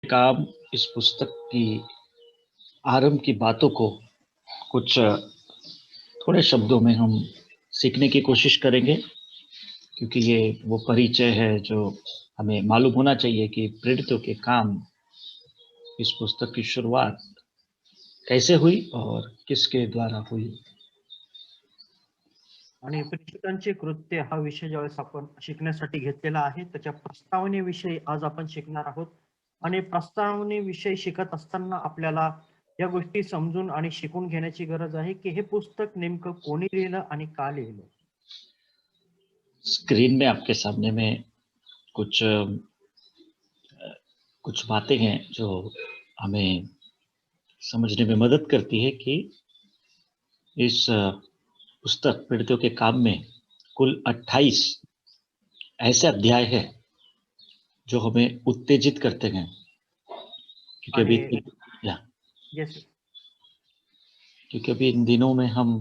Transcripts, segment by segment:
काम इस पुस्तक की आरंभ की बातों को कुछ थोड़े शब्दों में हम सीखने की कोशिश करेंगे, क्योंकि ये वो परिचय है जो हमें मालूम होना चाहिए कि प्रेरितों के काम इस पुस्तक की शुरुआत कैसे हुई और किसके द्वारा हुई। आणि प्रेषितांचे कृत्य हा विषय ज्यावेळेस आपण शिकण्यासाठी घेतलेला आहे, त्याच्या प्रस्तावनेविषयी आज आपण शिकणार आहोत. आणि प्रस्तावनेविषयी शिकत असताना आपल्याला या गोष्टी समजून आणि शिकून घेण्याची गरज आहे, की हे पुस्तक नेमकं कोणी लिहिलं आणि का लिहिलं? स्क्रीन में आपके सामने में कुछ कुछ बातें हैं जो हमें समझने में मदद करती है कि इस पुस्तक प्रेरितों के काम में कुल 28 ऐसे अध्याय हैं जो हमें उत्तेजित करते हैं, क्योंकि आणि या येस, क्योंकि अभी इन दिनों में हम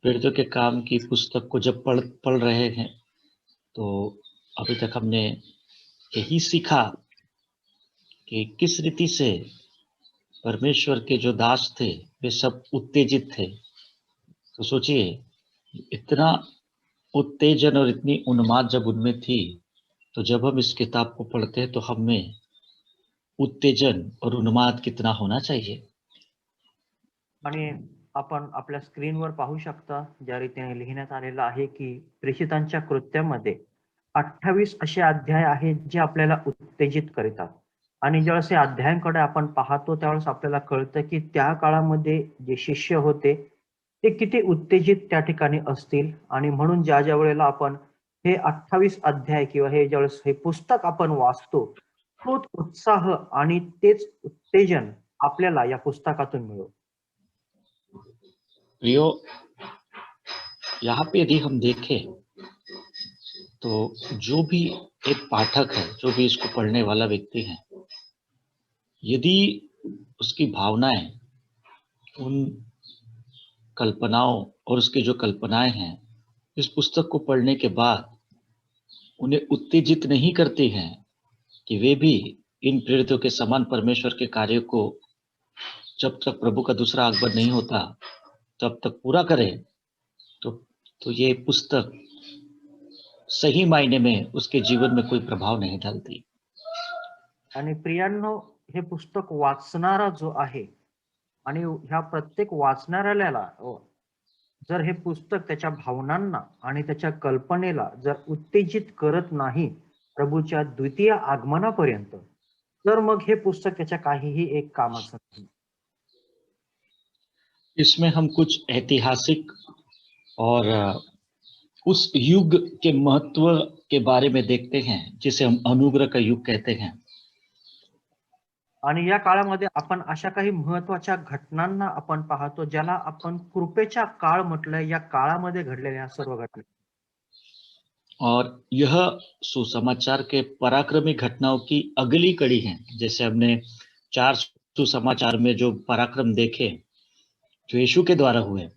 प्रेरितों के काम की पुस्तक को जब पढ़ पढ़ रहे हैं, तो अभी तक हमने यही सीखा कि किस रीति से परमेश्वर के जो दास थे वे सब उत्तेजित थे। तो सोचिए, इतना उत्तेजन और इतनी उन्माद जब उनमें थी, तो जब हम इस किताब को पढ़ते हैं तो हमें उत्तेजन और उन्माद कितना होना चाहिए। आणि आपण आपल्या स्क्रीनवर पाहू शकता ज्या रीतीने लिहिण्यात आलेलं आहे, की प्रेषितांच्या कृत्यामध्ये 28 असे अध्याय आहेत जे आपल्याला उत्तेजित करतात. आणि ज्यावेळेस या अध्यायांकडे आपण पाहतो त्यावेळेस आपल्याला कळतं, की त्या काळामध्ये जे शिष्य होते, ते किती उत्तेजित त्या ठिकाणी असतील. आणि म्हणून ज्या वेळेला आपण हे 28 अध्याय किंवा हे ज्यावेळेस हे पुस्तक आपण वाचतो, तोच उत्साह आणि तेच उत्तेजन आपल्याला या पुस्तकातून मिळतं. प्रियो, यहाँ पे यदि हम देखें तो जो भी एक पाठक है, जो भी इसको पढ़ने वाला व्यक्ति है, यदि उसकी भावनाएं उन कल्पनाओं और उसकी जो कल्पनाएं हैं इस पुस्तक को पढ़ने के बाद उन्हें उत्तेजित नहीं करती हैं कि वे भी इन प्रेरितों के समान परमेश्वर के कार्य को जब तक प्रभु का दूसरा आगमन नहीं होता तब तक पूरा करें, तो तो ये पुस्तक सही मायने में उसके जीवन में कोई प्रभाव नहीं डालती। आणि प्रियांनो, हे पुस्तक वाचणारा जो आहे आणि ह्या प्रत्येक वाचणाऱ्याला जर हे पुस्तक त्याच्या भावनांना आणि त्याच्या कल्पनेला जर उत्तेजित करत नाही प्रभूच्या द्वितीय आगमनापर्यंत, तर मग हे पुस्तक त्याच्या काहीही एक कामाचं नाही. इसमें हम कुछ ऐतिहासिक और उस युग के महत्व के बारे में देखते हैं जिसे हम अनुग्रह का युग कहते हैं। आणि या काळामध्ये आपण अशा काही महत्त्वाच्या घटनांना आपण पाहतो, ज्याला आपण कृपेचा काळ म्हटलंय. या काळामध्ये घडलेल्या सर्व घटना. और यह सुसमाचार के पराक्रमी घटनाओं की अगली कड़ी है। जैसे हमने 4 सुसमाचार में जो पराक्रम देखे, जो यीशु के द्वारा हुए,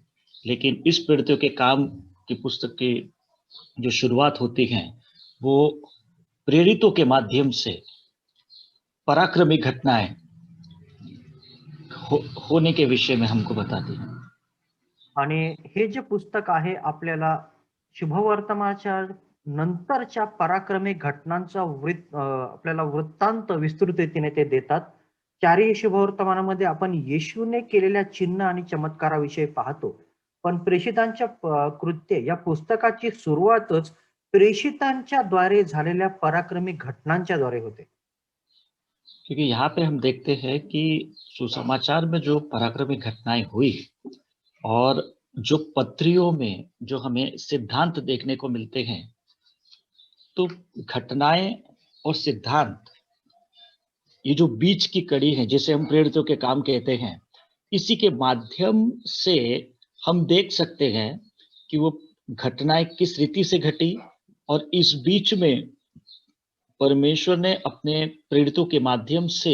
लेकिन इस प्रेरितों के काम की पुस्तक की जो शुरुआत होती है, वो प्रेरितों के माध्यम से पराक्रमी घटनाएं हो, होने के विषय में हमको बताती है। आणि हे जे पुस्तक आहे आपल्याला शुभवर्तमानाच्या नंतरच्या पराक्रमी घटनांचा आपल्याला वृत्तांत विस्तृत रीतीने ते देतात. चारही शुभवर्तमानामध्ये आपण येशूने केलेल्या चिन्ह आणि चमत्काराविषयी पाहतो. पण प्रेषितांच्या कृत्य या पुस्तकाची सुरुवातच प्रेषितांच्या द्वारे झालेल्या पराक्रमी घटनांच्या द्वारे होते. क्योंकि यहाँ पे हम देखते हैं कि सुसमाचार में जो पराक्रमी घटनाएं हुई और जो पत्रियों में जो हमें सिद्धांत देखने को मिलते हैं, तो घटनाएं और सिद्धांत, ये जो बीच की कड़ी है जिसे हम प्रेरितों के काम कहते हैं, इसी के माध्यम से हम देख सकते हैं कि वो घटनाएं किस रीति से घटी और इस बीच में परमेश्वर ने अपने प्रेरितों के माध्यम से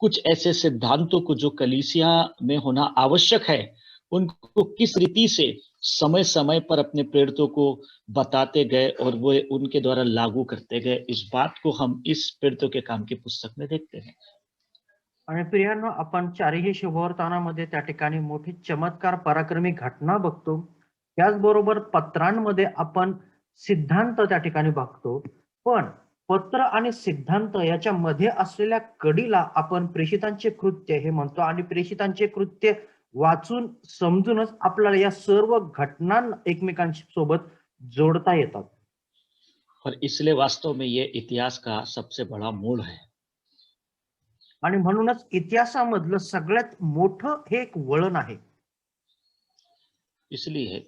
कुछ ऐसे सिद्धांतों को जो कलीसिया में होना आवश्यक है, उनको किस रीति से समय समय पर अपने प्रेरितों को बताते गए और वो उनके द्वारा लागू करते गए, इस बात को हम इस प्रेरितों के काम की पुस्तक में देखते हैं। आणि प्रियांनो, आपण चारही शुभवर्तमानामध्ये त्या ठिकाणी मोठी चमत्कार पराक्रमी घटना बघतो. त्याचबरोबर पत्रांमध्ये आपण सिद्धांत त्या ठिकाणी बघतो. पण पत्र आणि सिद्धांत याच्यामध्ये असलेल्या कडीला आपण प्रेषितांचे कृत्य हे म्हणतो आणि प्रेषितांचे कृत्य वाचून समजूनच आपल्याला या सर्व घटना एकमेकांशी सोबत जोडता येतात. और इसलिए वास्तव में ये इतिहास का सबसे बड़ा मोड़ है। आणि म्हणूनच इतिहासामधलं सगळ्यात मोठं हे एक वळण आहे. इसलिए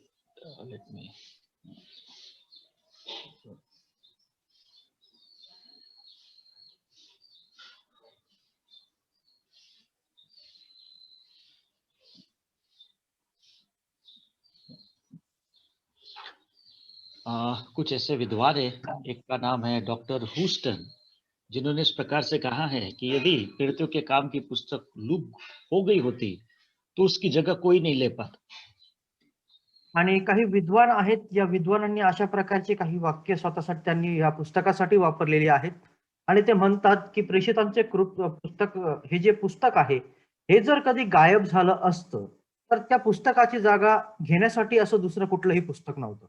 लेट मी कुछ ऐसे विद्वान है, एक का नाम है डॉक्टर हुस्टन, जिन्होंने इस प्रकार से कहा है कि यदि पीड़ितों के काम की पुस्तक लुप्त हो गई होती तो उसकी जगह कोई नहीं ले पाता। आणि काही विद्वान आहेत, या विद्वानांनी अशा प्रकारचे काही वाक्य स्वतःसाठी त्यांनी या पुस्तकासाठी वापरलेली आहेत. आणि ते म्हणतात की प्रेषितांचे पुस्तक, हे जे पुस्तक आहे, हे जर कधी गायब झालं असतं तर त्या पुस्तकाची जागा घेण्यासाठी असं दुसरं कुठलंही पुस्तक नव्हतं.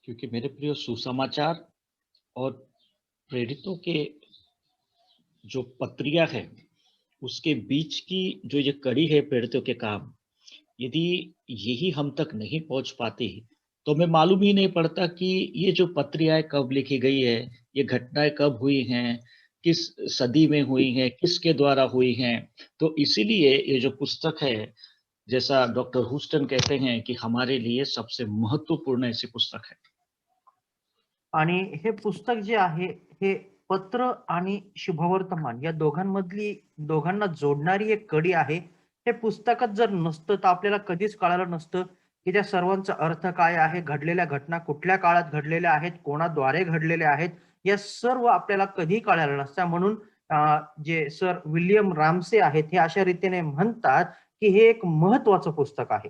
क्योंकि मेरे प्रिय, सुसमाचार और प्रेरितों के जो पत्रिया है उसके बीच की जो ये कड़ी है प्रेरितों के काम, यदि यही हम तक नहीं पहुंच पाती तो हमें मालूम ही नहीं पड़ता कि ये जो पत्रियाएं कब लिखी गई है, ये घटनाएं कब हुई हैं, किस सदी में हुई हैं, किसके द्वारा हुई हैं। तो इसीलिए ये जो पुस्तक है, जैसा डॉक्टर हुस्टन कहते हैं कि हमारे लिए सबसे महत्वपूर्ण ऐसी पुस्तक है। आणि हे पुस्तक जे आहे, हे पत्र आणि शुभवर्तमान या दोघांना जोडणारी एक कडी आहे. हे पुस्तकच जर नसतं तर आपल्याला कधीच कळालं नसतं की त्या सर्वांचा अर्थ काय आहे, घडलेल्या घटना कुठल्या काळात घडलेल्या आहेत, कोणाद्वारे घडलेल्या आहेत, या सर्व आपल्याला कधी कळालं नसतं. म्हणून जे सर विल्यम रामसे आहेत, हे अशा रीतीने म्हणतात की हे एक महत्वाचं पुस्तक आहे.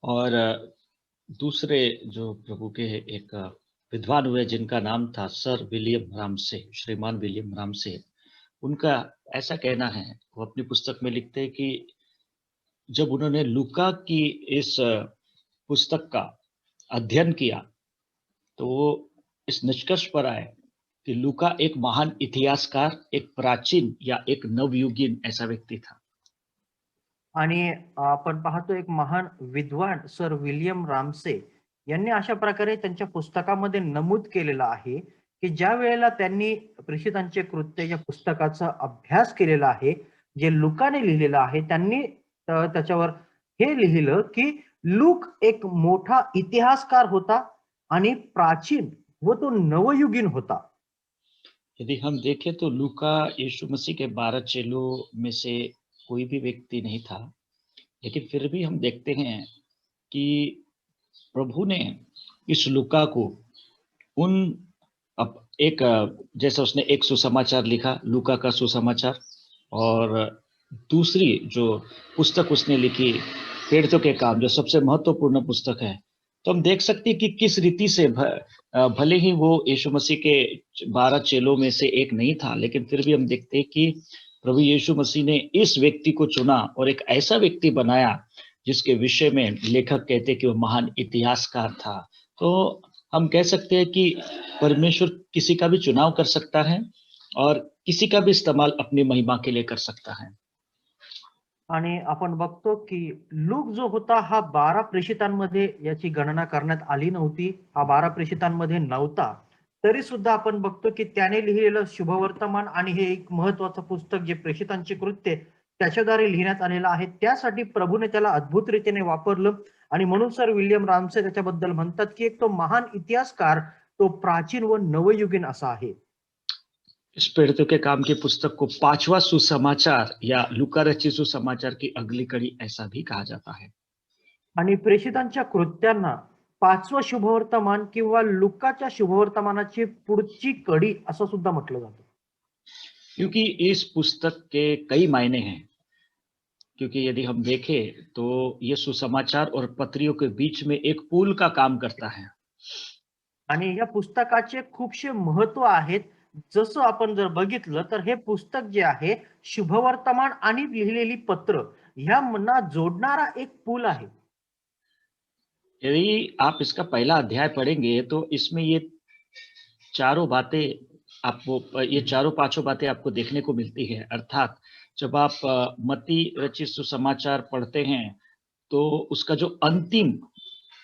और दूसरे जो प्रभु के एक विद्वान हुए जिनका नाम था सर विलियम रामसे, श्रीमान विलियम रामसे, उनका ऐसा कहना है, वो अपनी पुस्तक में लिखते हैं कि जब उन्होंने लूका की इस पुस्तक का अध्ययन किया तो वो इस निष्कर्ष पर आए कि लूका एक महान इतिहासकार, एक प्राचीन या एक नवयुगीन ऐसा व्यक्ति था। आणि आपण पाहतो एक महान विद्वान सर विल्यम रामसे यांनी अशा प्रकारे त्यांच्या पुस्तकामध्ये नमूद केलेलं आहे की ज्या वेळेला त्यांनी प्रेषितांचे कृत्य या पुस्तकाचा अभ्यास केलेला आहे, जे लुकाने लिहिलेलं आहे, त्यांनी त्याच्यावर हे लिहिलं की लूक एक मोठा इतिहासकार होता आणि प्राचीन व तो नवयुगीन होता. यदि हम देखें तो लूका यीशु मसीह के 12 चेलों में से कोई भी व्यक्ति नहीं था, लेकिन फिर भी हम देखते हैं कि प्रभु ने इस लूका को उन अब एक जैसा उसने एक सुसमाचार लिखा, लूका का सुसमाचार, और दूसरी जो पुस्तक उसने लिखी प्रेरितों के काम, जो सबसे महत्वपूर्ण पुस्तक है, तो हम देख सकते हैं कि किस रीति से भले ही वो यीशु मसीह के 12 चेलों में से एक नहीं था, लेकिन फिर भी हम देखते हैं कि प्रभु यीशु मसीह ने इस व्यक्ति को चुना और एक ऐसा व्यक्ति बनाया जिसके विषय में लेखक कहते हैं कि वो महान इतिहासकार था। तो हम कह सकते हैं कि परमेश्वर किसी का भी चुनाव कर सकता है और किसी का भी इस्तेमाल अपनी महिमा के लिए कर सकता है। आणि आपण बघतो की लूक जो होता हा 12 प्रेषितांमध्ये याची गणना करण्यात आली नव्हती, हा 12 प्रेषितांमध्ये नव्हता. तरी सुद्धा आपण बघतो की त्याने लिहिलेलं शुभवर्तमान आणि हे एक महत्वाचं पुस्तक जे प्रेषितांची कृत्ये त्याच्याद्वारे लिहिण्यात आलेलं आहे, त्यासाठी प्रभूने त्याला अद्भुत रीतीने वापरलं. आणि म्हणून सर विल्यम रामसे त्याच्याबद्दल म्हणतात की एक तो महान इतिहासकार, तो प्राचीन व नवयुगीन असा आहे. इस प्रेरितों के काम की पुस्तक को 5वां सुसमाचार या लूका रचित सुसमाचार की अगली कड़ी ऐसा भी कहा जाता है। आणि प्रेषितांच्या कृत्यांना 5वं शुभवर्तमान किंवा लुकाच्या शुभवर्तमानाची पुढची कडी असं सुद्धा म्हटलं जातं. क्योंकि इस पुस्तक के कई मायने हैं। क्योंकि यदि हम देखें तो ये सुसमाचार और पत्रियों के बीच में एक पुल का काम करता है। आणि या पुस्तकाचे खूपशे महत्व आहेत जसं आपण जर बघितलं तर हे पुस्तक जे आहे शुभवर्तमान आणि लिहिलेली पत्र ह्या जोडणारा एक पूल आहे. यदि आप इसका पहला अध्याय पढ़ेंगे तो इसमें ये चारों बातें आपको ये चारों पांचों बातें आपको देखने को मिलती है। अर्थात जब आप मत्ती रचित सुसमाचार पढ़ते हैं तो उसका जो अंतिम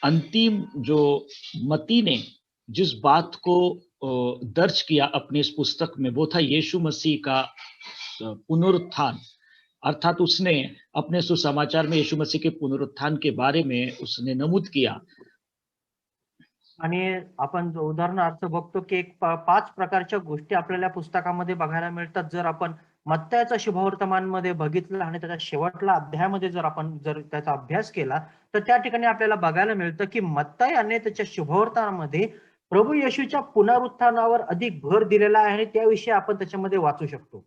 अंतिम जो मत्ती ने जिस बात को दर्ज किया अपनी इस पुस्तक में वो था यीशु मसीह का पुनरुत्थान। अर्थात उसने अपने सुसमाचार में यीशु मसीह के पुनरुत्थान के बारे में उसने नमूद किया। आणि आपण जो उदाहरणार्थ बघतो की एक 5 प्रकारच्या गोष्टी आपल्याला या पुस्तकामध्ये बघायला मिळतात. जर आपण मत्तयाचा शुभवर्तमानमध्ये बघितलं आणि त्याच्या शेवटला अध्यायामध्ये जर त्याचा अभ्यास केला, तर त्या ठिकाणी आपल्याला बघायला मिळतं की मत्तयाने त्याच्या शुभवर्तमानामध्ये प्रभू येशूच्या पुनरुत्थानावर अधिक भर दिलेला आहे आणि त्याविषयी आपण त्याच्यामध्ये वाचू शकतो.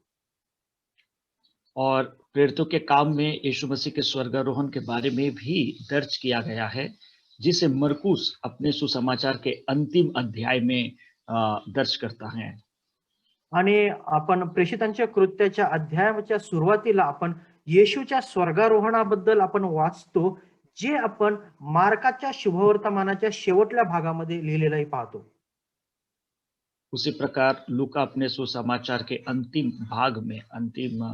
और प्रेरितों के काम में यीशु मसीह के स्वर्गारोहण के बारे में भी दर्ज किया गया है, जिसे मरकुस अपने सुसमाचार के अंतिम अध्याय में दर्ज करता है। आणि आपण प्रेषितांच्या कृत्याच्या अध्यायाच्या सुरुवातीला आपण येशूच्या स्वर्गारोहणाबद्दल आपण वाचतो, जे आपण मार्काच्या शुभवर्तमानाच्या शेवटल्या भागामध्ये लिहिलेलंही पाहतो. उसी प्रकार लूका अपने सुसमाचार के अंतिम भाग में अंतिम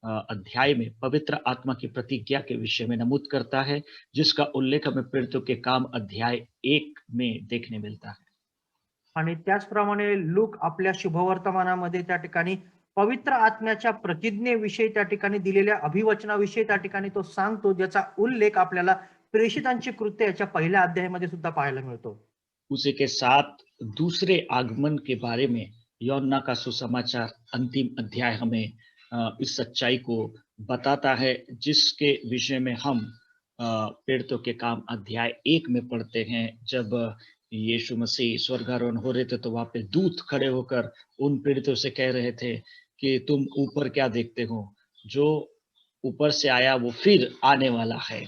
अध्याय में पवित्र आत्मा की प्रतिज्ञा के विषय में नमूद करता है, जिसका उल्लेख हमें प्रेरितों के काम अध्याय 1 में देखने मिलता है। आणि त्याचप्रमाणे लूक आपल्या शुभवर्तमानामध्ये त्या ठिकाणी पवित्र आत्म्याच्या प्रतिज्ञेविषयी त्या ठिकाणी दिलेल्या अभिवचनाविषयी त्या ठिकाणी तो सांगतो, ज्याचा उल्लेख आपल्याला प्रेषितांची कृत्य याच्या पहिल्या अध्यायामध्ये सुद्धा पाहायला मिळतो. उसी के साथ दूसरे आगमन के बारे में यौन्ना का सुसमाचार अंतिम अध्याय हमें इस सच्चाई को बताता है, जिसके विषय में हम प्रेरितों के काम अध्याय 1 में पढ़ते हैं। जब यीशु मसीह स्वर्गारोहण हो रहे थे तो वहां पे दूत खड़े होकर उन प्रेरितों से कह रहे थे कि तुम ऊपर क्या देखते हो, जो ऊपर से आया वो फिर आने वाला है।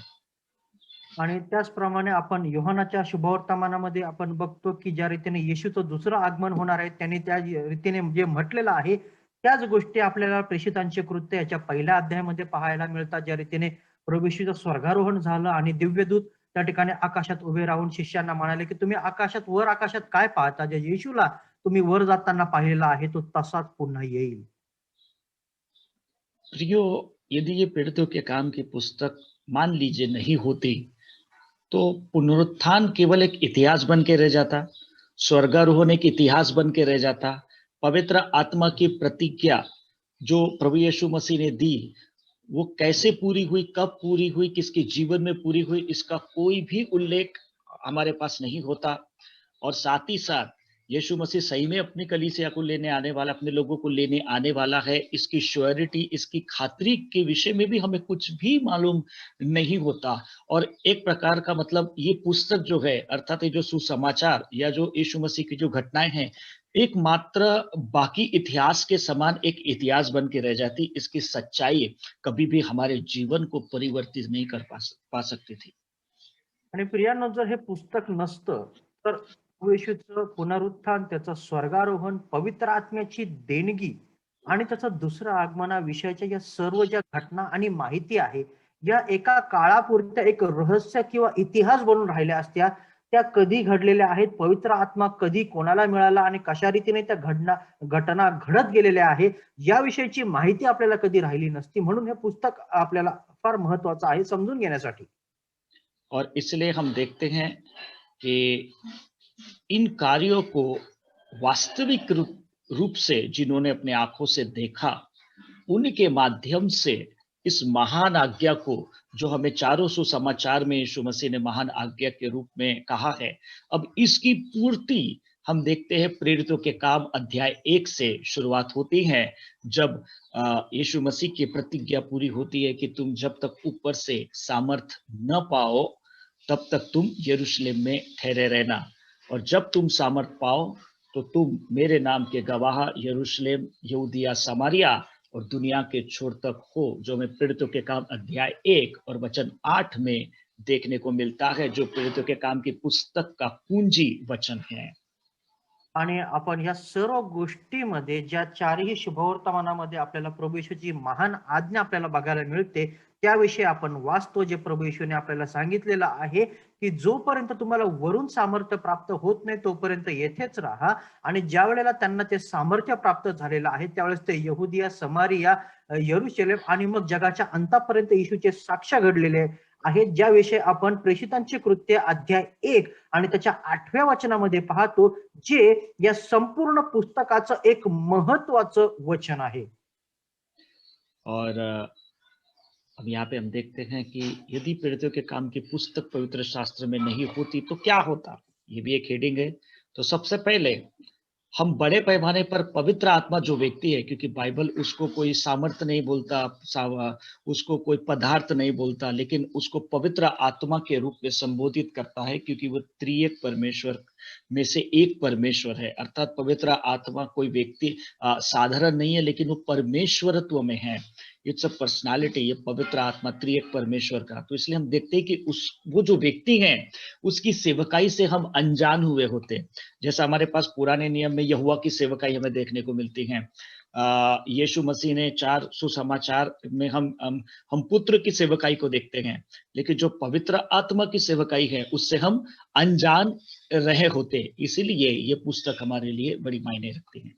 आणि त्याचप्रमाणे आपण योहानाच्या शुभवर्तमानामध्ये आपण बघतो, की ज्या रीतीने येशूचं दुसरं आगमन होणार आहे, त्यांनी त्या रीतीने जे म्हटलेलं आहे, त्याच गोष्टी आपल्याला प्रेषितांचे कृत्य याच्या पहिल्या अध्यायामध्ये पाहायला मिळतात. ज्या रीतीने प्रभू येशूचं स्वर्गारोहण झालं आणि दिव्यदूत त्या ठिकाणी आकाशात उभे राहून शिष्यांना म्हणाले, की तुम्ही वर आकाशात काय पाहता? ज्या येशूला तुम्ही वर जाताना पाहिलेला आहे, तो तसाच पुन्हा येईल. प्रियो, यदि ये पीड़ितों के काम की पुस्तक मान लीजिए नहीं होती तो पुनरुत्थान केवल एक इतिहास बन के रह जाता, स्वर्गारोहण एक इतिहास बन के रह जाता, पवित्र आत्मा की प्रतिज्ञा जो प्रभु यीशु मसीह ने दी वो कैसे पूरी हुई, कब पूरी हुई, किसके जीवन में पूरी हुई, इसका कोई भी उल्लेख हमारे पास नहीं होता। और साथ ही साथ यीशु मसीह सही में अपनी कलीसिया को लेने आने वाला, अपने लोगों को लेने आने वाला है, इसकी श्योरिटी, इसकी खातिरी के विषय में भी हमें कुछ भी मालूम नहीं होता। और एक प्रकार का मतलब ये पुस्तक जो है, अर्थात ये जो सुसमाचार या जो यीशु मसीह की जो घटनाएं हैं, एक मात्र बाकी इतिहास के समान एक इतिहास बन के रह जाती। इसकी सच्चाई कभी भी हमारे जीवन को परिवर्तित नहीं कर पा सकती थी। आणि प्रियांनो, जर हे पुस्तक नसतं, तर प्रभू येशूचं पुनरुत्थान, त्याचं स्वर्गारोहण, पवित्र आत्म्याची देणगी आणि त्याचं दुसरं आगमनाविषयीच्या या सर्व ज्या घटना आणि माहिती आहे, या एका काळापुरत्या एक रहस्य किंवा इतिहास बनून राहिल्या असत्या. त्या कधी घडलेल्या आहेत, पवित्र आत्मा कधी कोणाला मिळाला आणि कशा रीतीने त्या घटना घडत गेलेल्या आहे, याविषयीची माहिती आपल्याला कधी राहिली नसती. म्हणून हे पुस्तक आपल्याला फार महत्वाचं आहे समजून घेण्यासाठी. और इसलिए हम देखते हैं कि इन कार्यों को वास्तविक रूप से जिन्होंने अपने आंखों से देखा, उनके माध्यम से इस महान आज्ञा को, जो हमें चारों सुसमाचार में यीशु मसीह ने महान आज्ञा के रूप में कहा है, अब इसकी पूर्ति हम देखते हैं प्रेरितों के काम अध्याय 1 से शुरुआत होती है, जब यीशु मसीह की प्रतिज्ञा पूरी होती है कि तुम जब तक ऊपर से सामर्थ न पाओ तब तक तुम यरूशलेम में ठहरे रहना, और जब तुम सामर्थ पाओ तो तुम मेरे नाम के गवाह यरूशलेम, यहूदिया, समारिया और दुनिया के छोर तक हो, जो हमें प्रेरितों के काम अध्याय 1 और वचन 8 में देखने को मिलता है, जो प्रेरितों के काम की पुस्तक का कुंजी वचन है। आणि आपण या सर्व गोष्टीमध्ये ज्या चारही शुभवर्तमानामध्ये आपल्याला प्रभू येशूची महान आज्ञा आपल्याला बघायला मिळते, त्याविषयी आपण वाचतो, जे प्रभू येशूने आपल्याला सांगितलेलं आहे की जोपर्यंत तुम्हाला वरून सामर्थ्य प्राप्त होत नाही तोपर्यंत येथेच राहा. आणि ज्या वेळेला त्यांना ते सामर्थ्य प्राप्त झालेलं आहे त्यावेळेस ते यहुदिया, समारिया, यरुशलेम आणि मग जगाच्या अंतापर्यंत येशूचे साक्ष घडलेले आहेत, ज्याविषयी आपण प्रेषितांची कृत्य अध्याय 1 आणि त्याच्या 8व्या वचनामध्ये पाहतो, जे या संपूर्ण पुस्तकाचं एक महत्वाचं वचन आहे. और अब यहाँ पे हम देखते हैं कि यदि प्रेरितों के काम की पुस्तक पवित्र शास्त्र में नहीं होती तो क्या होता, ये भी एक हेडिंग है। तो सबसे पहले हम बड़े पैमाने पर पवित्र आत्मा जो व्यक्ति है, क्योंकि बाइबल उसको कोई सामर्थ्य नहीं बोलता, उसको कोई पदार्थ नहीं बोलता, लेकिन उसको पवित्र आत्मा के रूप में संबोधित करता है, क्योंकि वो त्रिएक परमेश्वर में से एक परमेश्वर है। अर्थात पवित्र आत्मा कोई व्यक्ति साधारण नहीं है, लेकिन वो परमेश्वरत्व में है। इट्स अ पर्सनालिटी, ये पवित्र आत्मा त्रिएक परमेश्वर का। तो इसलिए हम देखते हैं कि वो जो व्यक्ति है उसकी सेवकाई से हम अनजान हुए होते। जैसा हमारे पास पुराने नियम में यहोवा की सेवकाई हमें देखने को मिलती है। यीशु मसीह ने 4 सुसमाचार में हम पुत्र की सेवकाई को देखते हैं, लेकिन जो पवित्र आत्मा की सेवकाई है उससे हम अनजान रहे होते। इसीलिए ये पुस्तक हमारे लिए बड़ी मायने रखती है।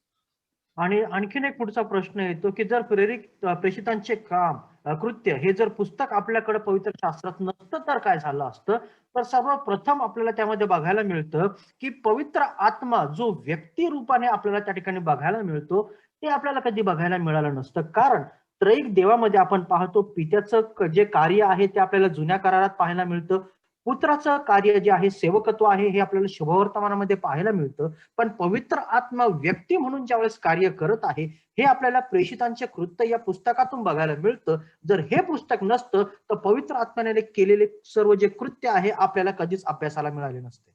आणि आणखीन एक पुढचा प्रश्न येतो की जर प्रेषितांचे काम, कृत्य हे जर पुस्तक आपल्याकडे पवित्र शास्त्रात नसतं तर काय झालं असतं? तर सर्वप्रथम आपल्याला त्यामध्ये बघायला मिळतं की पवित्र आत्मा जो व्यक्ती रूपाने आपल्याला त्या ठिकाणी बघायला मिळतो, ते आपल्याला कधी बघायला मिळालं नसतं. कारण त्रयिक देवामध्ये आपण पाहतो पित्याचं जे कार्य आहे ते आपल्याला जुन्या करारात पाहायला मिळतं. पुत्राचं कार्य जे आहे, सेवकत्व आहे, हे आपल्याला शुभवर्तमानामध्ये पाहायला मिळतं. पण पवित्र आत्मा व्यक्ती म्हणून ज्यावेळेस कार्य करत आहे, हे आपल्याला प्रेषितांचे कृत्य या पुस्तकातून बघायला मिळतं. जर हे पुस्तक नसतं तर पवित्र आत्म्याने केलेले सर्व जे कृत्य आहे आपल्याला कधीच अभ्यासाला मिळाले नसते.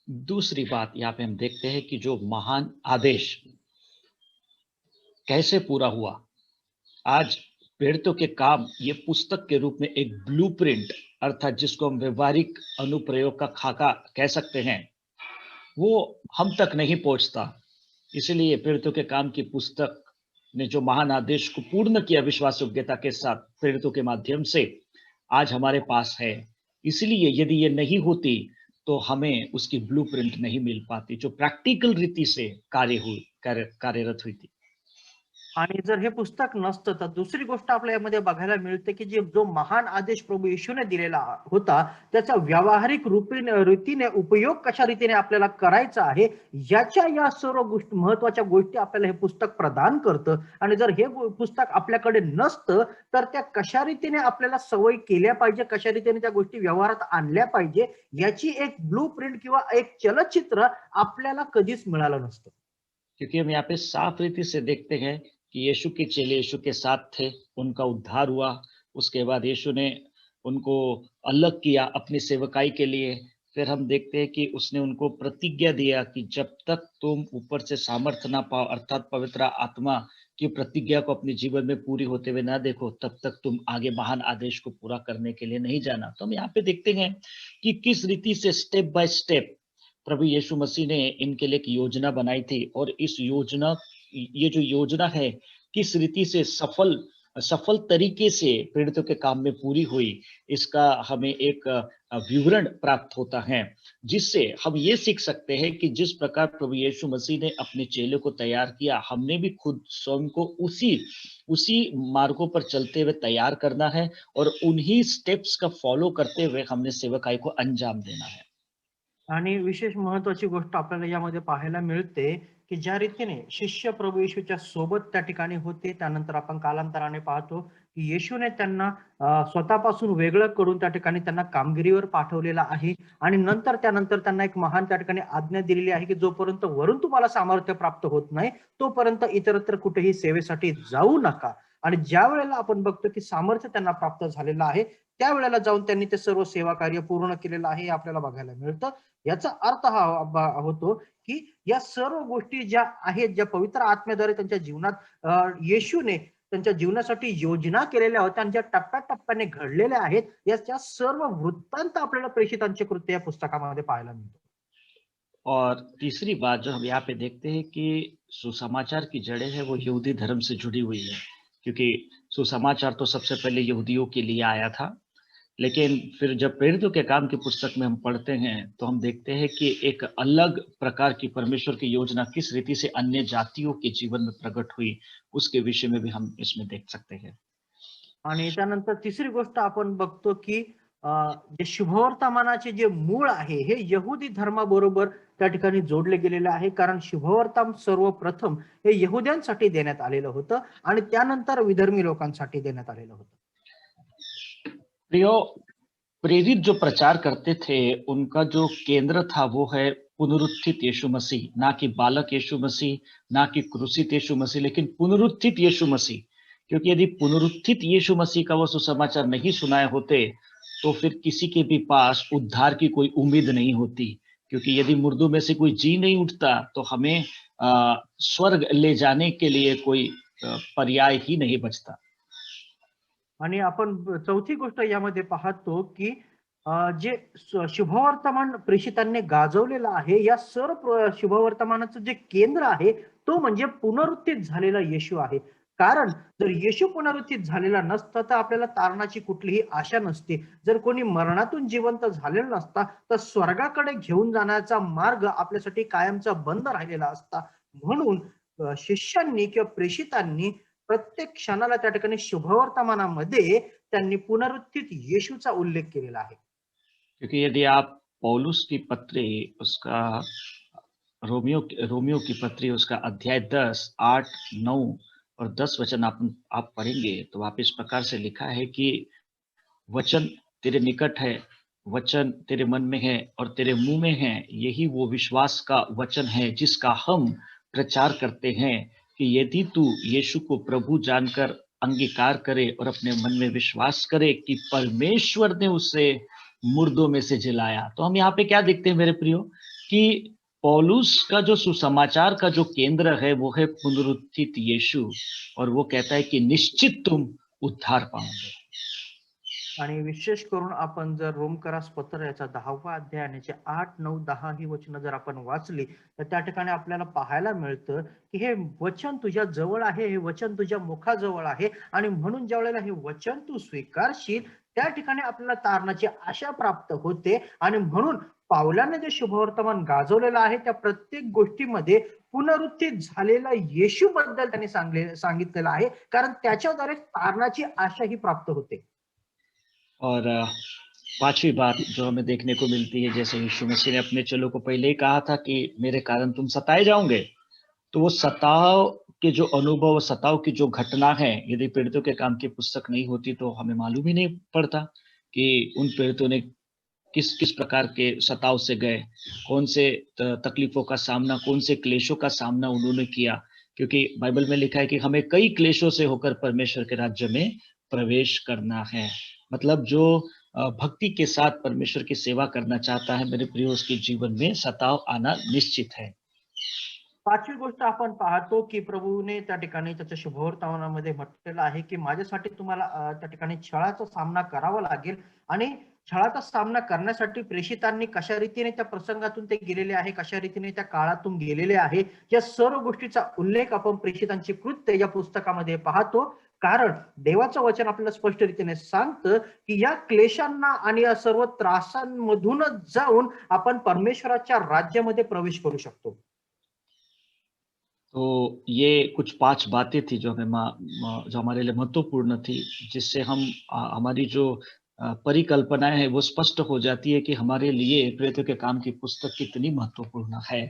दूसरी बात यहाँ पे हम देखते हैं कि जो महान आदेश कैसे पूरा हुआ। आज प्रेरितों के काम ये पुस्तक के रूप में एक ब्लूप्रिंट, अर्थात जिसको हम व्यवहारिक अनुप्रयोग का खाका कह सकते हैं, वो हम तक नहीं पहुंचता। इसीलिए प्रेरितों के काम की पुस्तक ने जो महान आदेश को पूर्ण किया विश्वास योग्यता के साथ प्रेरितों के माध्यम से, आज हमारे पास है। इसलिए यदि ये नहीं होती तो हमें उसकी ब्लूप्रिंट नहीं मिल पाती, जो प्रैक्टिकल रीति से कार्यरत हुई थी। आणि जर हे पुस्तक नसतं तर दुसरी गोष्ट आपल्या यामध्ये बघायला मिळते की जो महान आदेश प्रभू येशूने दिलेला होता त्याचा व्यावहारिक रीतीने उपयोग कशा रीतीने आपल्याला करायचा आहे, याच्या या सर्व गोष्टी, महत्वाच्या गोष्टी आपल्याला हे पुस्तक प्रदान करतं. आणि जर हे पुस्तक आपल्याकडे नसतं तर त्या कशा रीतीने आपल्याला सवय केल्या पाहिजे, कशा रीतीने त्या गोष्टी व्यवहारात आणल्या पाहिजे, याची एक ब्लूप्रिंट किंवा एक चलचित्र आपल्याला कधीच मिळालं नसतं. क्योंकि हम यहाँ पे साफ रीति से देखते हैं कि यीशु के चेले यीशु के साथ थे, उनका उद्धार हुआ। उसके बाद यीशु ने उनको अलग किया अपनी सेवकाई के लिए। फिर हम देखते हैं कि उसने उनको प्रतिज्ञा दिया कि जब तक तुम ऊपर से सामर्थ्य ना पाओ, अर्थात पवित्र आत्मा की प्रतिज्ञा को अपने जीवन में पूरी होते हुए ना देखो, तब तक तुम आगे महान आदेश को पूरा करने के लिए नहीं जाना। तो हम यहाँ पे देखते हैं कि किस रीति से स्टेप बाय स्टेप प्रभु यीशु मसीह ने इनके लिए एक योजना बनाई थी, और इस योजना, ये जो योजना है किस रीति से सफल सफल तरीके से प्रेरितों के काम में पूरी हुई, इसका हमें एक विवरण प्राप्त होता है, जिससे हम ये सीख सकते हैं कि जिस प्रकार प्रभु यीशु मसीह ने अपने चेलों को तैयार किया, हमने भी खुद स्वयं को उसी उसी मार्गों पर चलते हुए तैयार करना है, और उन्हीं स्टेप्स का फॉलो करते हुए हमने सेवकाई को अंजाम देना है। आणि विशेष महत्वाची गोष्ट आपल्याला यामध्ये पाहायला मिळते की ज्या रीतीने शिष्य प्रभू येशूच्या सोबत त्या ठिकाणी होते, त्यानंतर आपण कालांतराने पाहतो की येशूने त्यांना स्वतःपासून वेगळं करून त्या ठिकाणी त्यांना कामगिरीवर पाठवलेलं आहे. आणि त्यानंतर त्यांना एक महान त्या ठिकाणी आज्ञा दिलेली आहे की जोपर्यंत वरून तुम्हाला सामर्थ्य प्राप्त होत नाही तोपर्यंत इतरत्र कुठेही सेवेसाठी जाऊ नका. आणि ज्या वेळेला आपण बघतो की सामर्थ्य त्यांना प्राप्त झालेलं आहे त्यावेळेला जाऊन त्यांनी ते सर्व सेवा कार्य पूर्ण केलेलं आहे, हे आपल्याला बघायला मिळतं. याचा अर्थ हा होतो की या सर्व गोष्टी ज्या आहेत, ज्या पवित्र आत्म्याद्वारे त्यांच्या जीवनात येशूने त्यांच्या जीवनासाठी योजना केलेल्या होत्या आणि ज्या टप्प्याटप्प्याने घडलेल्या आहेत, याच्या सर्व वृत्तांत आपल्याला प्रेषितांचे कृत्य या पुस्तकामध्ये पाहायला मिळतो. और तीसरी बात जो हम यहाँ पे देखते हैं कि सुसमाचार की जड़ें हैं वो यहूदी धर्म से जुड़ी हुई है, क्योंकि सुसमाचार तो सबसे पहले यहूदियों के लिए आया था। लेकिन फिर जब प्रेरितों के काम की पुस्तक में हम पढ़ते हैं तो हम देखते हैं कि एक अलग प्रकार की परमेश्वर की योजना किस रीति से अन्य जातियों के जीवन में प्रकट हुई, उसके विषय में भी हम इसमें देख सकते हैं। आणि त्यानंतर तिसरी गोष्ट आपण बघतो की जे शुभवर्तमानाचे जे मूळ आहे हे यहुदी धर्माबरोबर त्या ठिकाणी जोडले गेलेले आहे, कारण शुभवर्तमान सर्वप्रथम हे यहुद्यांसाठी देण्यात आलेलं होतं आणि त्यानंतर विधर्मी लोकांसाठी देण्यात आलेलं होतं. प्रियो, प्रेरित जो प्रचार करते थे उनका जो केंद्र था वो है पुनरुत्थित यीशु मसीह, ना कि बालक यीशु मसीह, ना कि क्रूसित यीशु मसीह, लेकिन पुनरुत्थित यीशु मसीह। क्योंकि यदि पुनरुत्थित यीशु मसीह का वो सुसमाचार नहीं सुनाए होते तो फिर किसी के भी पास उद्धार की कोई उम्मीद नहीं होती। क्योंकि यदि मुर्दों में से कोई जी नहीं उठता तो हमें स्वर्ग ले जाने के लिए कोई पर्याय ही नहीं बचता। आणि आपण चौथी गोष्ट यामध्ये पाहतो की जे शुभवर्तमान प्रेषितांनी गाजवलेलं आहे, या सर्व शुभवर्तमानाचं जे केंद्र आहे तो म्हणजे पुनरुत्थित झालेला येशू आहे. कारण जर येशू पुनरुत्थित झालेला नसता तर आपल्याला तारणाची कुठलीही आशा नसते. जर कोणी मरणातून जिवंत झालेला नसता तर स्वर्गाकडे घेऊन जाण्याचा मार्ग आपल्यासाठी कायमचा बंद राहिलेला असता. म्हणून शिष्यांनी किंवा प्रेषितांनी प्रत्येक क्षणाला त्या ठिकाणी शुभवर्तमानामध्ये त्यांनी पुनरुत्थित येशूचा उल्लेख केलेला आहे. क्योंकि यदि आप पौलुस की पत्री उसका रोमियो रोमियो की पत्री उसका अध्याय 10, 8, 9 और 10 वचन आप पढ़ेंगे तो वहाँ पे इस प्रकार से लिखा है कि वचन तेरे निकट है, वचन तेरे मन में है और तेरे मुंह में है, यही वो विश्वास का वचन है जिसका हम प्रचार करते हैं कि यदि तू यीशु को प्रभु जानकर अंगीकार करे और अपने मन में विश्वास करे कि परमेश्वर ने उसे मुर्दों में से जिलाया। तो हम यहाँ पे क्या देखते हैं मेरे प्रियो कि पौलुस का जो सुसमाचार का जो केंद्र है वो है पुनरुत्थित यीशु, और वो कहता है कि निश्चित तुम उद्धार पाओगे। आणि विशेष करून आपण जर रोमकरास पत्र याचा 10वा अध्याय आणि 8, 9, 10 ही वचनं जर आपण वाचली तर त्या ठिकाणी आपल्याला पाहायला मिळतं की हे वचन तुझ्या जवळ आहे, हे वचन तुझ्या मुखाजवळ आहे आणि म्हणून ज्या वेळेला हे वचन तू स्वीकारशील त्या ठिकाणी आपल्याला तारणाची आशा प्राप्त होते. आणि म्हणून पावलाने जे शुभवर्तमान गाजवलेलं आहे त्या प्रत्येक गोष्टीमध्ये पुनरुत्थित झालेला येशू बद्दल त्यांनी सांगितलेलं आहे, कारण त्याच्याद्वारे तारणाची आशा ही प्राप्त होते. और पांचवी बात जो हमें देखने को मिलती है, जैसे यीशु मसीह ने अपने चेलों को पहले ही कहा था कि मेरे कारण तुम सताए जाओगे, तो वो सताव के जो अनुभव, सताव की जो घटना है, यदि पीड़ितों के काम की पुस्तक नहीं होती तो हमें मालूम ही नहीं पड़ता कि उन पीड़ितों ने किस किस प्रकार के सताव से गए, कौन से तकलीफों का सामना, कौन से क्लेशों का सामना उन्होंने किया। क्योंकि बाइबल में लिखा है कि हमें कई क्लेशों से होकर परमेश्वर के राज्य में प्रवेश करना है। मतलब जो भक्ति के साथ परमेश्वर की सेवा करना चाहता है मेरे प्रियो, उसके जीवन में सताव आना निश्चित है। पाचवी गोष्ट आपण पाहतो की प्रभूने त्या ठिकाणी त्याच्या शुभवर्तमानामध्ये म्हटलेलं आहे की माझ्यासाठी तुम्हाला त्या ठिकाणी छळाचा सामना करावा लागेल. आणि छळाचा सामना करण्यासाठी प्रेषितांनी कशा रीतीने त्या प्रसंगातून ते गेलेले आहे, कशा रीतीने त्या काळातून गेलेले आहे, या सर्व गोष्टीचा उल्लेख आपण प्रेषितांची कृत्य या पुस्तकामध्ये पाहतो. कारण देवाचं वचन आपल्याला स्पष्ट रीतीने सांगतं की या क्लेशांना आणि या सर्व त्रासांमधूनच जाऊन आपण परमेश्वराच्या राज्यामध्ये प्रवेश करू शकतो. तो ये कुछ 5 बातें थी जो जो हमारे लिए महत्वपूर्ण थी, जिससे हम हमारी जो परिकल्पनाएँ हैं वो स्पष्ट हो जाती है कि हमारे लिए प्रेरितों के काम की पुस्तक कितनी महत्वपूर्ण है।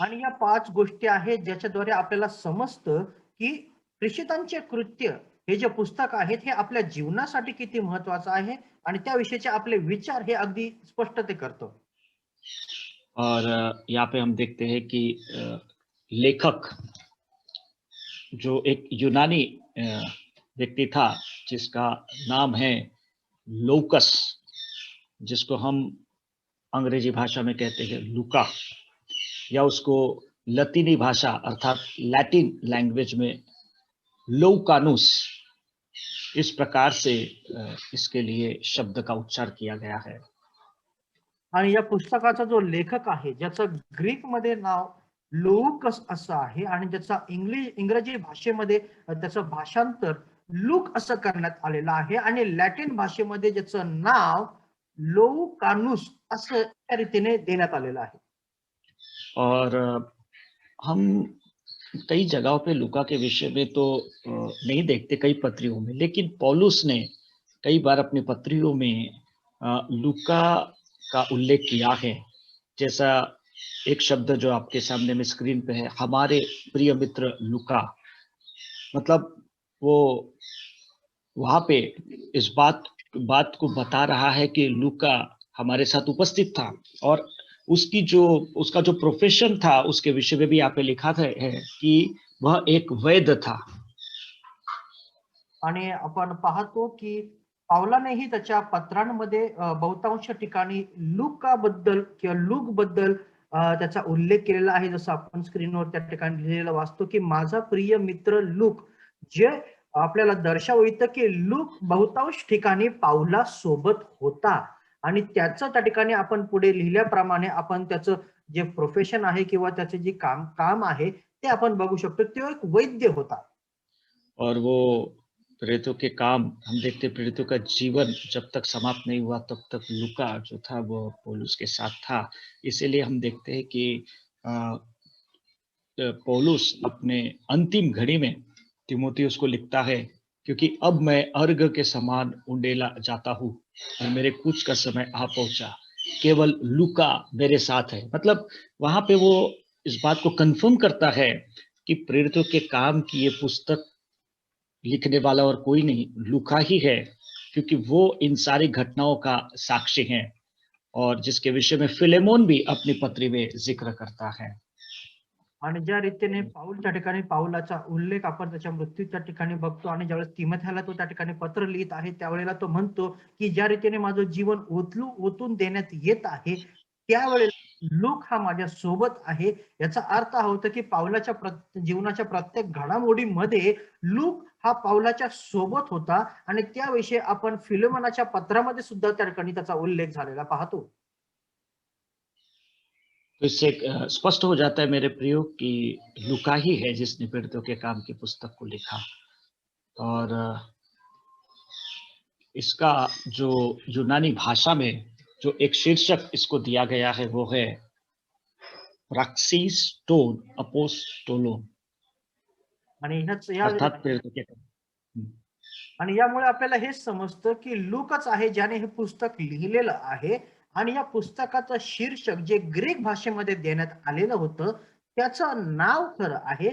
आणि या 5 गोष्टी आहेत ज्याच्याद्वारे आपल्याला समजतं की प्रेषितांचे कृत्य हे जे पुस्तक आहेत हे आपल्या जीवनासाठी किती महत्वाचं आहे आणि त्याविषयीचे आपले विचार हे अगदी स्पष्ट ते करतो. और यहाँ पे हम देखते हैं कि लेखक जो एक यूनानी व्यक्ति था जिसका नाम है लूकस, जिसको हम अंग्रेजी भाषा में कहते हैं लूका, या उसको लतीनी भाषा अर्थात लैटिन लैंग्वेज में लूकानुस, इस प्रकार से इसके लिए शब्द का उच्चार किया गया है। आणि या पुस्तकाचा जो लेखक आहे ज्याचं ग्रीक मध्ये नाव लुकस असं आहे आणि ज्याचा इंग्रजी भाषेमध्ये त्याचं भाषांतर लूक असं करण्यात आलेलं आहे आणि लॅटिन भाषेमध्ये ज्याचं नाव लोकानुस असं त्या रीतीने देण्यात आलेलं आहे. और हम कई जगहों पे लूका के विषय में तो नहीं देखते कई पत्रियों में, लेकिन पौलुस ने कई बार अपनी पत्रियों में लूका का उल्लेख किया है। जैसा एक शब्द जो आपके सामने में स्क्रीन पे है, हमारे प्रिय मित्र लूका। मतलब वो वहां पे इस बात को बता रहा है कि लूका हमारे साथ उपस्थित था और उसका जो प्रोफेशन था उसके विषय में भी यहाँ पे लिखा है कि वह एक वैद्य था। आणि आपण पाहतो की पावलानेही त्याच्या पत्रांमध्ये बहुतांश ठिकाणी लूकाबद्दल किंवा लूक बद्दल त्याचा उल्लेख केलेला आहे. जसं आपण स्क्रीनवर त्या ठिकाणी लिहिलेलं वाचतो की माझा प्रिय मित्र लूक, जे आपल्याला दर्शवू येतं की लूक बहुतांश ठिकाणी पावला सोबत होता आणि त्याचं त्या ठिकाणी आपण पुढे लिहिल्याप्रमाणे आपण त्याचं जे प्रोफेशन आहे किंवा त्याचे जे काम काम आहे ते आपण बघू शकतो. तो एक वैद्य होता. और वो प्रेरितों के काम हम देखते, प्रेरितों का जीवन जब तक समाप्त नहीं हुआ तब तक लूका जो था वो पौलुस के साथ था। इसीलिए हम देखते हैं कि पौलुस अपने अंतिम घड़ी में तिमोथियुस को लिखता है, क्योंकि अब मैं अर्घ के समान उंडेला जाता हूँ और मेरे कूच का समय आ पहुंचा, केवल लूका मेरे साथ है। मतलब वहां पे वो इस बात को कंफर्म करता है कि प्रेरितों के काम की ये पुस्तक लिखने वाला और कोई नहीं, लूका ही है, क्योंकि वो इन सारी घटनाओं का साक्षी है और जिसके विषय में फिलेमोन भी अपनी पत्री में जिक्र करता है। आणि ज्या रीतीने पाऊल त्या ठिकाणी पाऊलाचा उल्लेख आपण त्याच्या मृत्यूच्या ठिकाणी बघतो आणि ज्यावेळेस तिमोथेला तो त्या ठिकाणी पत्र लिहित आहे त्यावेळेला तो म्हणतो की ज्या रीतीने माझं जीवन ओतून देण्यात येत आहे त्यावेळेला लूक हा माझ्या सोबत आहे. याचा अर्थ हा होतो की पावलाच्या जीवनाच्या प्रत्येक घडामोडीमध्ये लूक हा पावलाच्या सोबत होता आणि त्याविषयी आपण फिलोमोनाच्या पत्रामध्ये सुद्धा त्या ठिकाणी त्याचा उल्लेख झालेला पाहतो. तो इससे स्पष्ट हो जाता है मेरे प्रियो कि लूका ही है जिसने पीड़ितों के काम की पुस्तक को लिखा। और इसका जो यूनानी भाषा में जो एक शीर्षक इसको दिया गया है वो है प्रैक्सिस टोन अपोस्टोलोन, आणि ह्याच या अर्थात पीड़ितों के काम। आणि यामुळे आपल्याला हेच समजतं की लूकच आहे ज्याने हे पुस्तक लिहिलेलं आहे आणि या पुस्तकाचं शीर्षक जे ग्रीक भाषेमध्ये देण्यात आलेलं होतं त्याचं नाव खरं आहे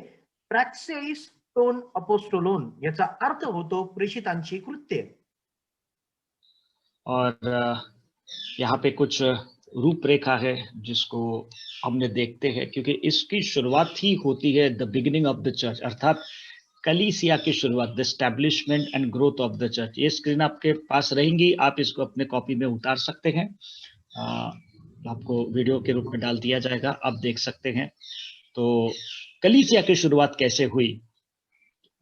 प्रॅक्सेइस टोन अपोस्टोलोन. याचा अर्थ होतो प्रेषितांची कृत्ये. और यहाँ पे कुछ रूपरेखा है जिसको हमने देखते हैं, क्योंकि इसकी शुरुआत ही होती है the beginning of the church, अर्थात कलीसिया की शुरुआत, the establishment and growth of the church. ये स्क्रीन आपके पास रहेंगी, आप इसको अपने कॉपी में उतार सकते हैं। आपको वीडियो के रूप में डाल दिया जाएगा, आप देख सकते हैं। तो कलीसिया की शुरुआत कैसे हुई,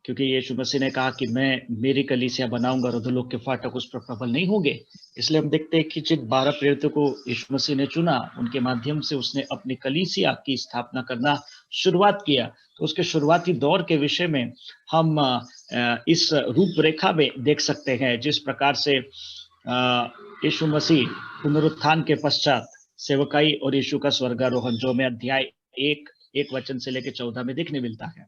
क्योंकि यीशु मसीह ने कहा कि मैं मेरी कलीसिया बनाऊंगा और अधोलोक के फाटक उस पर प्रबल नहीं होंगे। इसलिए हम देखते हैं कि जिन 12 प्रेरितों को यीशु मसीह ने चुना, उनके माध्यम से उसने अपनी कलीसिया की स्थापना करना शुरुआत किया। तो उसके शुरुआती दौर के विषय में हम इस रूपरेखा में देख सकते हैं, जिस प्रकार से यीशु मसीह पुनरुत्थान के पश्चात सेवकाई और यीशु का स्वर्गारोहण, जो हमें अध्याय 1 वचन से लेकर 14 में देखने मिलता है।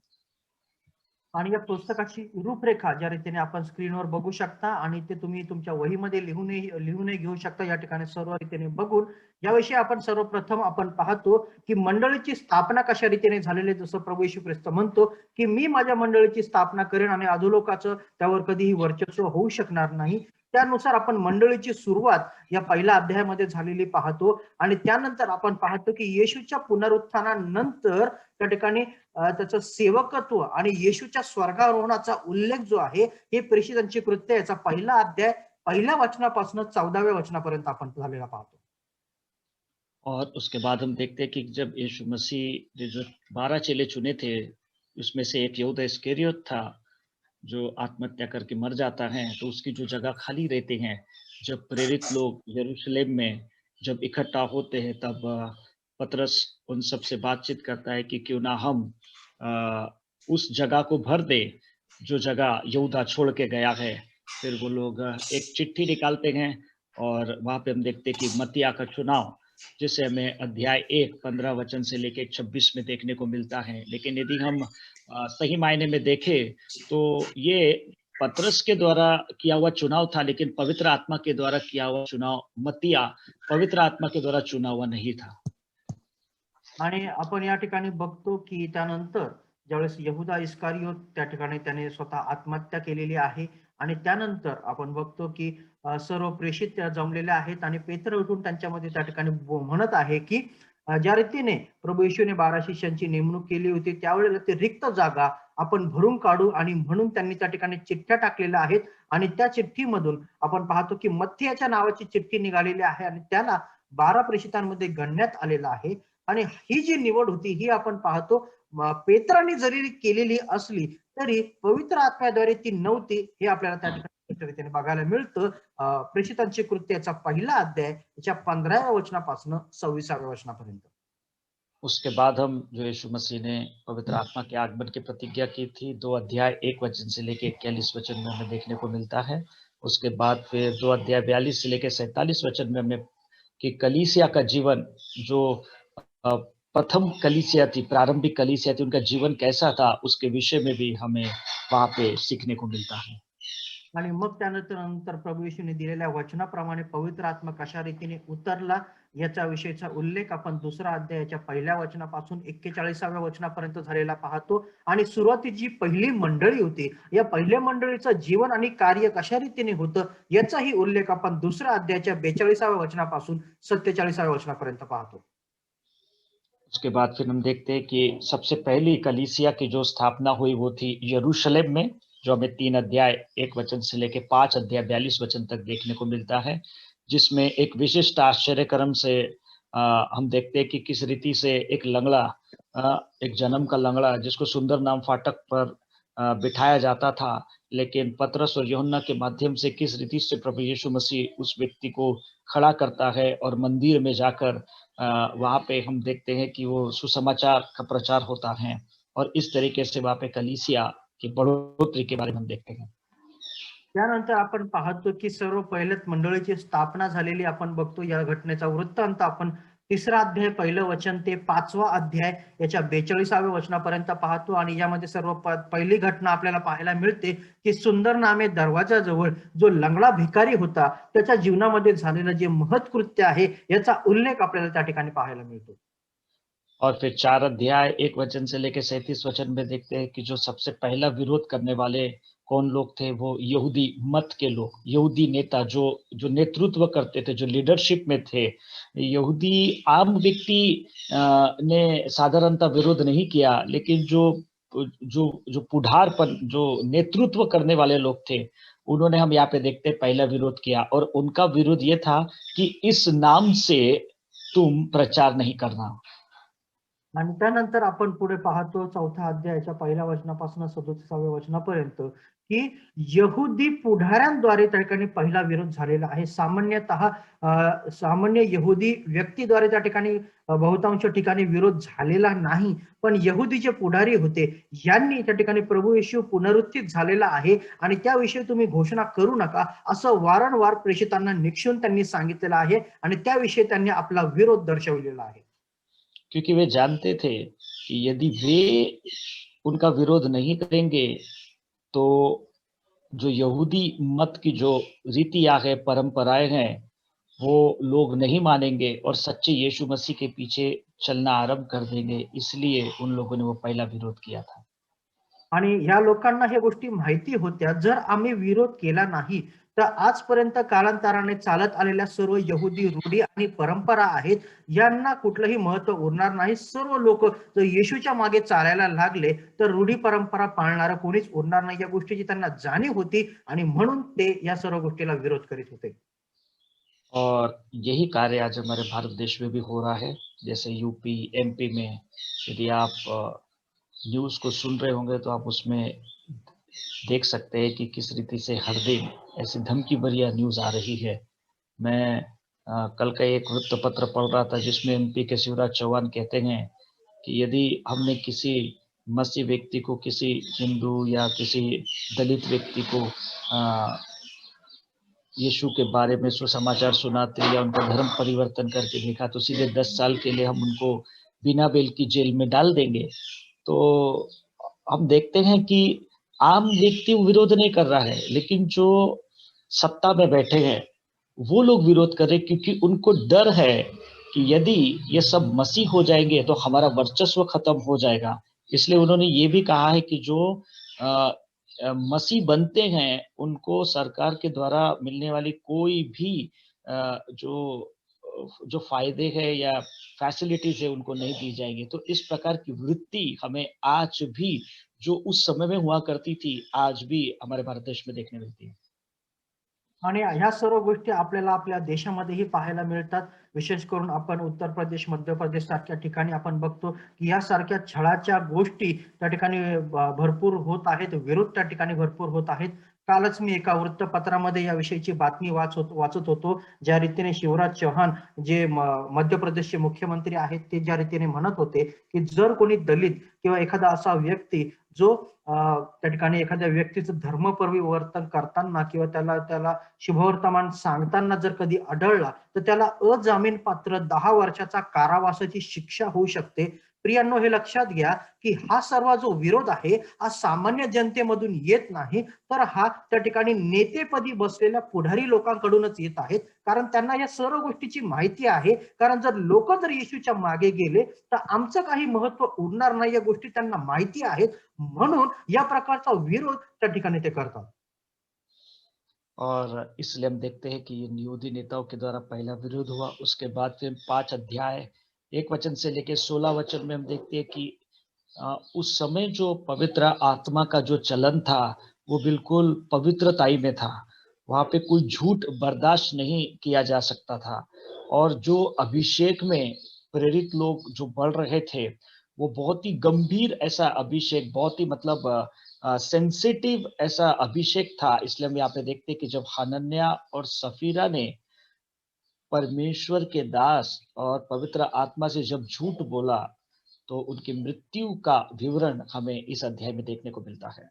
आणि या पुस्तकाची रूपरेखा ज्या रीतीने आपण स्क्रीनवर बघू शकता आणि ते तुम्ही तुमच्या वहीमध्ये लिहूनही घेऊ शकता या ठिकाणी सर्व रीतीने बघून. याविषयी आपण सर्वप्रथम आपण पाहतो की मंडळीची स्थापना कशा रीतीने झालेली. जसं प्रभू येशू ख्रिस्त म्हणतो की मी माझ्या मंडळीची स्थापना करेन आणि अधोलोकाचं त्यावर कधीही वर्चस्व होऊ शकणार नाही. त्यानुसार आपण मंडळीची सुरुवात या पहिल्या अध्यायामध्ये झालेली पाहतो आणि त्यानंतर आपण पाहतो की येशूच्या पुनरुत्थानानंतर त्या ठिकाणी त्याचं सेवकत्व आणि येशूच्या स्वर्गारोहणाचा उल्लेख जो आहे हे प्रेषितांची कृत्य याचा पहिला अध्याय पहिल्या वचनापासून 14व्या वचनापर्यंत आपण झालेला पाहतो. और उसके बाद हम देखते हैं कि जब यीशु मसीह ने जो 12 चेले चुने थे, उसमें से एक यहूदा इस्करियोत था जो आत्महत्या करके मर जाता है, तो उसकी जो जगह खाली रहती है, जब प्रेरित लोग यरूशलेम में जब इकट्ठा होते हैं तब पतरस उन सब से बातचीत करता है कि क्यों ना हम उस जगह को भर दे जो जगह यहूदा छोड़ के गया है। फिर वो लोग एक चिट्ठी निकालते हैं और वहाँ पे हम देखते हैं कि मत्तिया का चुनाव, जिसे हमें अध्याय 1 15 वचन से लेके 26 में देखने को मिलता है। लेकिन यदि हम सही मायने में देखें तो ये पतरस के द्वारा किया हुआ चुनाव था, लेकिन पवित्र आत्मा के द्वारा किया हुआ चुनाव मत्तिया पवित्र आत्मा के द्वारा चुना हुआ नहीं था। आणि आपण या ठिकाणी बघतो की त्यानंतर ज्यावेळेस यहुदा इस्कारियोत त्या ठिकाणी त्याने स्वतः आत्महत्या केलेली आहे आणि त्यानंतर आपण बघतो की सर्व प्रेषित त्या जमलेले आहेत आणि पेत्र उठून त्यांच्यामध्ये त्या ठिकाणी म्हणत आहे की ज्या रीतीने प्रभू येशूने 12 शिष्यांची नेमणूक केली होती त्यावेळेला ते रिक्त जागा आपण भरून काढू आणि म्हणून त्यांनी त्या ठिकाणी चिठ्ठ्या टाकलेल्या आहेत आणि त्या चिठ्ठीमधून आपण पाहतो की मत्थियाच्या नावाची चिठ्ठी निघालेली आहे आणि त्याला 12 प्रेषितांमध्ये गणण्यात आलेलं आहे आणि ही जी निवड होती ही आपण पाहतो पेत्रांनी जरी केलेली असली तरी पवित्र आत्म्याद्वारे ती नव्हती हे आपल्याला त्या ठिकाणी बघायला मिळतं. प्रेषितांची कृत्याचा पहिला अध्याय याच्या 15व्या वचनापासून 26व्या वचनापर्यंत. उसके बाद हम जो यीशु मसीह ने पवित्र आत्मा के आगमन की प्रतिज्ञा की थी 2 अध्याय 1 वचन से लेके 41 वचन में हमें देखने को मिलता है। उसके बाद फिर 2 अध्याय 42 से लेके 47 वचन में हमें कि कलीसिया का जीवन जो प्रथम कलीसिया थी, प्रारंभिक कलीसिया थी, उनका जीवन कैसा था उसके विषय में भी हमें वहाँ पे सीखने को मिलता है। आणि मग त्यानंतर प्रभू येशूने दिलेल्या वचनाप्रमाणे पवित्र आत्मा कशा रीतीने उतरला याच्या विषयीचा उल्लेख आपण दुसरा अध्यायाच्या पहिल्या वचनापासून 41व्या वचनापर्यंत झालेला पाहतो आणि सुरुवातीची जी पहिली मंडळी होती या पहिल्या मंडळीचं जीवन आणि कार्य कशा रीतीने होतं याचाही उल्लेख आपण दुसऱ्या अध्यायाच्या 42व्या वचनापासून 47व्या वचनापर्यंत पाहतो. उसके बाद फिर हम देखते हैं कि सबसे पहली कलीसिया की जो स्थापना हुई वो थी यरूशलेम में, जो हमें 3 अध्याय 1 वचन से लेके 5 अध्याय 42 वचन तक देखने को मिलता है, जिसमें एक विशिष्ट आश्चर्यक्रम से हम देखते हैं कि किस रीति से एक लंगड़ा, एक जन्म का लंगड़ा जिसको सुंदर नाम फाटक पर बिठाया जाता था, लेकिन पतरस और यूहन्ना के माध्यम से किस रीति से प्रभु यीशु मसीह उस व्यक्ति को खड़ा करता है और मंदिर में जाकर वहाँ पे हम देखते हैं कि वो सुसमाचार का प्रचार होता है और इस तरीके से वहाँ पे कलीसिया की बढ़ोतरी के बारे में हम देखते हैं। त्यानंतर आपण पाहतो की सर्व पहिल्याच मंडळीची स्थापना झालेली आपण बघतो. या घटनेचा वृत्तांत आपण 3रा अध्याय 1 वचन ते 5वा अध्याय याच्या 42व्या वचनापर्यंत पाहतो आणि यामध्ये सर्व पहिली घटना आपल्याला पाहायला मिळते की सुंदर नामे दरवाजाजवळ जो लंगडा भिकारी होता त्याच्या जीवनामध्ये झालेलं जे महत्कृत्य आहे याचा उल्लेख आपल्याला त्या ठिकाणी पाहायला मिळतो. और फिर 4 अध्याय 1 वचन से लेकर 37 वचन में देखते हैं कि जो सबसे पहला विरोध करने वाले कौन लोग थे, वो यहूदी मत के लोग, यहूदी नेता जो जो नेतृत्व करते थे, जो लीडरशिप में थे। यहूदी आम व्यक्ति ने साधारणतः विरोध नहीं किया, लेकिन जो जो जो पुढारपन, जो नेतृत्व करने वाले लोग थे, उन्होंने हम यहाँ पे देखते हैं पहला विरोध किया और उनका विरोध ये था कि इस नाम से तुम प्रचार नहीं करना। आणि त्यानंतर आपण पुढे पाहतो 4थ्या अध्यायाच्या पहिल्या वचनापासून 37व्या वचनापर्यंत की यहुदी पुढाऱ्यांद्वारे त्या ठिकाणी पहिला विरोध झालेला आहे. सामान्य यहुदी व्यक्तीद्वारे त्या ठिकाणी बहुतांश ठिकाणी विरोध झालेला नाही, पण यहुदी जे पुढारी होते यांनी त्या ठिकाणी प्रभू येशू पुनरुत्थित झालेला आहे आणि त्याविषयी तुम्ही घोषणा करू नका असं वारंवार प्रेषितांना निक्षून त्यांनी सांगितलेलं आहे आणि त्याविषयी त्यांनी आपला विरोध दर्शवलेला आहे. क्योंकि वे जानते थे कि यदि वे उनका विरोध नहीं करेंगे तो जो यहूदी मत की जो रीतियां है, परंपराएं हैं, वो लोग नहीं मानेंगे और सच्चे यीशु मसीह के पीछे चलना आरंभ कर देंगे। इसलिए उन लोगों ने वो पहला विरोध किया था। आणि ह्या लोकांना ह्या गोष्टी माहिती होत्या जर आम्ही विरोध केला नाही तर आजपर्यंत कालांतराने चालत आलेल्या सर्व यहुदी रूढी आणि परंपरा आहेत यांना कुठलंही महत्व उरणार नाही. सर्व लोक जर येशूच्या मागे चालायला लागले तर रूढी परंपरा पाळणारं कोणीच उरणार नाही या गोष्टीची त्यांना जाणीव होती आणि म्हणून ते या सर्व गोष्टीला विरोध करीत होते. और यही कार्य आज हमारे भारत देश में भी हो रहा है। जैसे यूपी, एमपी में यदि आप न्यूज़ को सुन रहे होंगे तो आप उसमें देख सकते हैं कि किस रीति से हर दिन ऐसी धमकी भरी न्यूज़ आ रही है। मैं कल का एक वृत्तपत्र पढ़ रहा था जिसमें एमपी के शिवराज चौहान कहते हैं कि यदि हमने किसी मसीह व्यक्ति को, किसी हिंदू या किसी दलित व्यक्ति को यीशु के बारे में सुसमाचार सुनाते या उनका धर्म परिवर्तन करके देखा तो सीधे 10 साल के लिए हम उनको बिना बेल की जेल में डाल देंगे। तो हम देखते हैं कि आम व्यक्ति विरोध नहीं कर रहा है, लेकिन जो सत्ता में बैठे हैं वो लोग विरोध कर रहे हैं, क्योंकि उनको डर है कि यदि ये सब मसीह हो जाएंगे तो हमारा वर्चस्व खत्म हो जाएगा। इसलिए उन्होंने ये भी कहा है कि जो मसीह बनते हैं उनको सरकार के द्वारा मिलने वाली कोई भी जो फायदे हैं या फैसिलिटीज है उनको नहीं दी जाएंगी। तो इस प्रकार की वृत्ति हमें आज भी, जो उस समय में हुआ करती थी, आज भी हमारे भारत देश में देखने मिलती है। आणि ह्या सर्व गोष्टी आपल्याला आपल्या देशामध्येही पाहायला मिळतात. विशेष करून आपण उत्तर प्रदेश, मध्य प्रदेश सारख्या ठिकाणी आपण बघतो की यासारख्या छळाच्या गोष्टी त्या ठिकाणी भरपूर होत आहेत. विरोध त्या ठिकाणी भरपूर होत आहेत. कालच मी एका वृत्तपत्रामध्ये या विषयीची बातमी वाचत होतो. ज्या रीतीने शिवराज चौहान जे मध्य प्रदेशचे मुख्यमंत्री आहेत ते ज्या रीतीने म्हणत होते की जर कोणी दलित किंवा एखादा असा व्यक्ती जो त्या ठिकाणी एखाद्या व्यक्तीचं धर्म परिवर्तन करताना किंवा त्याला त्याला शुभवर्तमान सांगताना जर कधी आढळला तर त्याला अजामीन पात्र 10 वर्षाचा कारावासाची शिक्षा होऊ शकते. प्रियांनो, हे लक्षात घ्या की हा सर्व जो विरोध आहे हा सामान्य जनतेमधून येत नाही, तर हा त्या ठिकाणी नेतेपदी बसलेल्या पुढारी लोकांकडूनच येत आहेत. कारण त्यांना या सर्व गोष्टीची माहिती आहे. कारण जर येशूच्या मागे गेले तर आमचं काही महत्व उरणार नाही, या गोष्टी त्यांना माहिती आहेत. म्हणून या प्रकारचा विरोध त्या ठिकाणी ते करतात. और इसलिए हम देखते हैं कि यहूदी नेताओं के द्वारा पहला विरोध हुआ, उसके बाद फिर 5 अध्याय 1 वचन से लेकर 16 वचन में हम देखते हैं कि उस समय जो पवित्र आत्मा का जो चलन था वो बिल्कुल पवित्रताई में था। वहाँ पे कोई झूठ बर्दाश्त नहीं किया जा सकता था, और जो अभिषेक में प्रेरित लोग जो बढ़ रहे थे वो बहुत ही गंभीर ऐसा अभिषेक, बहुत ही मतलब सेंसिटिव ऐसा अभिषेक था। इसलिए हम यहाँ पे देखते हैं कि जब हनन्याह और सफीरा ने परमेश्वर के दास और पवित्र आत्मा से जब झूठ बोला तो उनकी मृत्यु का विवरण हमें इस अध्याय में देखने को मिलता है।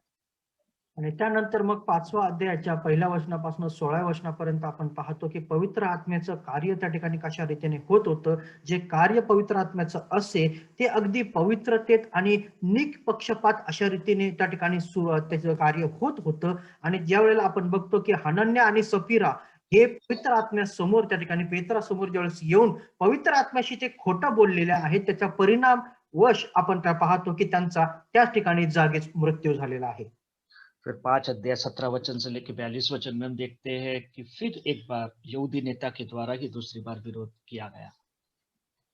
आणि त्यानंतर मग 5व्या अध्यायाच्या 1ल्या वचनापासून 16व्या वचनापर्यंत आपण पाहतो की पवित्र आत्म्याचं कार्य त्या ठिकाणी कशा रीतीने होत होतं. जे कार्य पवित्र आत्म्याचं असे ते अगदी पवित्रतेत आणि निष्पक्षपात अशा रीतीने त्या ठिकाणी त्याचं कार्य होत होतं. आणि ज्या वेळेला आपण बघतो की हनन्या आणि सफीरा हे पवित्र आत्म्यासमोर त्या ठिकाणी पेत्रासमोर ज्यावेळेस येऊन पवित्र आत्म्याशी ते खोटं बोललेले आहेत, त्याचा परिणाम वश आपण काय पाहतो की त्यांचा त्याच ठिकाणी जागीच मृत्यू झालेला आहे. फिर 5 अध्याय 17 वचन से लेकर 42 वचन में हम देखते हैं कि फिर एक बार यहूदी नेता के द्वारा ही दूसरी बार विरोध किया गया।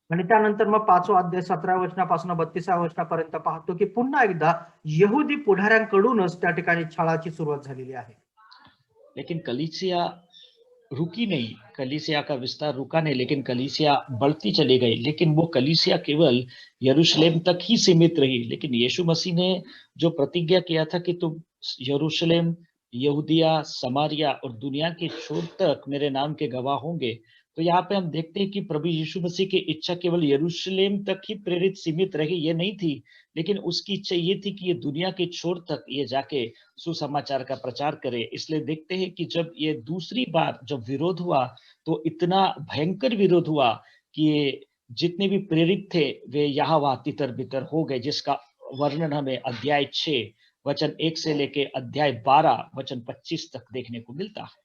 आणि त्यानंतर मग 5वा अध्याय 17व्या वचनापासून 32व्या वचनापर्यंत पाहतो की पुन्हा एकदा यहुदी पुढाऱ्यांकडूनच त्या ठिकाणी छळाची सुरुवात झालेली आहे. लेकिन कलीसिया रुकी नहीं, कलीसिया का विस्तार रुका नहीं, लेकिन कलीसिया बढ़ती चली गई। लेकिन वो कलीसिया केवल यरूशलेम तक ही सीमित रही। लेकिन यीशु मसीह ने जो प्रतिज्ञा किया था कि तुम यरूशलेम, यहूदिया, समारिया और दुनिया के छोर तक मेरे नाम के गवाह होंगे, तो यहाँ पे हम देखते हैं कि प्रभु यीशु मसीह की इच्छा केवल यरूशलेम तक ही प्रेरित सीमित रही, ये नहीं थी, लेकिन उसकी इच्छा ये थी कि ये दुनिया के छोर तक ये जाके सुसमाचार का प्रचार करे। इसलिए देखते हैं कि जब ये दूसरी बार जब विरोध हुआ तो इतना भयंकर विरोध हुआ कि ये जितने भी प्रेरित थे वे यहाँ वहाँ तितर बितर हो गए, जिसका वर्णन हमें अध्याय 6 वचन 1 से लेके अध्याय 12 वचन 25 तक देखने को मिलता है।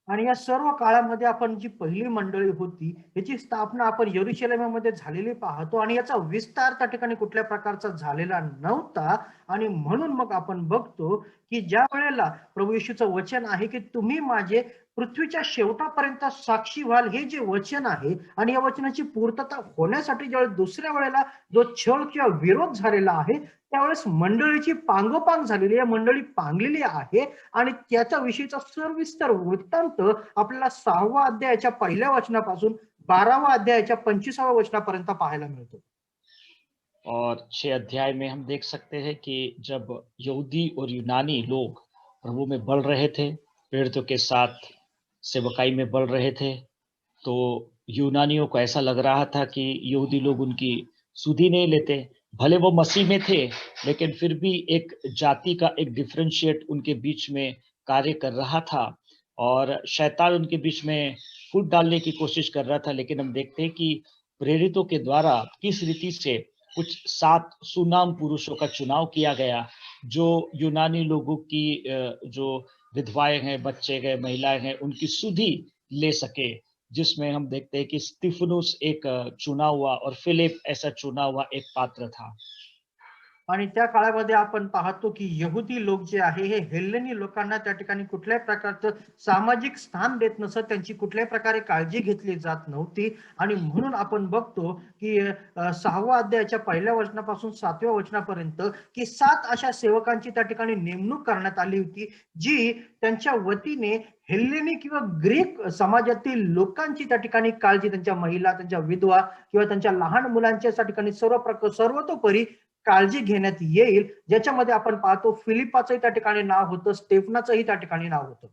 आणि या सर्व काळामध्ये आपण जी पहिली मंडळी होती याची स्थापना आपण यरुशलेमामध्ये झालेली पाहतो आणि याचा विस्तार त्या ठिकाणी कुठल्या प्रकारचा झालेला नव्हता. आणि म्हणून मग आपण बघतो की ज्या वेळेला प्रभू येशूचं वचन आहे की तुम्ही माझे पृथ्वीच्या शेवटापर्यंत साक्षी व्हाल, हे जे वचन आहे आणि या वचनाची पूर्तता होण्यासाठी ज्यावेळेस दुसऱ्या वेळेला जो छळ किंवा विरोध झालेला आहे त्यावेळेस मंडळीची पांगोपांग झालेली आहे, मंडळी पांगलेली आहे. आणि त्याच्या विषयीचा सविस्तर वृत्तांत आपल्याला 6व्या अध्यायाच्या 1ल्या वचनापासून 12व्या अध्यायाच्या 25व्या वचनापर्यंत पाहायला मिळतो. और 6 अध्याय में हम देख सकते हैं कि जब यहूदी और यूनानी लोग प्रभु में बढ़ रहे थे, प्रेरितों के साथ सेवकाई में बढ़ रहे थे, तो यूनानियों को ऐसा लग रहा था कि यहूदी लोग उनकी सुधि नहीं लेते, भले वो मसीह में थे, लेकिन फिर भी एक जाति का एक डिफरेंशिएट उनके बीच में कार्य कर रहा था और शैतान उनके बीच में फूट डालने की कोशिश कर रहा था। लेकिन हम देखते हैं कि प्रेरितों के द्वारा किस रीति से कुछ 7 सुनाम पुरुषों का चुनाव किया गया, जो यूनानी लोगों की जो विधवाएं हैं, बच्चे हैं, महिलाएं हैं, उनकी सुधि ले सके, जिसमें हम देखते हैं कि स्तिफनुस एक चुना हुआ और फिलिप ऐसा चुना हुआ एक पात्र था। आणि त्या काळामध्ये आपण पाहतो की यहुदी लोक जे आहे हे हेल्लेनी लोकांना त्या ठिकाणी कुठल्याही प्रकारचं सामाजिक स्थान देत नसत, त्यांची कुठल्याही प्रकारे काळजी घेतली जात नव्हती. आणि म्हणून आपण बघतो की 6व्या अध्यायाच्या 1ल्या वचनापासून 7व्या वचनापर्यंत की 7 अशा सेवकांची त्या ठिकाणी नेमणूक करण्यात आली होती, जी त्यांच्या वतीने हेल्लेनी किंवा ग्रीक समाजातील लोकांची त्या ठिकाणी काळजी, त्यांच्या महिला, त्यांच्या विधवा किंवा त्यांच्या लहान मुलांच्या त्या ठिकाणी सर्वतोपरी काळजी घेण्यात येईल, ज्याच्यामध्ये आपण पाहतो फिलिपाचंही त्या ठिकाणी नाव होतं, स्टेफनाचंही त्या ठिकाणी नाव होतं.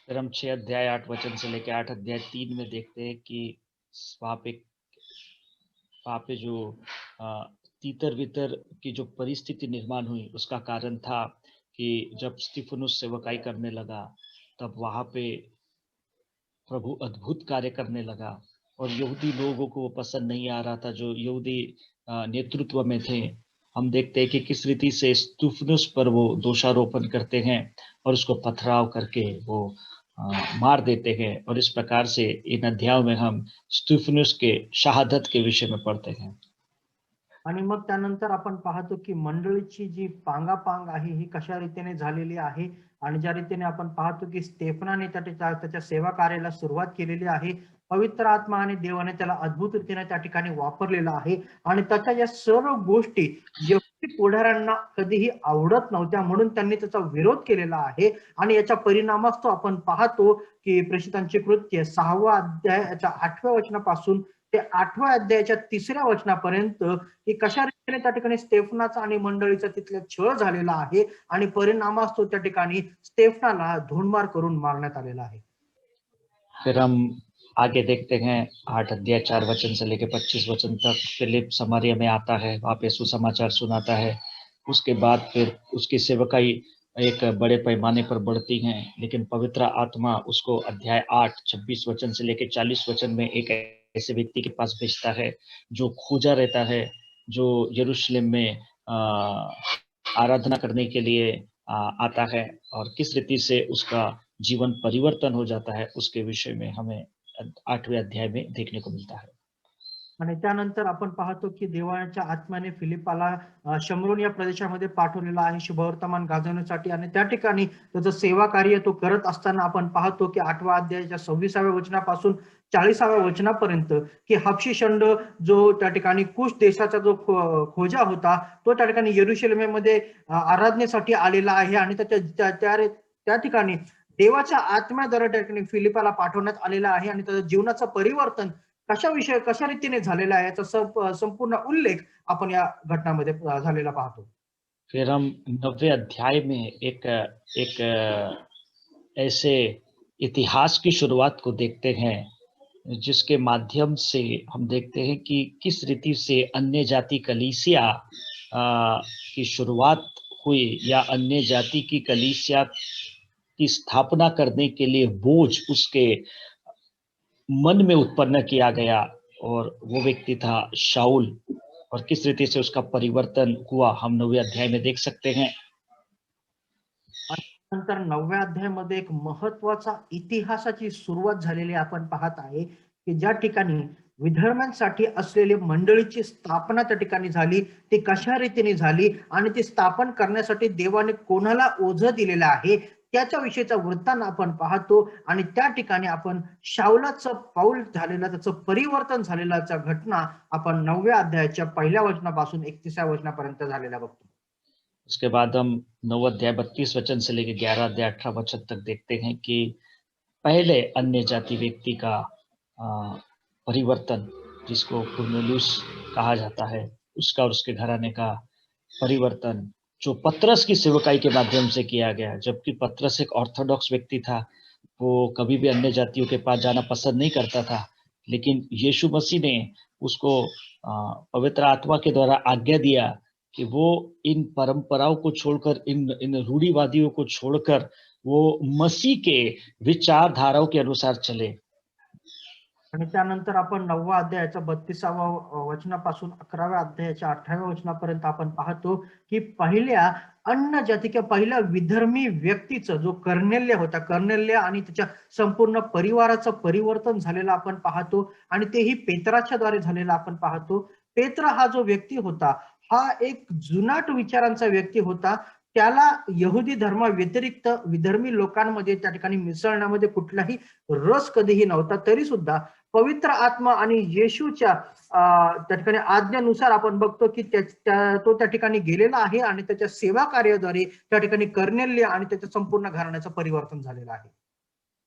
फिर हम 6 अध्याय 8 वचन से लेकर 8 अध्याय 3 में देखते हैं कि वहाँ पे वहाँ पे जो तीतर वितर की जो परिस्थिति निर्माण हुई, उसका कारण था कि जब स्तिफनुस सेवकाई करने लगा, तब वहाँ पे प्रभु अद्भुत कार्य करने लगा और यहूदी लोगों को वो पसंद नहीं आ रहा था, जो यहूदी नेतृत्व में थे। हम देखते हैं कि किस रीति से स्तिफनुस पर वो दोषारोपण करते हैं और उसको पथराव करके वो मार देते हैं, और इस प्रकार से इन अध्यायों में हम स्तिफनुस के शहादत के विषय में पढ़ते हैं। आणि मग त्यानंतर आपण पाहतो की मंडळीची जी पांगापांग आहे ही कशा रीतीने झालेली आहे. आणि ज्या रीतीने आपण पाहतो की स्टेफनाने त्याच्या सेवा कार्याला सुरुवात केलेली आहे. पवित्र आत्मा आणि देवाने त्याला अद्भुत रीतीने त्या ठिकाणी वापरलेलं आहे. आणि त्याच्या या सर्व गोष्टी यहूदी पुढाऱ्यांना कधीही आवडत नव्हत्या, म्हणून त्यांनी त्याचा विरोध केलेला आहे. आणि याच्या परिणामास्तव आपण पाहतो की प्रेषितांची कृत्य 6व्या अध्यायाच्या 8व्या वचनापासून ते 8व्या अध्यायाच्या 3ऱ्या वचनापर्यंत की कशा रीतीने त्या ठिकाणी स्टेफनाचा आणि मंडळीचा तिथला छळ झालेला आहे आणि परिणामास्तव त्या ठिकाणी स्टेफनाला धुंडमार करून मारण्यात आलेला आहे. फिर हम आगे देखते हैं 8 अध्याय 4 वचन से लेकर 25 वचन तक फिलिप समारिया में आता है, वहाँ पे सुसमाचार सुनाता है। उसके बाद फिर उसकी सेवकाई एक बड़े पैमाने पर बढ़ती हैं, लेकिन पवित्र आत्मा उसको अध्याय 8 26 वचन से लेकर 40 वचन में एक ऐसे व्यक्ति के पास भेजता है जो खोजा रहता है, जो यरूशलेम में आराधना करने के लिए आता है, और किस रीति से उसका जीवन परिवर्तन हो जाता है, उसके विषय में हमें 8वें अध्याय में देखने को मिलता है। आणि त्यानंतर आपण पाहतो की देवाच्या आत्म्याने फिलिपाला शमरोन या प्रदेशामध्ये पाठवलेला आहे शुभवर्तमान गाजवण्यासाठी. आणि त्या ठिकाणी त्याचं सेवा कार्य तो करत असताना आपण पाहतो की 8व्या अध्यायाच्या 26व्या वचनापासून 40व्या वचनापर्यंत की हबशी शंड जो त्या ठिकाणी कुश देशाचा जो खोजा होता, तो त्या ठिकाणी यरुशलेमेमध्ये आराधनेसाठी आलेला आहे. आणि त्या ठिकाणी देवाच्या आत्म्याद्वारे त्या ठिकाणी फिलिपाला पाठवण्यात आलेला आहे. आणि त्याच्या जीवनाचं परिवर्तन कशा रीतीने झालेला आहे याचा संपूर्ण उल्लेख आपण या घटनामध्ये झालेला पाहतो. फिर हम 9वें अध्याय में एक एक ऐसे इतिहास की शुरुआत को देखते हैं, जिसके माध्यम से हम देखते हैं कि किस रीति से अन्य जाति कलीसिया की शुरुआत हुई, या अन्य जाति की कलीसिया की स्थापना करने के लिए बोझ उसके मन में उत्पन्न किया गया, और वो व्यक्ति था शाऊल, और किस रीति से उसका परिवर्तन हुआ हम 9वें अध्याय में देख सकते हैं। नंतर 9व्या अध्यायामध्ये एक महत्वाचा इतिहासाची सुरुवात झालेली आपण पाहत आहे की ज्या ठिकाणी विधर्म्यांसाठी असलेली मंडळीची स्थापना त्या ठिकाणी झाली, ती कशा रीतीने झाली आणि ती स्थापन करण्यासाठी देवाने कोणाला ओझं दिलेलं आहे त्याच्या विषयीचा वृत्तांत आपण पाहतो. आणि त्या ठिकाणी आपण शाऊलाचं पाऊल झालेला, त्याचं परिवर्तन झालेल्याच्या घटना आपण 9व्या अध्यायाच्या 1ल्या वचनापासून 31व्या वचनापर्यंत झालेल्या बघतो. उसके बाद हम 9 अध्याय 32 वचन से लेकर 11 अध्याय 18 वचन तक देखते हैं कि पहले अन्य जाति व्यक्ति का परिवर्तन, जिसको कुरनेलियुस कहा जाता है, उसका और उसके घराने का परिवर्तन जो पतरस की सेवकाई के माध्यम से किया गया, जबकि पतरस एक ऑर्थोडॉक्स व्यक्ति था, वो कभी भी अन्य जातियों के पास जाना पसंद नहीं करता था, लेकिन यीशु मसीह ने उसको पवित्र आत्मा के द्वारा आज्ञा दिया कि वो इन परंपराओं को छोड़कर, इन इन रूढ़िवादियों को छोड़कर वो मसीह के विचारधाराओं के अनुसार चले। आणि त्यानंतर आपण 9व्या अध्यायाच्या 32व्या वचनापासून 11व्या अध्यायाच्या 18व्या वचनापर्यंत आपण पाहतो की पहिल्या अन्न जाती किंवा पहिल्या विधर्मी व्यक्तीचं जो कर्नेल्य होता, कर्नेल्य आणि त्याच्या संपूर्ण परिवाराचं परिवर्तन झालेलं आपण पाहतो आणि तेही पेत्राच्या द्वारे झालेलं आपण पाहतो. पेत्र हा जो व्यक्ती होता हा एक जुनाट विचारांचा व्यक्ती होता. त्याला यहुदी धर्मा व्यतिरिक्त विधर्मी लोकांमध्ये त्या ठिकाणी मिसळण्यामध्ये कुठलाही रस कधीही नव्हता. तरी सुद्धा पवित्र आत्मा आणि येशूच्या त्या ठिकाणी आज्ञेनुसार आपण बघतो की तो त्या ठिकाणी गेलेला आहे आणि त्याच्या सेवा कार्याद्वारे त्या ठिकाणी कर्नेल्य आणि त्याच्या संपूर्ण घराण्याचं परिवर्तन झालेलं आहे.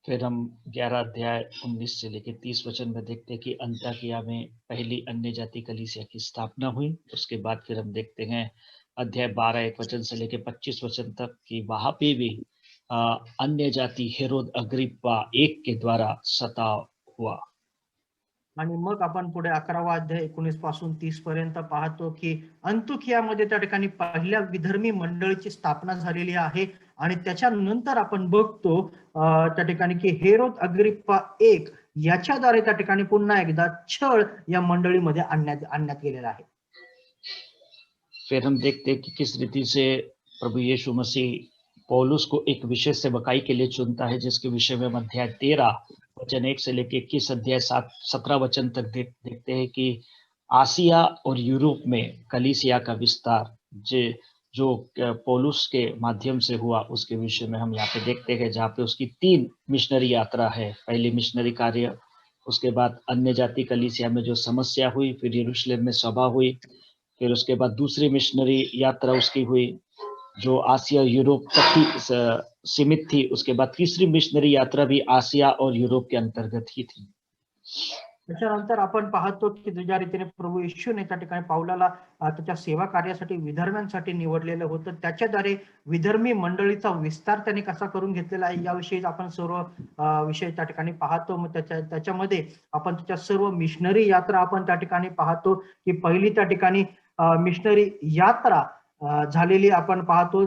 फिर हम 11 अध्याय 19 से लेकर 30 वचन में देखते हैं कि अंताकिया में पहली अन्य जाति कलीसिया की स्थापना हुई। उसके बाद फिर हम देखते हैं अध्याय 12 1 वचन से लेकर 25 वचन तक कि वहां पे भी अन्य जाति हेरोद अग्रिप्पा एक के द्वारा सताव हुआ। आणि मग आपण पुढे 11वा अध्याय 19 पासून 30 पर्यंत पाहतो की अंतुखियामध्ये त्या ठिकाणी पहिल्या विधर्मी मंडळीची स्थापना झालेली आहे आणि त्याच्यानंतर आपण बघतो त्या ठिकाणी की हेरोद अग्रिप्पा एक याच्याद्वारे त्या ठिकाणी पुन्हा एकदा छळ या मंडळीमध्ये आणण्यात गेलेला आहे. फिर हम देखते हैं कि किस रीति से प्रभु यीशु मसीह पौलुस को एक विशेष सेवकाई के लिए चुनता है, जिसके विषय में हम अध्याय 13 वचन 1 से लेकर 21 अध्याय 17 वचन तक देखते हैं कि आसिया और यूरोप में कलीसिया का विस्तार जो पौलुस के माध्यम से हुआ उसके विषय में हम यहाँ पे देखते हैं, जहाँ पे उसकी 3 मिशनरी यात्रा है। पहली मिशनरी कार्य, उसके बाद अन्य जाति कलीसिया में जो समस्या हुई, फिर यरूशलेम में सभा हुई, फिर उसके बाद दूसरी मिशनरी यात्रा उसकी हुई जो आसिया यूरोप तक ही सीमित थी। उसके बाद तीसरी मिशनरी यात्रा भी आसिया और यूरोप के अंतर्गत ही थी। त्याच्यानंतर आपण पाहतो की ज्या रीतीने प्रभू येशूने त्या ठिकाणी पावलाला त्याच्या सेवा कार्यासाठी विधर्म्यांसाठी निवडलेलं होतं, त्याच्याद्वारे विधर्मी मंडळीचा विस्तार त्यांनी कसा करून घेतलेला आहे याविषयी आपण सर्व विषय त्या ठिकाणी पाहतो. मग त्याच्यामध्ये आपण त्याच्या सर्व मिशनरी यात्रा आपण त्या ठिकाणी पाहतो की पहिली त्या ठिकाणी मिशनरी यात्रा झालेली आपण पाहतो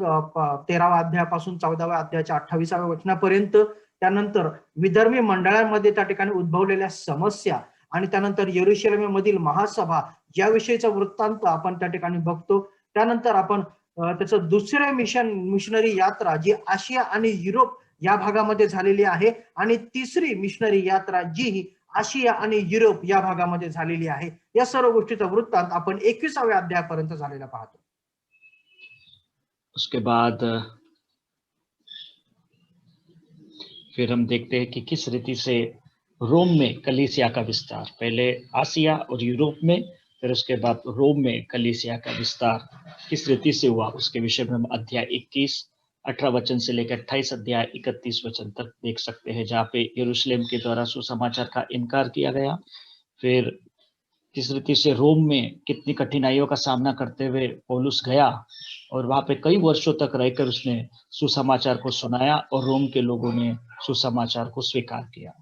13व्या अध्यायापासून 14व्या अध्यायाच्या 28व्या वचनापर्यंत. त्यानंतर विधर्मी मंडळांमध्ये त्या ठिकाणी उद्भवलेल्या समस्या आणि त्यानंतर यरुशलेममधील महासभा याविषयीचा वृत्तांत आपण त्या ठिकाणी बघतो. त्यानंतर आपण त्याचं दुसरे मिशनरी यात्रा जी आशिया आणि युरोप या भागामध्ये झालेली आहे आणि तिसरी मिशनरी यात्रा जी आशिया आणि युरोप या भागामध्ये झालेली आहे. या सर्व गोष्टीचा वृत्तांत आपण 21व्या अध्यायापर्यंत झालेला पाहतो. उसके बाद फिर हम देखते हैं कि किस रीति से रोम में कलीसिया का विस्तार, पहले आसिया और यूरोप में, फिर उसके बाद रोम में कलीसिया का विस्तार किस रीति से हुआ उसके विषय में हम अध्याय 21 18 वचन से लेकर 28 अध्याय 31 वचन तक देख सकते हैं, जहाँ पे यरूशलेम के द्वारा सुसमाचार का इनकार किया गया। फिर किस रीति से रोम में कितनी कठिनाइयों का सामना करते हुए पौलुस गया और वहां पे कई वर्षों तक रहकर उसने सुसमाचार को सुनाया और रोम के लोगों ने सुसमाचार को स्वीकार किया।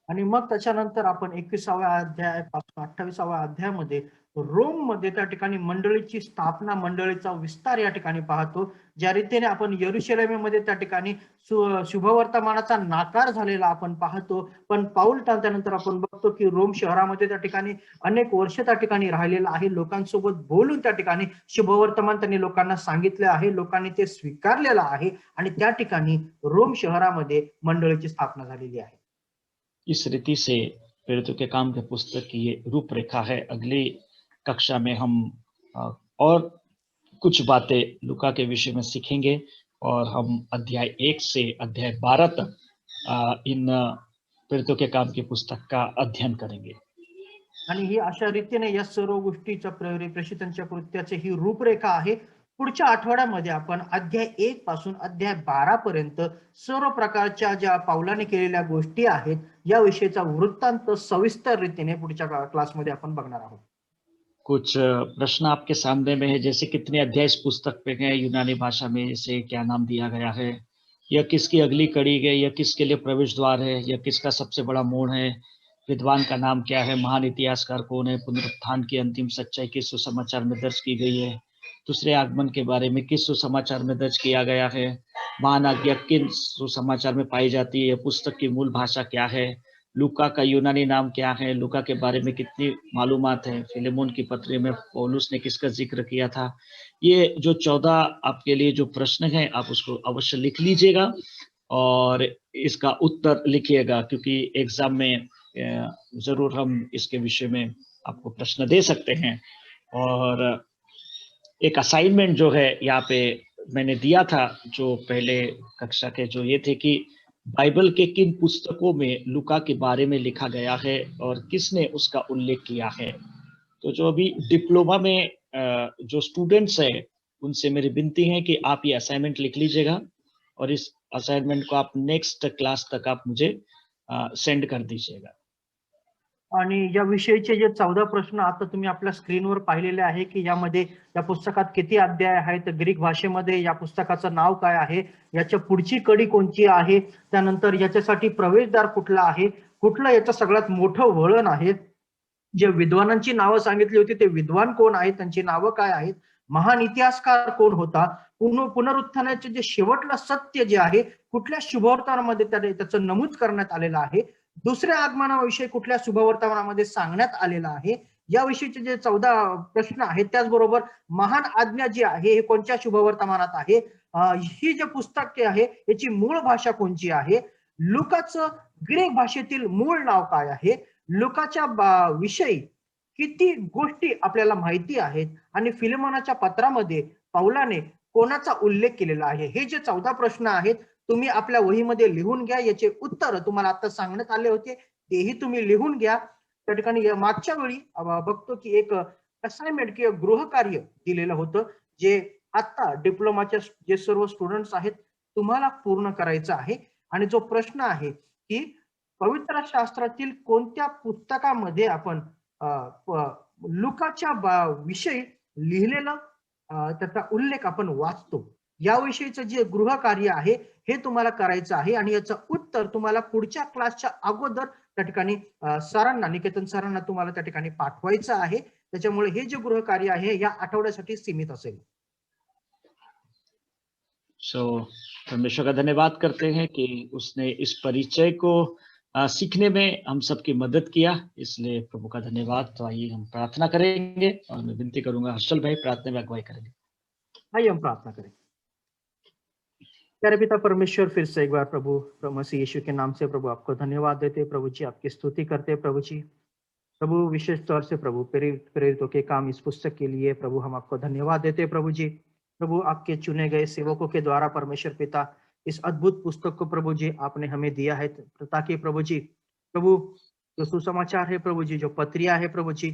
आणि मग त्याच्यानंतर आपण 21व्या अध्यायापासून 28व्या अध्यायामध्ये रोम मध्ये त्या ठिकाणी मंडळीची स्थापना, मंडळीचा विस्तार या ठिकाणी पाहतो. ज्या रीतीने आपण यरुशलेममध्ये त्या ठिकाणी शुभवर्तमानाचा नाकार झालेला आपण पाहतो, पण पाऊल त्यानंतर आपण बघतो की रोम शहरामध्ये त्या ठिकाणी अनेक वर्ष त्या ठिकाणी राहिलेला आहे. लोकांसोबत बोलून त्या ठिकाणी शुभवर्तमान त्यांनी लोकांना सांगितले आहे, लोकांनी ते स्वीकारलेलं आहे आणि त्या ठिकाणी रोम शहरामध्ये मंडळीची स्थापना झालेली आहे. इस रीति से प्रेरितों के काम के पुस्तक की ये रूपरेखा है। अगली कक्षा में हम और कुछ बातें लूका के विषय में सीखेंगे और हम अध्याय 1 से अध्याय 12 तक इन प्रेरितों के काम की पुस्तक का अध्ययन करेंगे। आणि ही अशा रीतीने या सर्व गोष्टीच्या प्रेषितांच्या कृत्याची ही रूपरेखा आहे. पुढच्या आठवड्यामध्ये आपण अध्याय 1 पासून अध्याय 12 पर्यंत सर्व प्रकारच्या ज्या पावलाने केलेल्या गोष्टी आहेत या विषयीचा वृत्तांत सविस्तर रीतीने पुढच्या क्लासमध्ये आपण बघणार आहोत. कुछ प्रश्न आपके सामने में है, जैसे कितने अध्याय इस पुस्तक पे हैं, यूनानी भाषा में इसे क्या नाम दिया गया है, या किसकी अगली कड़ी है, या किसके लिए प्रवेश द्वार है, या किसका सबसे बड़ा मोड़ है, विद्वान का नाम क्या है, महान इतिहासकार कौन है, पुनरुत्थान की अंतिम सच्चाई किस सुसमाचार में दर्ज की गई है, दूसरे आगमन के बारे में किस सुसमाचार में दर्ज किया गया है, महान आज्ञा किन सुसमाचार में पाई जाती है, पुस्तक की मूल भाषा क्या है, लूका का यूनानी नाम क्या है, लूका के बारे में कितनी मालूमात है, फिलेमोन की पत्री में पौलुस ने किसका जिक्र किया था। ये जो 14 आपके लिए जो प्रश्न है, आप उसको अवश्य लिख लीजिएगा और इसका उत्तर लिखिएगा, क्योंकि एग्जाम में जरूर हम इसके विषय में आपको प्रश्न दे सकते हैं। और एक असाइनमेंट जो है यहाँ पे मैंने दिया था, जो पहले कक्षा के जो ये थे कि बाइबल के किन पुस्तकों में लूका के बारे में लिखा गया है और किसने उसका उल्लेख किया है। तो जो अभी डिप्लोमा में जो स्टूडेंट्स हैं, उनसे मेरी विनती है कि आप ये असाइनमेंट लिख लीजिएगा और इस असाइनमेंट को आप नेक्स्ट क्लास तक आप मुझे सेंड कर दीजिएगा। आणि या विषयीचे जे 14 प्रश्न आता तुम्ही आपल्या स्क्रीनवर पाहिलेले आहे की यामध्ये या पुस्तकात किती अध्याय आहेत, ग्रीक भाषेमध्ये या पुस्तकाचं नाव काय आहे, याच्या पुढची कडी कोणती आहे, त्यानंतर याच्यासाठी प्रवेशद्वार कुठला आहे, कुठलं याचं सगळ्यात मोठं वळण आहे, जे विद्वानांची नावं सांगितली होती ते विद्वान कोण आहेत, त्यांची नावं काय आहेत, महान इतिहासकार कोण होता, पुनरुत्थानाचे जे शेवटलं सत्य जे आहे कुठल्या शुभवर्तमानामध्ये त्याचं नमूद करण्यात आलेलं आहे, दुसऱ्या आगमनाविषयी कुठल्या शुभवर्तमानामध्ये सांगण्यात आलेलं आहे, याविषयीचे जे 14 प्रश्न आहेत, त्याचबरोबर महान आज्ञा जी आहे हे कोणत्या शुभवर्तमानात आहे, ही जे पुस्तक आहे याची मूळ भाषा कोणची आहे, लुकाचं ग्रीक भाषेतील मूळ नाव काय आहे, लुकाच्या विषयी किती गोष्टी आपल्याला माहिती आहेत आणि फिलेमोनाच्या पत्रामध्ये पौलाने कोणाचा उल्लेख केलेला आहे, हे जे 14 प्रश्न आहेत तुम्ही आपल्या वहीमध्ये लिहून घ्या. याचे उत्तर तुम्हाला आता सांगण्यात आले होते तेही तुम्ही लिहून घ्या. त्या ठिकाणी मागच्या वेळी बघतो की एक असाइनमेंट किंवा गृहकार्य दिलेलं होतं, जे आता डिप्लोमाच्या जे सर्व स्टुडंट्स आहेत तुम्हाला पूर्ण करायचं आहे. आणि जो प्रश्न आहे की पवित्र शास्त्रातील कोणत्या पुस्तकामध्ये आपण लुकाच्या विषयी लिहिलेलं त्याचा उल्लेख आपण वाचतो, याविषयीचं जे गृहकार्य आहे हे तुम्हाला करायचं आहे आणि याचं उत्तर तुम्हाला पुढच्या क्लासच्या अगोदर त्या ठिकाणी सरांना, निकेतन सरांना तुम्हाला त्या ठिकाणी पाठवायचं आहे. त्याच्यामुळे हे जे गृहकार्य आहे या आठवड्यासाठी सीमित असेल. परमेश्वर का धन्यवाद करते हैं कि उसने इस परिचय को सीखने में हम सबकी मदद किया, इसलिए प्रभु का धन्यवाद। तो आइए हम प्रार्थना करेंगे और मैं विनती करूंगा हर्षल भाई प्रार्थना में अगुवाई करेंगे। आइए हम प्रार्थना करें। प्यारे पिता परमेश्वर, फिर से एक बार प्रभु मसीह यीशु के नाम से प्रभु आपको धन्यवाद देते, प्रभु जी आपकी स्तुति करते प्रभु जी। प्रभु विशेष तौर से प्रभु प्रेरितों के काम इस पुस्तक के लिए प्रभु हम आपको धन्यवाद देते प्रभु जी। प्रभु आपके चुने गए सेवकों के द्वारा परमेश्वर पिता इस अद्भुत पुस्तक को प्रभु जी आपने हमें दिया है, ताकि प्रभु जी प्रभु जो सुसमाचार है प्रभु जी, जो पत्रियां है प्रभु जी,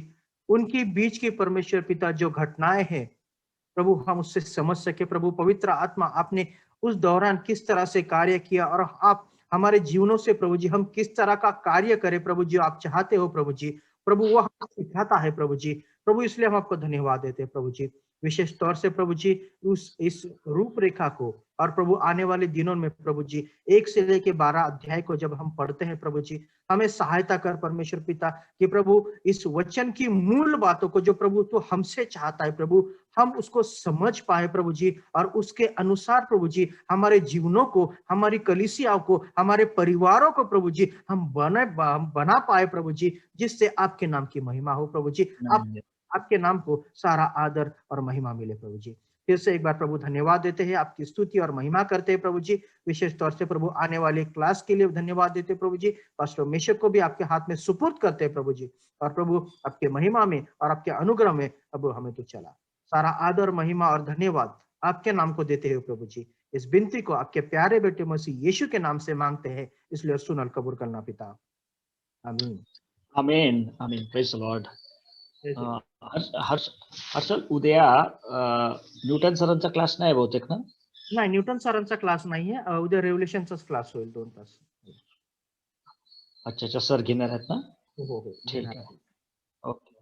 उनकी बीच की परमेश्वर पिता जो घटनाएं हैं प्रभु हम उससे समझ सके। प्रभु पवित्र आत्मा आपने उस दौरान किस तरह से कार्य किया और आप हमारे जीवनों से प्रभु जी हम किस तरह का कार्य करें प्रभु जी, आप चाहते हो प्रभु जी, प्रभु वो हमें सिखाता है प्रभु जी। प्रभु इसलिए हम आपको धन्यवाद देते हैं प्रभु जी। विशेष तौर से प्रभु जी उस इस रूपरेखा को और प्रभु आने वाले दिनों में प्रभु जी 1 से लेकर 12 अध्याय को जब हम पढ़ते हैं प्रभु जी, हमें सहायता कर परमेश्वर पिता कि प्रभु इस वचन की मूल बातों को जो प्रभु तो हमसे चाहता है प्रभु, हम उसको समझ पाए प्रभु जी और उसके अनुसार प्रभु जी हमारे जीवनों को, हमारी कलीसियाओं को, हमारे परिवारों को प्रभु जी हम बना पाए प्रभु जी, जिससे आपके नाम की महिमा हो प्रभु जी। आपके नाम को सारा आदर और महिमा मिले प्रभु जी। फिर से एक बार प्रभु धन्यवाद देते हैं, आपकी स्तुति और महिमा करते हैं प्रभु जी। विशेष तौर से प्रभु आने वाली क्लास के लिए धन्यवाद देते हैं प्रभु जी। पास्टर मेशक को भी आपके हाथ में सुपुर्द करते हैं प्रभु जी, और प्रभु आपके महिमा में और आपके अनुग्रह में प्रभु हमें तो चला। सारा आदर, महिमा और धन्यवाद आपके नाम को देते हैं प्रभु जी। इस विनती को आपके प्यारे बेटे मसीह यीशु के नाम से मांगते हैं, इसलिए सुन और कबूल करना पिता, आमीन। आमीन आमीन। Praise the Lord. हर्षल, उद्या न्यूटन सरांचा क्लास नाही बहुतेक ना? नाही, न्यूटन सरांचा क्लास नाहीये, उद्या रेव्होल्युशनचाच क्लास होईल 2 तास। अच्छा, सर घेणार आहेत ना? हो, ठीक आहे। ओके,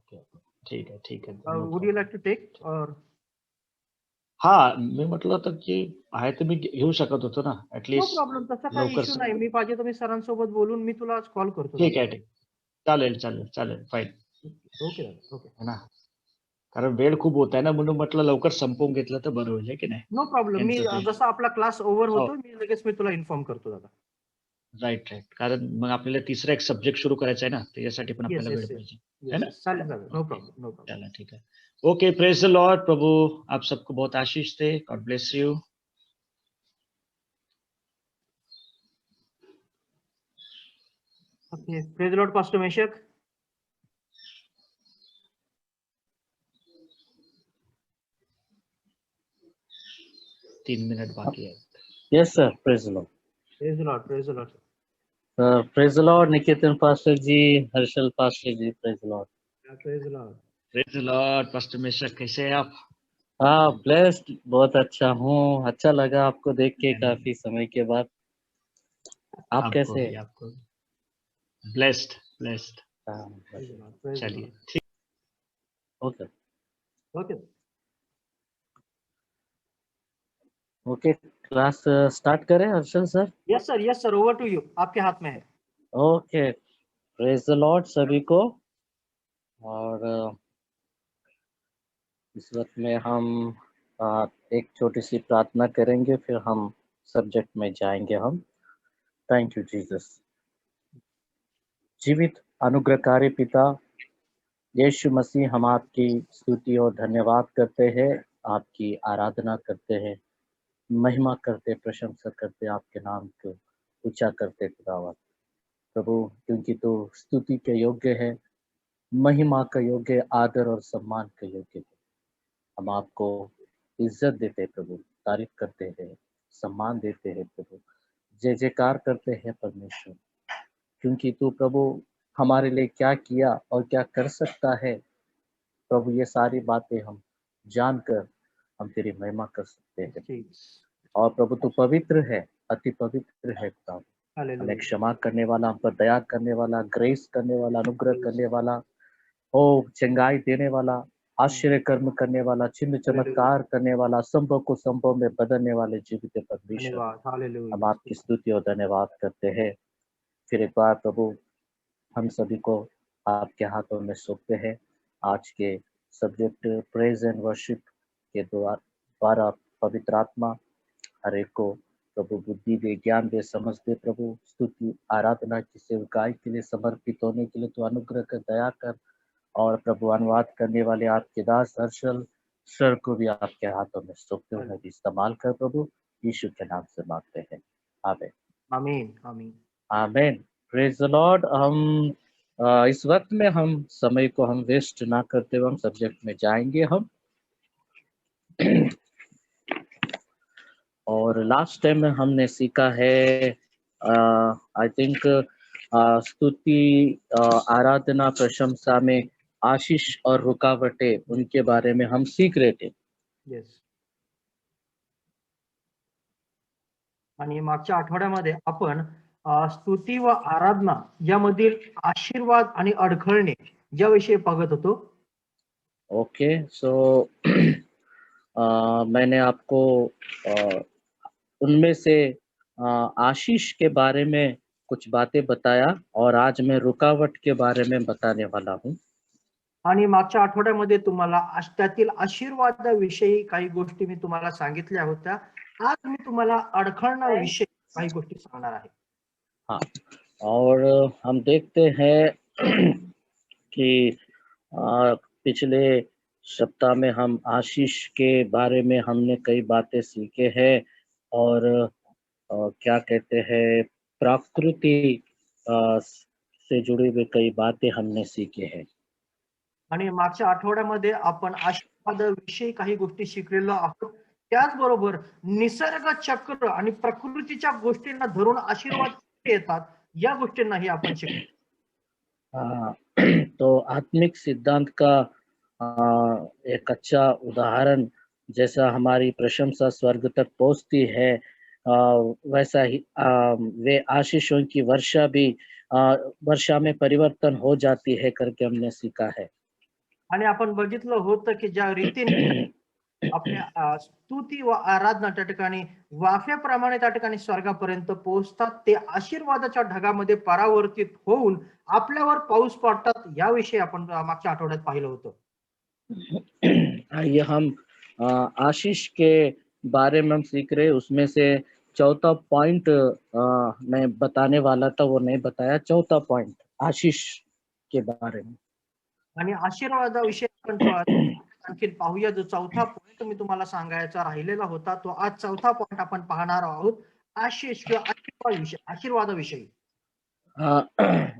ठीक आहे, would you like to take or हा मी म्हटलं होतं की आहे तर मी घेऊ शकत होतो ना नो ऍटलीस्ट प्रॉब्लेम, तसा काही लवकर इश्यू नाही. मी पाहिजे तर मी सरांसोबत बोलून मी तुला आज कॉल करतो ठीक दादा. आहे ठीक चालेल चालेल चालेल फाईन ओके दादा, ओके. है ना कारण वेळ खूप होत आहे ना म्हणून म्हटलं लवकर संपवून घेतलं तर बरं होईल है की नाही नो प्रॉब्लेम. मी यांचं ते जसा आपला क्लास ओव्हर हो होतो मी लगेच मी तुला इन्फॉर्म करतो दादा. राईट राईट कारण मग आपल्याला तिसरा एक सब्जेक्ट सुरू करायचा आहे ना त्याच्यासाठी पण येस, आपल्याला वेळ येस, येस. पाहिजे है येस, ना येस. चालेल दादा. No okay problem, no problem. चला ठीक है ओके प्रेज द लॉर्ड प्रभु आप सबको बहुत आशीष दे god bless you okay. Praise lord pastor Meshach. 3 minute बाकी है Yes, sir. Praise the Lord. Praise lord, praise lord. Praise the Lord, Nikitan Pastor ji, Harshal Pastor ji, praise the Lord. Praise lord. Praise the Lord pastor Mishra कैसे हैं आप हाँ, blessed, बहुत अच्छा हूँ. अच्छा लगा आपको देख के काफी समय के बाद. आप आपको कैसे भी आपको ब्लेस्ड ब्लेस्ड हाँ, प्रेज लॉर्ड, प्रेज चलिए लॉर्ड. ठीक okay okay. Okay class start करें Harshal sir. Yes sir, over to you. आपके हाथ में है. ओके प्रेज द लॉर्ड सभी को. और इस वक्त में हम एक छोटी सी प्रार्थना करेंगे फिर हम सब्जेक्ट में जाएंगे हम. Thank you Jesus. जीवित अनुग्रहकारी पिता यीशु मसीह, हम आपकी स्तुति और धन्यवाद करते हैं, आपकी आराधना करते हैं, महिमा करते, प्रशंसा करते, आपके नाम को ऊंचा करते खुदावंद प्रभु, क्योंकि तो स्तुति के योग्य है, महिमा का योग्य, आदर और सम्मान के योग्य है. हम आपको इज्जत देते हैं प्रभु, तारीफ करते हैं, सम्मान देते हैं प्रभु, जय जयकार करते हैं परमेश्वर, क्योंकि तू प्रभु हमारे लिए क्या किया और क्या कर सकता है प्रभु, ये सारी बातें हम जानकर हम तेरी महिमा कर सकते हैं. Jesus. और प्रभु तू पवित्र है, अति पवित्र है खुदा, हमें Hallelujah. क्षमा करने वाला, हम पर दया करने वाला, ग्रेस करने वाला, अनुग्रह करने वाला, हो चंगाई देने वाला, आश्चर्य कर्म करने वाला, चिन्ह चमत्कार करने वाला, संभव को संभव में बदलने वाले जीवित परमेश्वर, धन्यवाद. हम Hallelujah. आपकी स्तुति और धन्यवाद करते हैं. फिर एक बार प्रभु हम सभी को आपके हाथों में सौंपते हैं. आज के सब्जेक्ट प्रेज एंड वर्शिप के द्वारा पवित्र आत्मा हर एक को प्रभु बुद्धि दे, ज्ञान दे, समझ दे प्रभु. स्तुति आराधना की सेवकाई के लिए समर्पित होने के लिए तो अनुग्रह कर, दया कर. और प्रभु अनुवाद करने वाले आपके दास हर्षल सर को भी आपके हाथों में सौंपते हुए भी इस्तेमाल कर प्रभु, यीशु के नाम से मांगते हैं. आमीन. आमीन. आमीन. आमीन. Praise the Lord. हम इस वक्त में हम समय को हम वेस्ट ना करते हुए हम सब्जेक्ट में जाएंगे हम. और लास्ट टाइम में हमने सीखा है आई थिंक स्तुति, आराधना, प्रशंसा में आशीष और रुकावटें, उनके बारे में हम सीख रहे थे. Yes. आणि मागच्या आठवड्यामध्ये आपण स्तुती व आराधना यामधील आशीर्वाद आणि अडखळणे याविषयी बघत होतो. ओके सो मैंने आपको उनमें से आशीष के बारे में कुछ बातें बताया और आज मैं रुकावट के बारे में बताने वाला हूँ. आणि मागच्या आठवड्यामध्ये तुम्हाला त्यातील आशीर्वादाविषयी काही गोष्टी मी तुम्हाला सांगितल्या होत्या. आज मी तुम्हाला अडखळण्याविषयी काही गोष्टी सांगणार आहे. हाँ, और हम देखते हैं कि पिछले सप्ताह में हम आशीष के बारे में हमने कई बातें सीखे हैं और क्या कहते हैं प्रकृति से जुड़ी हुई कई बातें हमने सीखे हैं. आणि मागच्या आठवड्यामध्ये आपण आशीर्वादाविषयी काही गोष्टी शिकलेलो आहोत. त्याचबरोबर निसर्ग चक्र आणि प्रकृतीच्या गोष्टींना धरून आशीर्वाद कसे येतात या गोष्टींनाही आपण शिकलो. तो आत्मिक सिद्धांत का एक अच्छा उदाहरण, जैसा हमारी प्रशंसा स्वर्ग तक पहुंचती है वैसा ही वे आशीषों की वर्षा भी वर्षा में परिवर्तन हो जाती है करके हमने सीखा है. आणि आपण बघितलं होतं की ज्या रीतीने आपल्या स्तुती व आराधना त्या ठिकाणी वाफ्याप्रमाणे त्या ठिकाणी स्वर्गापर्यंत पोहोचतात. ते आशीर्वादाच्या ढगामध्ये परावर्तित होऊन आपल्यावर पाऊस पडतात. याविषयी आपण मागच्या आठवड्यात पाहिलं होतं. आइए हम आशीष के बारे में हम सीख रहे, उसमें से चौथा पॉइंट मैं बताने वाला था, वो नहीं बताया। चौथा पॉइंट आशीष के बारे में। आणि आशीर्वादाविषयी आपण आणखीन पाहूया. जो चौथा पॉइंट मी तुम्हाला सांगायचा राहिलेला होता, तो आज चौथा पॉइंट आपण पाहणार आहोत. आशीष किंवा आशीर्वादाविषयी.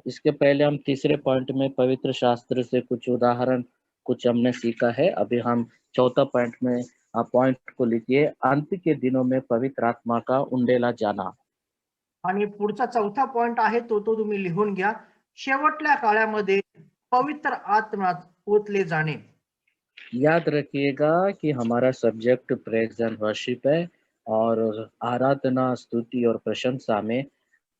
इसके पहले हम तीसरे पॉइंट में पवित्र शास्त्र से कुछ उदाहरण कुछ हमने सीखा है। अभी हम चौथा पॉइंट में पॉइंट को लिखिए, अंत के दिनों में पवित्र आत्मा का उंडेला जाना। आणि पुढचा चौथा पॉइंट आहे तो तुम्ही लिहून घ्या. शेवटल्या काळामध्ये पवित्र आत्मा ओतले जाणे. याद रखिएगा कि हमारा सब्जेक्ट प्रेज एंड वर्शिप है और आराधना, स्तुति और प्रशंसा में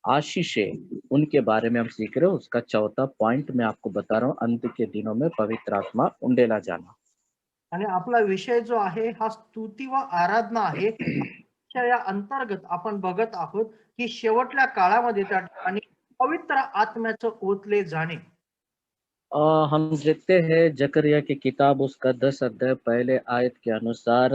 आशीषें उनके बारे में हम सीख रहे हैं। उसका चौथा पॉइंट मैं आपको बता रहा हूँ, अंत के दिनों में पवित्र आत्मा उंडेला जाना। आणि आपला विषय जो आहे हा स्तुती व आराधना आहे. या अंतर्गत आपण बघत आहोत की शेवटल्या काळामध्ये त्या ठिकाणी पवित्र आत्म्याचं ओतले जाणे. हम देखते हैं जकरिया की किताब उसका 10 अध्याय पहले आयत के अनुसार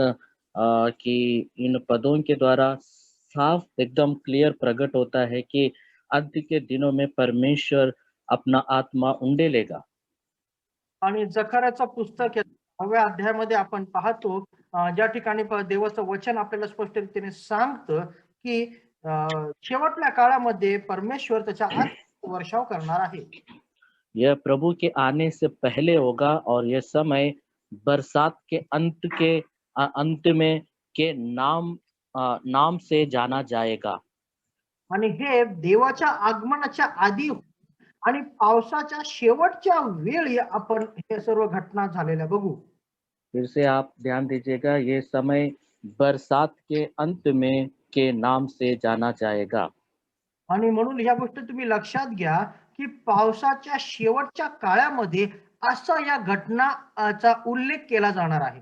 कि इन पदों के द्वारा साफ एकदम क्लियर प्रकट होता है कि अंत के दिनों में परमेश्वर अपना आत्मा उंडेलेगा। आणि जकर्याचं पुस्तक 9व्या अध्यायामध्ये आपण पाहतो ज्या ठिकाणी देवाचं वचन आपल्याला स्पष्ट रीतीने सांगतं की शेवटल्या काळामध्ये परमेश्वर त्याच्या आत्म्याचा वर्षाव करणार आहे. यह प्रभु के आने से पहले होगा और यह समय बरसात के अंत में के नाम से जाना जाएगा। आणि हे देवाच्या आगमनाच्या आधी आणि पावसाच्या शेवटच्या वेळी आपण हे सर्व घटना झालेल्या बघू. फिर से आप ध्यान दीजिएगा, ये समय बरसात के अंत में के नाम से जाना जाएगा। आणि म्हणून ह्या गोष्ट तुम्ही लक्षात घ्या की पावसाच्या शेवटच्या काळामध्ये असा या घटनाचा उल्लेख केला जाणार आहे.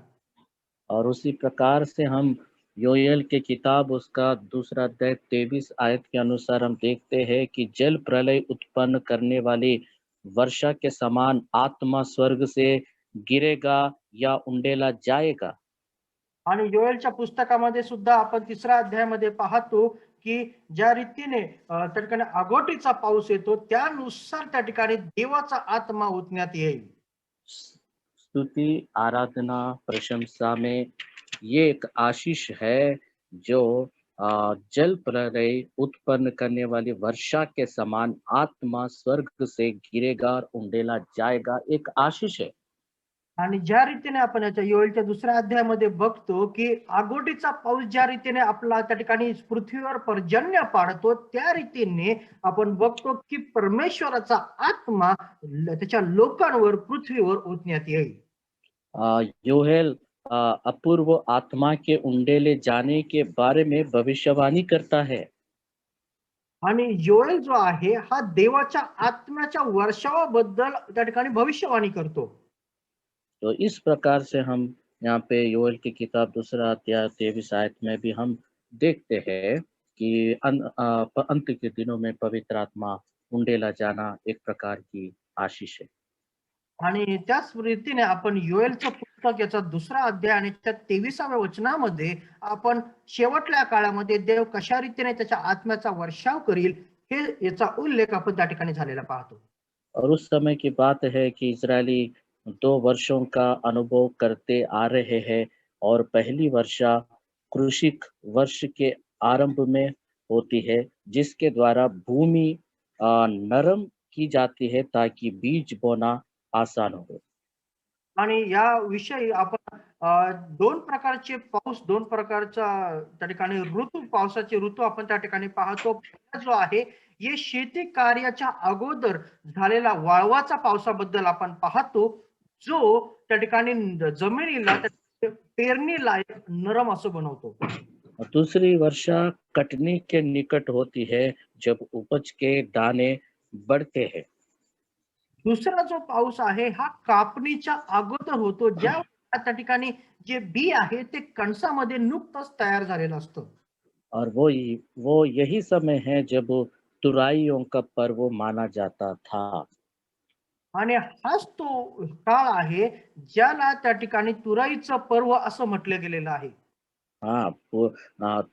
और उसी प्रकार से हम योएल के किताब उसका 2 अध्याय 23 आयत के अनुसार हम देखते हैं कि जल प्रलय उत्पन्न करने वाली वर्षा के समान आत्मा स्वर्ग से गिरेगा या उंडेला जाएगा। आणि योएलच्या पुस्तकामध्ये सुद्धा आपण 3ऱ्या अध्यायामध्ये पाहतो की ज्या रीतीने त्या ठिकाणी आगोटीचा पाऊस येतो त्यानुसार त्या ठिकाणी देवाचा आत्मा ओतण्यात येईल. स्तुति, आराधना, प्रशंसा में ये एक आशीष है जो जल प्रलय उत्पन्न करने वाली वर्षा के समान आत्मा स्वर्ग से गिरेगा और उंडेला जाएगा, एक आशीष है। आणि ज्या रीतीने आपण याच्या योएलच्या 2ऱ्या अध्यायामध्ये बघतो की आगोटीचा पाऊस ज्या रीतीने आपला त्या ठिकाणी पृथ्वीवर पर्जन्य पाडतो त्या रीतीने आपण बघतो की परमेश्वराचा आत्मा त्याच्या लोकांवर पृथ्वीवर ओतण्यात येईल. योहेल अपूर्व आत्मा के उंडेले जाने के बारे में भविष्यवाणी करता है। आणि योएल जो आहे हा देवाच्या आत्म्याच्या वर्षावाबद्दल त्या ठिकाणी भविष्यवाणी करतो. तो इस प्रकार से हम यहाँ पे योएल की किताब 2 अध्याय 23 आयत में भी हम देखते हैं कि अंत के दिनों में पवित्र आत्मा उंडेला जाना एक प्रकार की आशीष है। आणि त्याच रीतीने आपण योएलचं पुस्तक याचा 2रा अध्याय आणि त्या 23व्या वचनामध्ये आपण शेवटल्या काळामध्ये देव कशा रीतीने त्याच्या आत्म्याचा वर्षाव करील हे याचा उल्लेख आपण त्या ठिकाणी झालेला पाहतो. और उस समय की बात है कि इजरायली 2 वर्षों का अनुभव करते आ रहे हैं और पहली वर्षा कृषिक वर्ष के आरंभ में होती है, जिसके द्वारा भूमि नरम की जाती है ताकि बीज बोना आसान हो। आणि या विषयी आपण 2 प्रकारचे पाऊस 2 प्रकारचा त्या ठिकाणी पावसाचे ऋतू आपण त्या ठिकाणी पाहतो. पहिला जो आहे हे शेती कार्याच्या अगोदर झालेला वाळवाचा पावसाबद्दल आपण पाहतो जो त्या ठिकाणी जमिनीला पेरणी लायक नरम असं बनवतो. दूसरी वर्षा कटनी के निकट होती है जब उपज के दाने बढ़ते हैं। दुसरा जो पाऊस आहे हा कापणीच्या अगोदर होतो ज्या त्या ठिकाणी जे बी आहे ते कणसामध्ये नुकतंच तयार झालेलं असतं. और वो यही समय है जब तुराइयों का पर्व माना जाता था। आणि हाच तो काळ आहे ज्याला त्या ठिकाणी तुराईचं पर्व असं म्हटलं गेलेलं आहे. हाँ, वो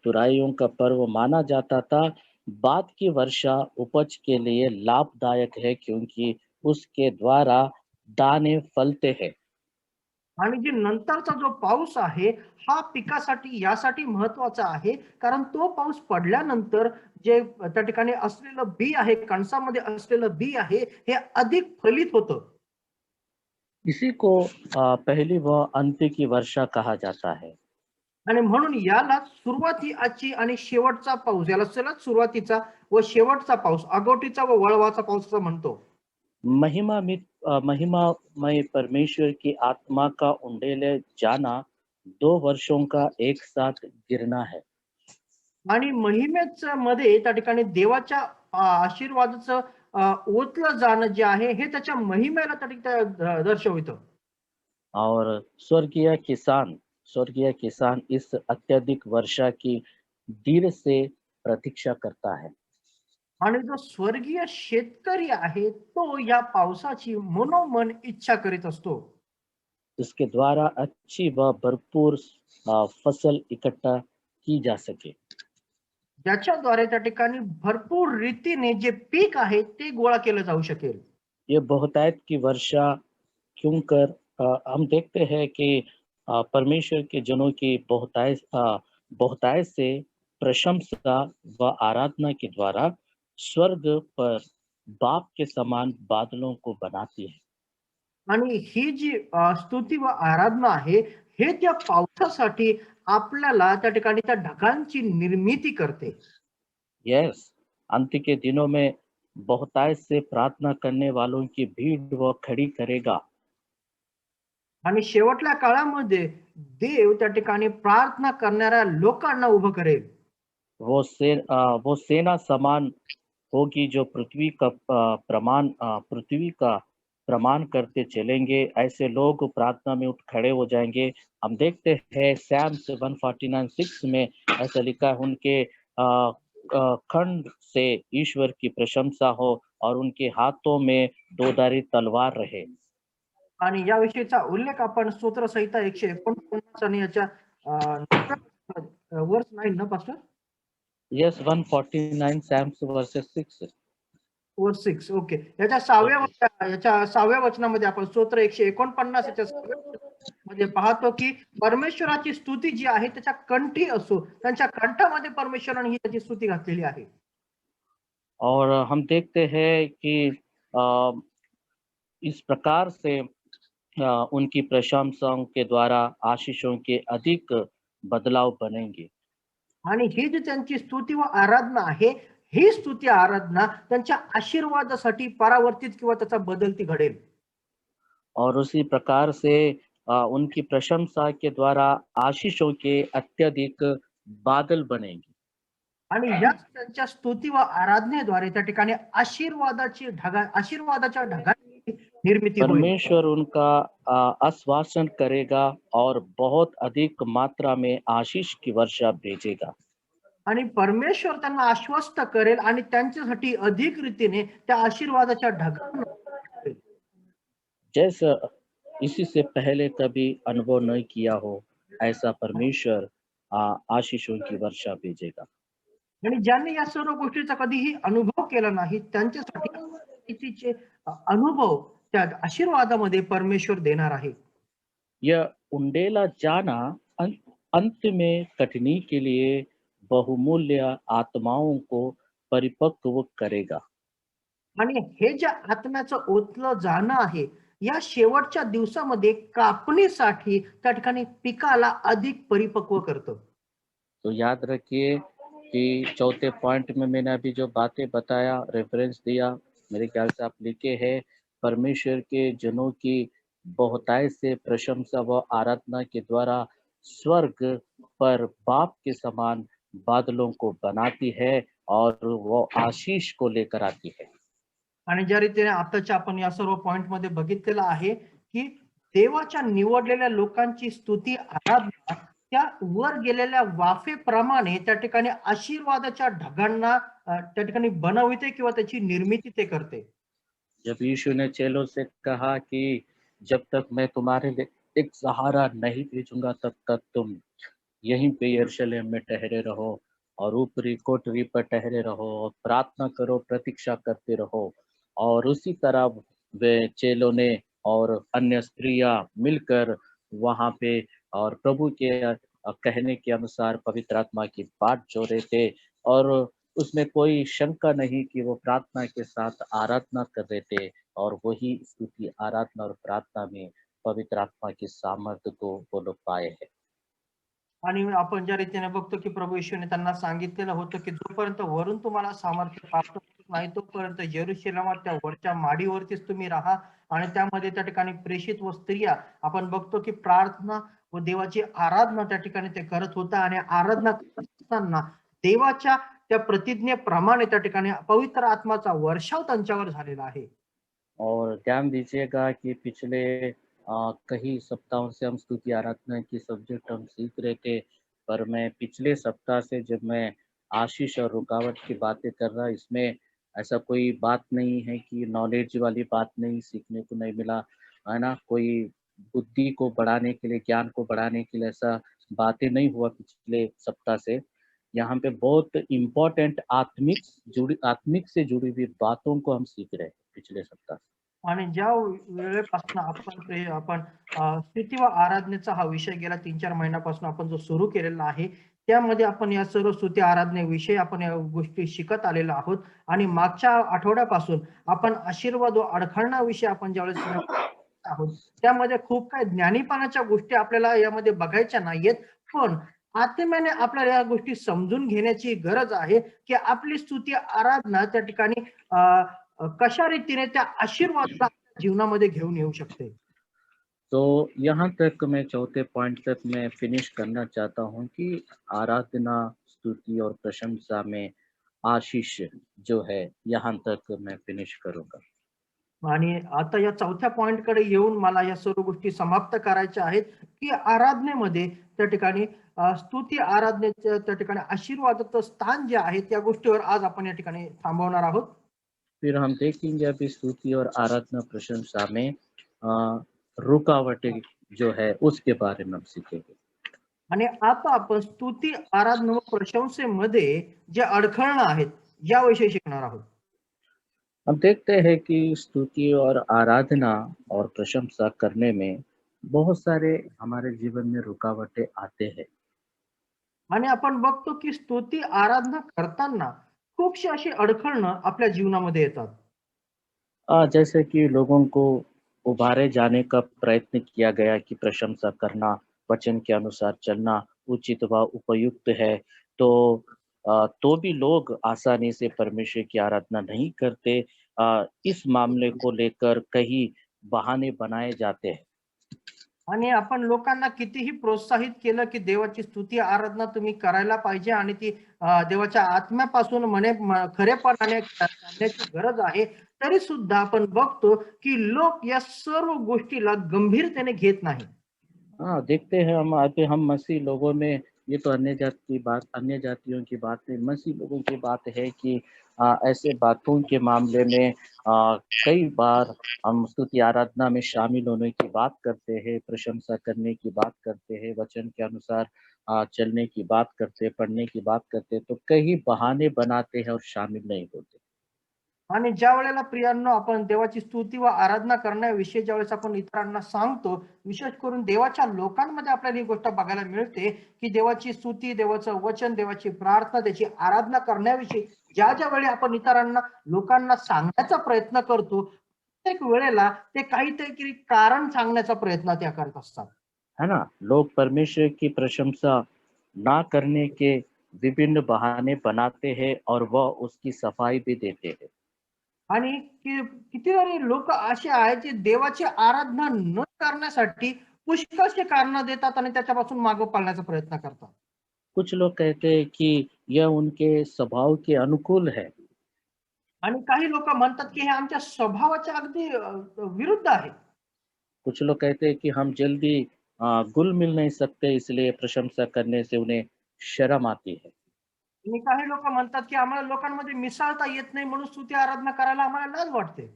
तुराइयों का पर्व माना जाता था। बाद की वर्षा उपज के लिए लाभदायक है क्योंकि उसके द्वारा दाने फलते हैं। आणि जे नंतरचा जो पाऊस आहे हा पिकासाठी यासाठी महत्वाचा आहे कारण तो पाऊस पडल्यानंतर जे त्या ठिकाणी असलेलं बी आहे कणसामध्ये असलेलं बी आहे हे अधिक फलित होतं. इसी को पहली व अंत की वर्षा कहा जाता है। आणि म्हणून याला सुरुवातीची आणि शेवटचा पाऊस याला सलग सुरुवातीचा व शेवटचा पाऊस आगोटीचा व वळवाचा पाऊस असं म्हणतो. महिमामय परमेश्वर की आत्मा का उंडेले जाना 2 वर्षों का एक साथ गिरना है। आणि महिमेच मध्ये त्या ठिकाणी देवाच्या आशीर्वादाचं ओतलं जाणं जे आहे हे त्याच्या महिमेला त्या ठिकाणी दर्शवितं. और स्वर्गीय किसान इस अत्यधिक वर्षा की धीर से प्रतीक्षा करता है। आणि जो स्वर्गीय शेतकरी आहे तो या पावसाची मनोमन इच्छा करीत असतो. इसके द्वारा अच्छी व भरपूर फसल इकट्ठा की जा सके। ज्याच्याद्वारे त्या ठिकाणी भरपूर रीतीने जे पीक आहे ते गोळा केलं जाऊ शकेल. ये बहुतायत की वर्षा क्यों कर हम देखते हैं कि परमेश्वर के जनों की बहुतायत से प्रशंसा व आराधना के द्वारा स्वर्ग पर बाप के समान बादलों को बनाती है। आणि ही जी स्तुती व आराधना आहे हे त्या पावसासाठी आपल्याला त्या ठिकाणी त्या ढगांची निर्मिती करते. यस, अंत के दिनों में बहुतायत से प्रार्थना करने वालों की भीड़ वो खड़ी करेगा। आणि शेवटल्या काळामध्ये देव त्या ठिकाणी प्रार्थना करणाऱ्या लोकांना उभं करेल. वो सेना समान होगी जो पृथ्वी का प्रमाण करते चलेंगे। ऐसे लोग प्रार्थना में उठ खड़े हो जाएंगे। हम देखते हैं सैम्स 149:6 में ऐसा लिखा है, उनके खंड से ईश्वर की प्रशंसा हो और उनके हाथों में दोधारी तलवार रहे। आणि याविषयीचा उल्लेख आपण स्तोत्र संहिता 149 आणि याच्या वर्स 9 ना pastor yes, 149 Psalms verses 6। Verse 6 okay. याच्या ओके। 6व्या वचनामध्ये आपण स्तोत्र 149 याच्या 6व्या मध्ये पाहतो की परमेश्वराची स्तुती जी आहे त्याच्या कंठी असो त्यांच्या कंठामध्ये परमेश्वराने ही त्याची स्तुती घातलेली आहे. और हम देखते हैं कि इस प्रकार से उनकी प्रशंसाओं के द्वारा आशीषों के अधिक बदलाव बनेंगे। आणि ही जी त्यांची स्तुती व आराधना आहे ही स्तुती आराधना त्यांच्या आशीर्वादासाठी परावर्तित किंवा त्याचा बदल ती घडेल. और उसी प्रकार से उनकी प्रशंसा के द्वारा आशीषों के अत्यधिक बादल बनेंगे। आणि याच त्यांच्या स्तुती व आराधनेद्वारे त्या ठिकाणी आशीर्वादाच्या ढगांची निर्मिती होईल. परमेश्वर उनका आश्वासन करेगा और बहुत अधिक मात्रा में आशीष की वर्षा भेजेगा। आणि परमेश्वर त्यांना आश्वस्त करेल आणि त्यांच्यासाठी अधिक रीतीने त्या आशीर्वादाच्या ढगांना जैसा इसी से पहले कभी अनुभव नहीं किया हो, ऐसा परमेश्वर आशीषों की वर्षा भेजेगा। आणि ज्यांनी या सर्व गोष्टीचा कधीही अनुभव केला नाही त्यांच्यासाठी अनुभव त्या आशीर्वादामध्ये परमेश्वर देणार आहे. यह उंडेला जाना अंत में कटनी के लिए बहुमूल्य आत्माओं को परिपक्व करेगा। आणि हे जे आत्म्याचं ओतलं जाणं आहे या शेवटच्या दिवसामध्ये कापणीसाठी त्या ठिकाणी पिकाला अधिक परिपक्व करतं. तो याद रखिए कि चौथे पॉइंट में मैंने अभी जो बातें बताया, रेफरेंस दिया, मेरे ख्याल से आप लिखे हैं, परमेश्वर के जनों की बहुतायत से प्रशंसा व आराधना के द्वारा स्वर्ग पर बाप के समान बादलों को बनाती है और वो आशीष को लेकर आती है। आणि ज्या रीतीने आताच्या आपण या सर्व पॉइंट मध्ये बघितलेलं आहे की देवाच्या निवडलेल्या लोकांची स्तुती आराधना त्या वर गेलेल्या वाफेप्रमाणे त्या ठिकाणी आशीर्वादाच्या ढगांना त्या ठिकाणी बनविते किंवा त्याची निर्मिती ते करते. जब यीशु ने चेलों से कहा कि जब तक मैं तुम्हारे लिए एक सहारा नहीं भेजूंगा तब तक तुम यहीं पे यरूशलेम में ठहरे रहो और ऊपरी कोठरी पर ठहरे रहो और प्रार्थना करो, प्रतीक्षा करते रहो। और उसी तरह वे चेलों ने और अन्य स्त्रियां मिलकर वहाँ पे और प्रभु के कहने के अनुसार पवित्र आत्मा की बाट जो रहे थे और उसमें कोई शंका नहीं कि वो प्रार्थना के साथ आराधना कर रहे थे और वही स्तुति आराधना और प्रार्थना में पवित्र आत्मा की सामर्थ्य को वो लोग पाए हैं। आणि आपण ज्या रीतीने बघतो की प्रभू येशूने त्यांना सांगितलेलं होतं की जोपर्यंत वरून तुम्हाला सामर्थ्य प्राप्त होत नाही तोपर्यंत यरूशलेमात त्या वरच्या माडीवरतीच तुम्ही राहा आणि त्यामध्ये त्या ठिकाणी प्रेषित व स्त्रिया आपण बघतो की प्रार्थना व देवाची आराधना त्या ठिकाणी ते करत होता आणि आराधना करत असताना देवाच्या त्या प्रतिज्ञेप्रमाणे त्या ठिकाणी पवित्र आत्माचा वर्षाव त्यांच्यावर झालेला आहे. और ध्यान दीजिएगा कि पिछले कई सप्ताहों से हम स्तुति आराधना की सब्जेक्ट हम सीख रहे थे, पर मैं पिछले सप्ताह से जब मैं आशीष और रुकावट की बातें कर रहा, इसमें ऐसा कोई बात नहीं है कि नॉलेज वाली बात नहीं, सीखने को नहीं मिला, है ना? कोई बुद्धि को बढ़ाने के लिए, ज्ञान को बढ़ाने के लिए ऐसा बातें नहीं हुआ पिछले सप्ताह से। यहाँ पे बहुत इम्पोर्टेंट आत्मिक से जुड़ी हुई बातों को हम सीख रहे हैं पिछले सप्ताह से। आणि ज्या वेळेपासून आपण स्तुती व आराधनेचा हा विषय गेला 3-4 महिन्यापासून आपण जो सुरू केलेला आहे त्यामध्ये आपण या सर्व स्तुती आराधनेविषयी आपण या गोष्टी शिकत आलेलो आहोत आणि मागच्या आठवड्यापासून आपण आशीर्वाद व अडखळण्याविषयी आपण ज्यावेळेस आहोत त्यामध्ये खूप काही ज्ञानीपणाच्या गोष्टी आपल्याला यामध्ये बघायच्या नाहीयेत पण आत्म्याने आपल्याला या गोष्टी समजून घेण्याची गरज आहे की आपली स्तुती आराधना त्या ठिकाणी कशा रीतीने त्या आशीर्वादाला जीवनामध्ये घेऊन येऊ शकते. तो यहाँ तक मैं चौथे पॉइंट तक मैं फिनिश करना चाहता हूँ कि आराधना, स्तुति और प्रशंसा में आशीष जो है, यहाँ तक मैं फिनिश करूँगा। आणि आता या चौथ्या पॉइंट कडे येऊन मला या सर्व गोष्टी समाप्त करायच्या आहेत की आराधनेमध्ये त्या ठिकाणी स्तुती आराधनेच्या त्या ठिकाणी आशीर्वादाचं स्थान जे आहे त्या गोष्टीवर आज आपण या ठिकाणी थांबवणार आहोत. फिर हम देखेंगे अभी स्तुति और आराधना प्रशंसा में रुकावटें जो है उसके बारे में हम सीखेंगे। आणि आता आपण स्तुती आराधना व प्रशंसेमध्ये जे अडखळणं आहेत याविषयी शिकणार आहोत. हम देखते हैं कि स्तुति और आराधना और प्रशंसा करने में बहुत सारे हमारे जीवन में रुकावटें आते हैं। आणि आपण बघतो की स्तुती आराधना करताना खूपशी अशी अडखळणं आपल्या जीवनामध्ये येतात. जैसे कि लोगों को उभारे जाने का प्रयत्न किया गया कि प्रशंसा करना, वचन के अनुसार चलना उचित व उपयुक्त है, तो भी लोग आसानी से परमेश्वर की आराधना नहीं करते। इस मामले को लेकर कई बहाने बनाए जाते हैं। आणि आपण लोकांना कितीही प्रोत्साहित केलं की देवाची स्तुती आराधना तुम्ही करायला पाहिजे आणि ती देवाच्या आत्म्यापासून खरेपणाने करण्याची गरज आहे तरी सुद्धा आपण बघतो की लोक या सर्व गोष्टीला गंभीरतेने घेत नाही. हाँ, देखते हैं हम आते हम मसीह लोगों में ये तो अन्य जातियों की बात नहीं, मसीह लोगों की बात है कि ऐसे बातों के मामले में कई बार हम स्तुति आराधना में शामिल होने की बात करते हैं, प्रशंसा करने की बात करते हैं, वचन के अनुसार चलने की बात करते हैं, पढ़ने की बात करते हैं, तो कई बहाने बनाते हैं और शामिल नहीं होते। आणि ज्या वेळेला प्रियांनो आपण देवाची स्तुती व आराधना करण्याविषयी ज्यावेळेस आपण इतरांना सांगतो विशेष करून देवाच्या लोकांमध्ये आपल्याला ही गोष्ट बघायला मिळते की देवाची स्तुती देवाचं वचन देवाची प्रार्थना त्याची आराधना करण्याविषयी ज्या वेळी आपण इतरांना लोकांना सांगण्याचा प्रयत्न करतो प्रत्येक वेळेला ते काहीतरी कारण सांगण्याचा प्रयत्न त्या करत असतात. है ना? लोग परमेश्वर की प्रशंसा ना करने के विभिन्न बहाने बनाते हैं और वह उसकी सफाई भी देते हैं। आणि कितीतरी लोक असे आहेत जे देवाची आराधना न करण्यासाठी पुष्कळशी कारण देतात आणि त्याच्यापासून मागे पळण्याचा प्रयत्न करतात. कुछ लोग कहते हैं कि यह उनके स्वभाव के अनुकूल है। आणि काही लोक म्हणतात की हे आमच्या स्वभावाच्या अगदी विरुद्ध आहे. कुछ लोग कहते हैं कि हम जल्दी घुल मिल नहीं सकते, इसलिए प्रशंसा करने से उन्हें शर्म आती है। आणि काही लोक म्हणतात की आम्हाला लोकांमध्ये मिसळता येत नाही म्हणून स्तुती आराधना करायला आम्हाला लाज वाटते.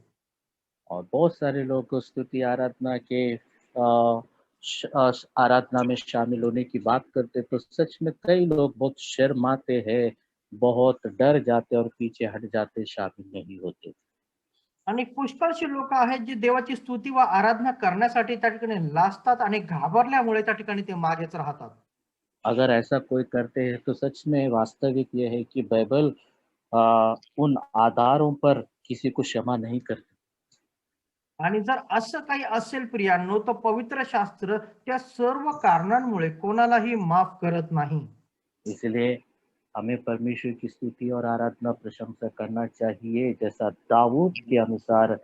और बहुत सारे लोग स्तुति आराधना के आराधना में शामिल होने की बात करते, तो सच में कई लोग बहुत शर्माते हैं, बहुत डर जाते और पीछे हट जाते, शामिल नहीं होते। आणि पुष्कळशी लोक आहेत जे देवाची स्तुती व आराधना करण्यासाठी त्या ठिकाणी लाजतात आणि घाबरल्यामुळे त्या ठिकाणी ते मागेच राहतात. अगर ऐसा कोई करते हैं तो सच में वास्तविक ये है कि बाइबल उन आधारों पर किसी को क्षमा नहीं करती। आणि जर असं काही असेल प्रियांनो, तर पवित्र शास्त्र त्या सर्व कारणांमुळे कोणालाही माफ करत नाही. इसलिए हमें परमेश्वर की स्तुति और आराधना प्रशंसा करना चाहिए, जैसा दाऊद के अनुसार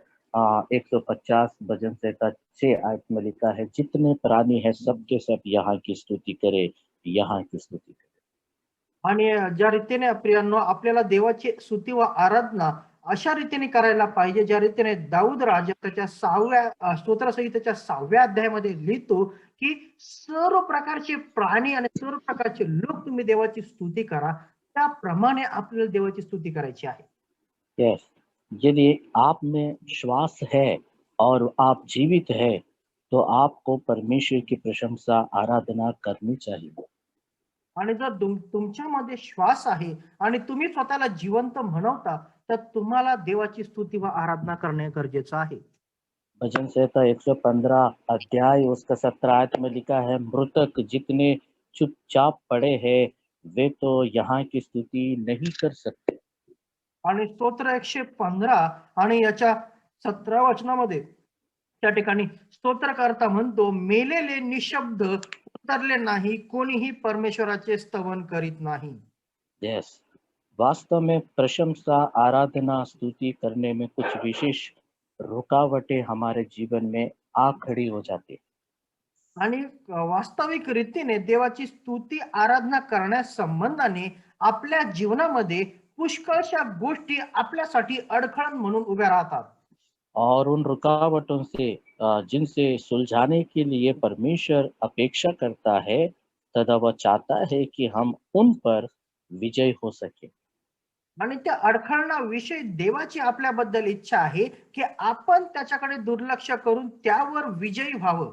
150 भजन संहिता 6 आयत में लिखा है, जितने प्राणी है सबके सब यहाँ की स्तुति करे, यहाँ की स्तुति करे। आणि ज्या रीतीने प्रियांनो आपल्याला देवाची स्तुती व आराधना अशा रीतीने करायला पाहिजे, ज्या रीतीने दाऊद राजा त्याच्या 6व्या स्तोत्रसंहितेच्या 6व्या अध्यायामध्ये लिहितो, की सर्व प्रकारचे प्राणी आणि सर्व प्रकारचे लोक तुम्ही देवाची स्तुती करा. त्याप्रमाणे आपल्याला देवाची स्तुती करायची आहे. यस, यदि आप में श्वास है और आप जीवित है, तो आपको परमेश्वर की प्रशंसा आराधना करनी चाहिए। आणि जर तुमच्यामध्ये श्वास आहे आणि तुम्ही स्वतःला जिवंत म्हणवता, तर तुम्हाला देवाची स्तुती व आराधना करणे गरजेचं आहे. भजन संहिता 115 अध्याय उसका 17 आयत में लिखा है, मृतक जितने चुपचाप पड़े हैं वे तो यहाँ की स्तुति नहीं कर सकते। आणि स्तोत्र 115 आणि याच्या 17 वचनामध्ये त्या ठिकाणी स्तोत्रकर्ता म्हणतो, मेलेले निशब्द उतरले नाही, कोणीही परमेश्वराचे स्तवन करीत नाही. यस, वास्तव में प्रशंसा आराधना स्तुति करने में कुछ विशेष रुकावटें हमारे जीवन में आ खड़ी हो जाती है। आणि वास्तविक रीतीने देवाची स्तुती आराधना करण्यास संबंधाने आपल्या जीवनामध्ये पुष्कळशा गोष्टी आपल्यासाठी अडखळण म्हणून उभ्या राहतात. और उन रुकावटों से जिनसे सुलझाने के लिए परमेश्वर अपेक्षा करता है, तथा वह चाहता है कि हम उन पर विजय हो सके। आणि त्या अडखळणाविषयी देवाची आपल्याबद्दल इच्छा आहे, की आपण त्याच्याकडे दुर्लक्ष करून त्यावर विजयी व्हावं.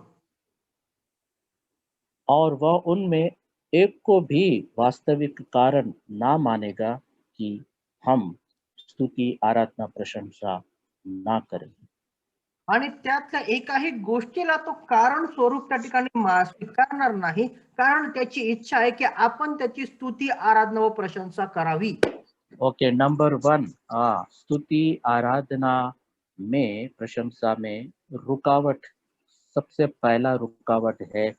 और वह उनमें एक को भी वास्तविक कारण ना मानेगा कि हम स्तुति आराधना प्रशंसा ना करें। आणि त्यातल्या एकाही गोष्टीला तो कारण स्वरूप त्या ठिकाणी स्वीकारणार नाही, कारण त्याची इच्छा आहे की आपण त्याची स्तुती आराधना व प्रशंसा करावी. ओके, नंबर 1, स्तुति आराधना में प्रशंसा में रुकावट, सबसे पहला रुकावट है,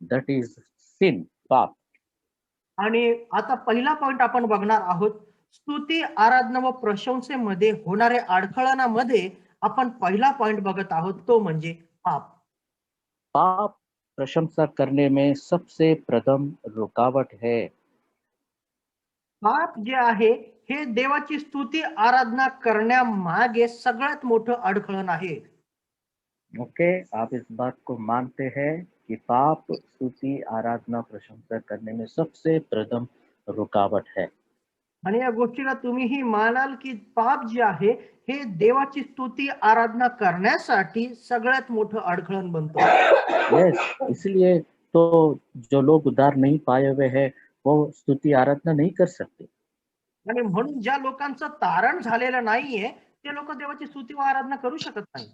दैट इज सिन, पाप। आणि आता पहिला पॉइंट आपण बघणार आहोत. स्तुती आराधना व प्रशंसेमध्ये होणाऱ्या अडखळणामध्ये आपण पहिला पॉइंट बघत आहोत, तो म्हणजे पाप. पाप प्रशंसा करने में सबसे प्रथम रुकावट है। पाप जे आहे हे देवाची स्तुती आराधना करण्यामागे सगळ्यात मोठं अडखळण आहे. ओके, आप इस बात को मानते हैं कि पाप स्तुति आराधना प्रशंसा करने में सबसे प्रथम रुकावट है। आणि या गोष्टीला तुम्हीही मानाल की पाप जे आहे हे देवाची स्तुती आराधना करण्यासाठी सगळ्यात मोठं अडखळण बनतो. यस, इसलिए तो जो लोग उद्धार नहीं पाए हुए हैं वो स्तुति आराधना नहीं कर सकते। आणि म्हणून ज्या लोकांचं तारण झालेलं नाहीये ते लोक देवाची स्तुती व आराधना करू शकत नाही.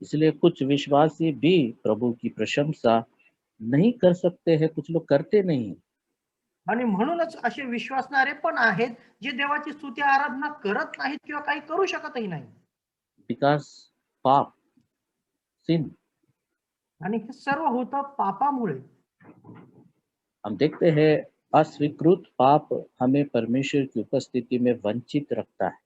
इसलिए कुछ विश्वासी भी प्रभु की प्रशंसा नहीं कर सकते हैं, कुछ लोग करते नहीं। आणि म्हणूनच असे विश्वासणारे पण आहेत जे देवाची स्तुती आराधना करत नाहीत किंवा काही करू शकतही नाही. बिकॉज पाप, सिन। आणि हे सर्व होतं पापामुळे. हम देखते हैं अस्वीकृत पाप हमें परमेश्वर की उपस्थिति में वंचित रखता है।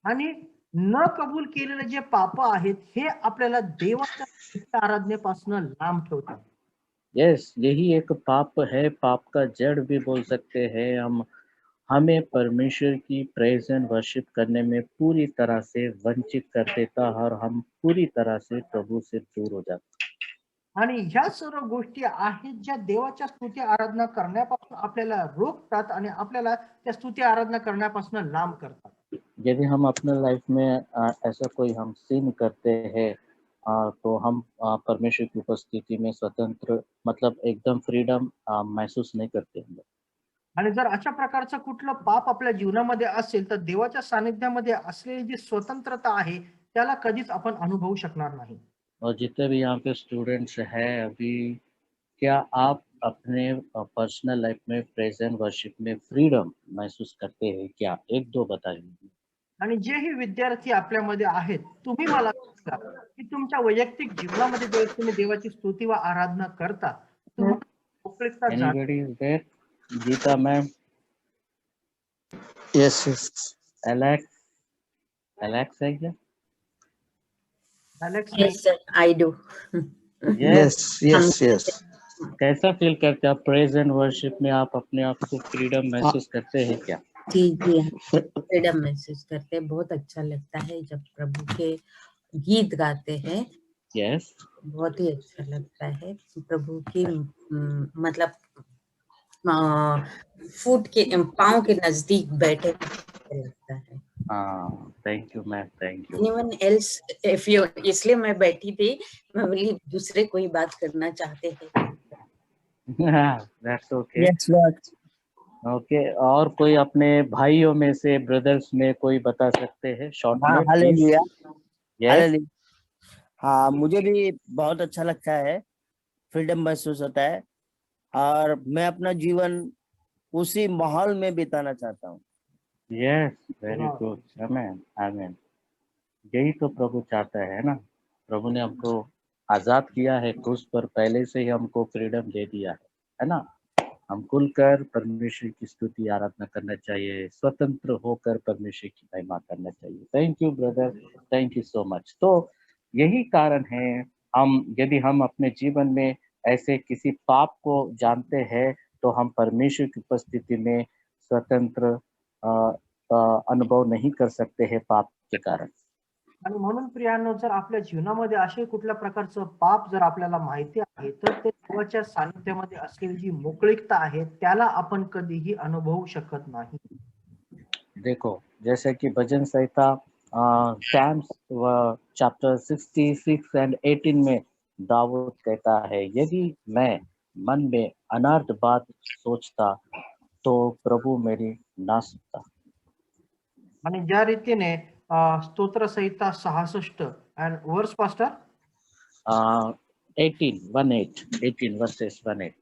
आणि न कबूल केलेले जे पाप आहेत हे आपल्याला देवाच्या आराधनेपासून लांब ठेवतात. यस, यही एक पाप है, पाप का जड़ भी बोल सकते हैं हम। हमें परमेश्वर की प्रेजेंस वर्शिप करने में पूरी तरह से वंचित कर देता है और हम पूरी तरह से प्रभु से दूर हो जाते हैं। आणि ह्या सर्व गोष्टी आहेत ज्या देवाच्या स्तुती आराधना करण्यापासून आपल्याला रोखतात आणि आपल्याला त्या स्तुती आराधना करण्यापासून लांब करतात. यदि हम अपने लाइफ में ऐसा कोई हम sin करते हैं तो हम परमेश्वर की उपस्थिति में स्वतंत्र मतलब एकदम फ्रीडम महसूस नहीं करते हम लोग। आणि जर अशा प्रकारचं कुठलं पाप आपल्या जीवनामध्ये असेल तर देवाच्या सानिध्यामध्ये असलेली जी स्वतंत्रता आहे त्याला कधीच आपण अनुभवू शकणार नाही. और जितने भी यहाँ पे स्टूडेंट्स हैं अभी, क्या आप अपने पर्सनल लाइफ में प्रेजेंट वर्शिप में फ्रीडम महसूस करते हैं क्या? एक दो बताइए। आणि जेही विद्यार्थी आपल्यामध्ये आहेत तुम्ही मला सांगा की तुमच्या वैयक्तिक जीवनामध्ये ज्यावेळेस तुम्ही देवाची स्तुती व आराधना करता तुम्हाला मोकळीकता जाणवते? Anybody is there? Geeta ma'am, Yes, yes, Alex, Alex है क्या? अलेक्स नाही. Yes, sir, I do. Yes. yes. कैसा फील करते हैं आप प्रेजेंट वर्शिप में? आप अपने आप को फ्रीडम महसूस करते हैं क्या? जी जी हाँ, फ्रीडम महसूस करते हैं। बहुत अच्छा लगता है जब प्रभु के गीत गाते हैं, यस। बहुत ही अच्छा लगता है। प्रभु की मतलब फुट के पाँव के नजदीक बैठे लगता है। हाँ, thank you ma'am, thank you. Anyone else, if you, इसलिए मैं बैठी थी, मैं बोली दूसरे कोई बात करना चाहते हैं। That's okay. Yes, Lord. Okay, और कोई अपने भाइयों में से ब्रदर्स में कोई बता सकते हैं शॉर्ट हाँ, में? Hallelujah, yes. हालेलुया। हाँ, मुझे भी बहुत अच्छा लगता है, फ्रीडम महसूस होता है और मैं अपना जीवन उसी माहौल में बिताना चाहता हूँ। Yes, very good. आमेन, आमेन। यही तो प्रभु चाहता है ना। प्रभु ने हमको आजाद किया है क्रूस पर, पहले से ही हमको फ्रीडम दे दिया है ना। हम खुलकर परमेश्वर की स्तुति आराधना करना चाहिए, स्वतंत्र होकर परमेश्वर की महिमा करना चाहिए। Thank you brother, thank you so much. तो यही कारण है, यदि हम अपने जीवन में ऐसे किसी पाप को जानते हैं तो हम परमेश्वर की उपस्थिति में स्वतंत्र अनुभव नहीं कर सकते हैं पाप के कारण। आणि म्हणून प्रियांनो जर आपल्या जीवनामध्ये असे कुठल्या प्रकारचं पाप जर आपल्याला माहिती आहे तर ते देवाच्या सानिध्यामध्ये असलेली जी मोकळीकता आहे त्याला आपण कधीही अनुभवू शकत नाही. देखो, जैसे कि भजन संहिता Psalms चैप्टर 66 एंड 18 में दाऊद कहता है, यदि मैं मन में अनर्थ बात सोचता तो प्रभु मेरी ना सुनता। आणि ज्या रीतीने स्तोत्र संहिता 66 and verse pastor 18 verses 1-8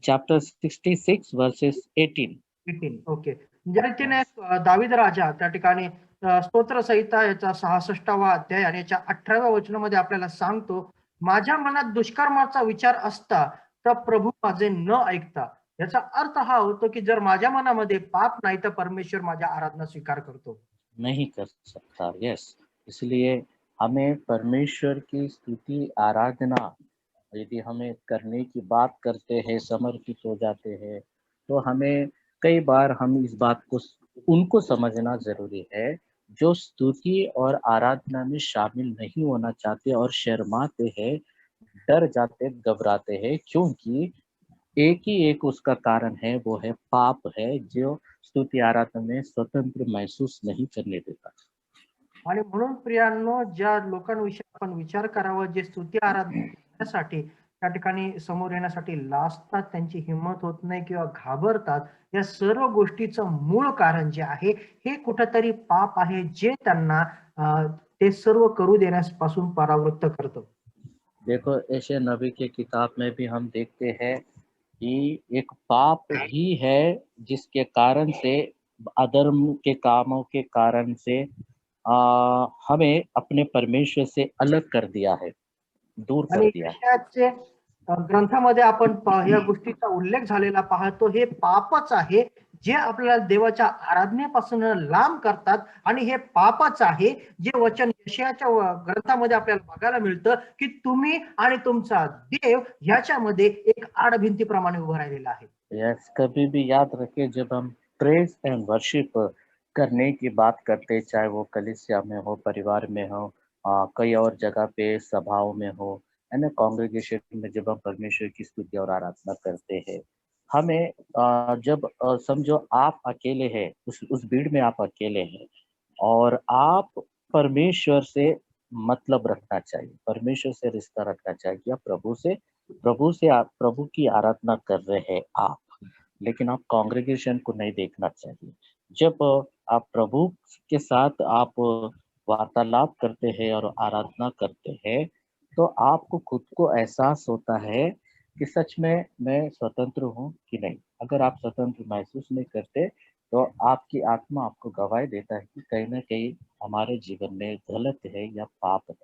chapter 66 verses 18। 18 okay. ज्या रीतीने दावीद राजा त्या ठिकाणी स्तोत्र संहिता याचा 66वा अध्याय आणि याच्या 18व्या वचनामध्ये आपल्याला सांगतो, माझ्या मनात दुष्कर्माचा विचार असता तर प्रभू माझे न ऐकता. याचा अर्थ हा होतो की जर माझ्या मनामध्ये पाप नाही तर परमेश्वर माझ्या आराधना स्वीकार करतो. नहीं कर सकता। यस, इसलिए हमें परमेश्वर की स्तुति आराधना यदि हमें करने की बात करते हैं, समर्पित हो जाते हैं, तो हमें कई बार हम इस बात को उनको समझना जरूरी है जो स्तुति और आराधना में शामिल नहीं होना चाहते और शर्माते हैं, डर जाते, घबराते हैं, क्योंकि एक ही एक उसका कारण है, वो है पाप है, जो स्तुति आराधना में स्वतंत्र महसूस नहीं करने देता। आणि म्हणून प्रियांनो ज्या लोकांविषयी आपण विचार करावा जे स्तुती आराधना करण्यासाठी त्या ठिकाणी समोर येण्यासाठी लाजतात, त्यांची हिंमत होत नाही किंवा घाबरतात, या सर्व गोष्टीचं मूळ कारण जे आहे हे कुठंतरी पाप आहे जे त्यांना ते सर्व करू देण्यापासून परावृत्त करतं. देखो, ऐसे नबी के किताब में भी हम देखते हैं कि एक पाप ही है जिसके कारण से, अधर्म के कामों के कारण से हमें अपने परमेश्वर से अलग कर दिया है, दूर कर आणि दिया है। यशायाचे ग्रंथामध्ये आपण या गोष्टीचा उल्लेख झालेला पाहतो, हे पापच आहे जे आपल्याला देवाच्या आराधनेपासून लांब करतात आणि हे पापच आहे जे वचन यशायाच्या ग्रंथामध्ये आपल्याला बघायला मिळतं की तुम्ही आणि तुमचा देव ह्याच्यामध्ये एक आडभिंतीप्रमाणे उभं राहिलेला आहे. यस, कभी भी याद रखे, जब हम प्रेज एंड वर्शिप करने की बात करते, चाहे वो कलीसिया में हो, परिवार में हो, कई और जगह पे सभाओं में हो, है ना, कॉन्ग्रेगेशन में जब हम परमेश्वर की स्तुति और आराधना करते हैं, हमें जब समझो आप अकेले हैं, उस भीड़ में आप अकेले हैं और आप परमेश्वर से मतलब रखना चाहिए, परमेश्वर से रिश्ता रखना चाहिए कि आप आप प्रभु की आराधना कर रहे हैं आप, लेकिन आप कॉन्ग्रेगेशन को नहीं देखना चाहिए। जब आप प्रभु के साथ आप वार्तालाप करते हैं और आराधना करते हैं, तो आपको खुद को एहसास होता है कि सच में मैं स्वतंत्र हूँ कि नहीं। अगर आप स्वतंत्र महसूस नहीं करते, तो आपकी आत्मा आपको गवाही देता है कि कहीं ना कहीं हमारे जीवन में गलत है या पाप है।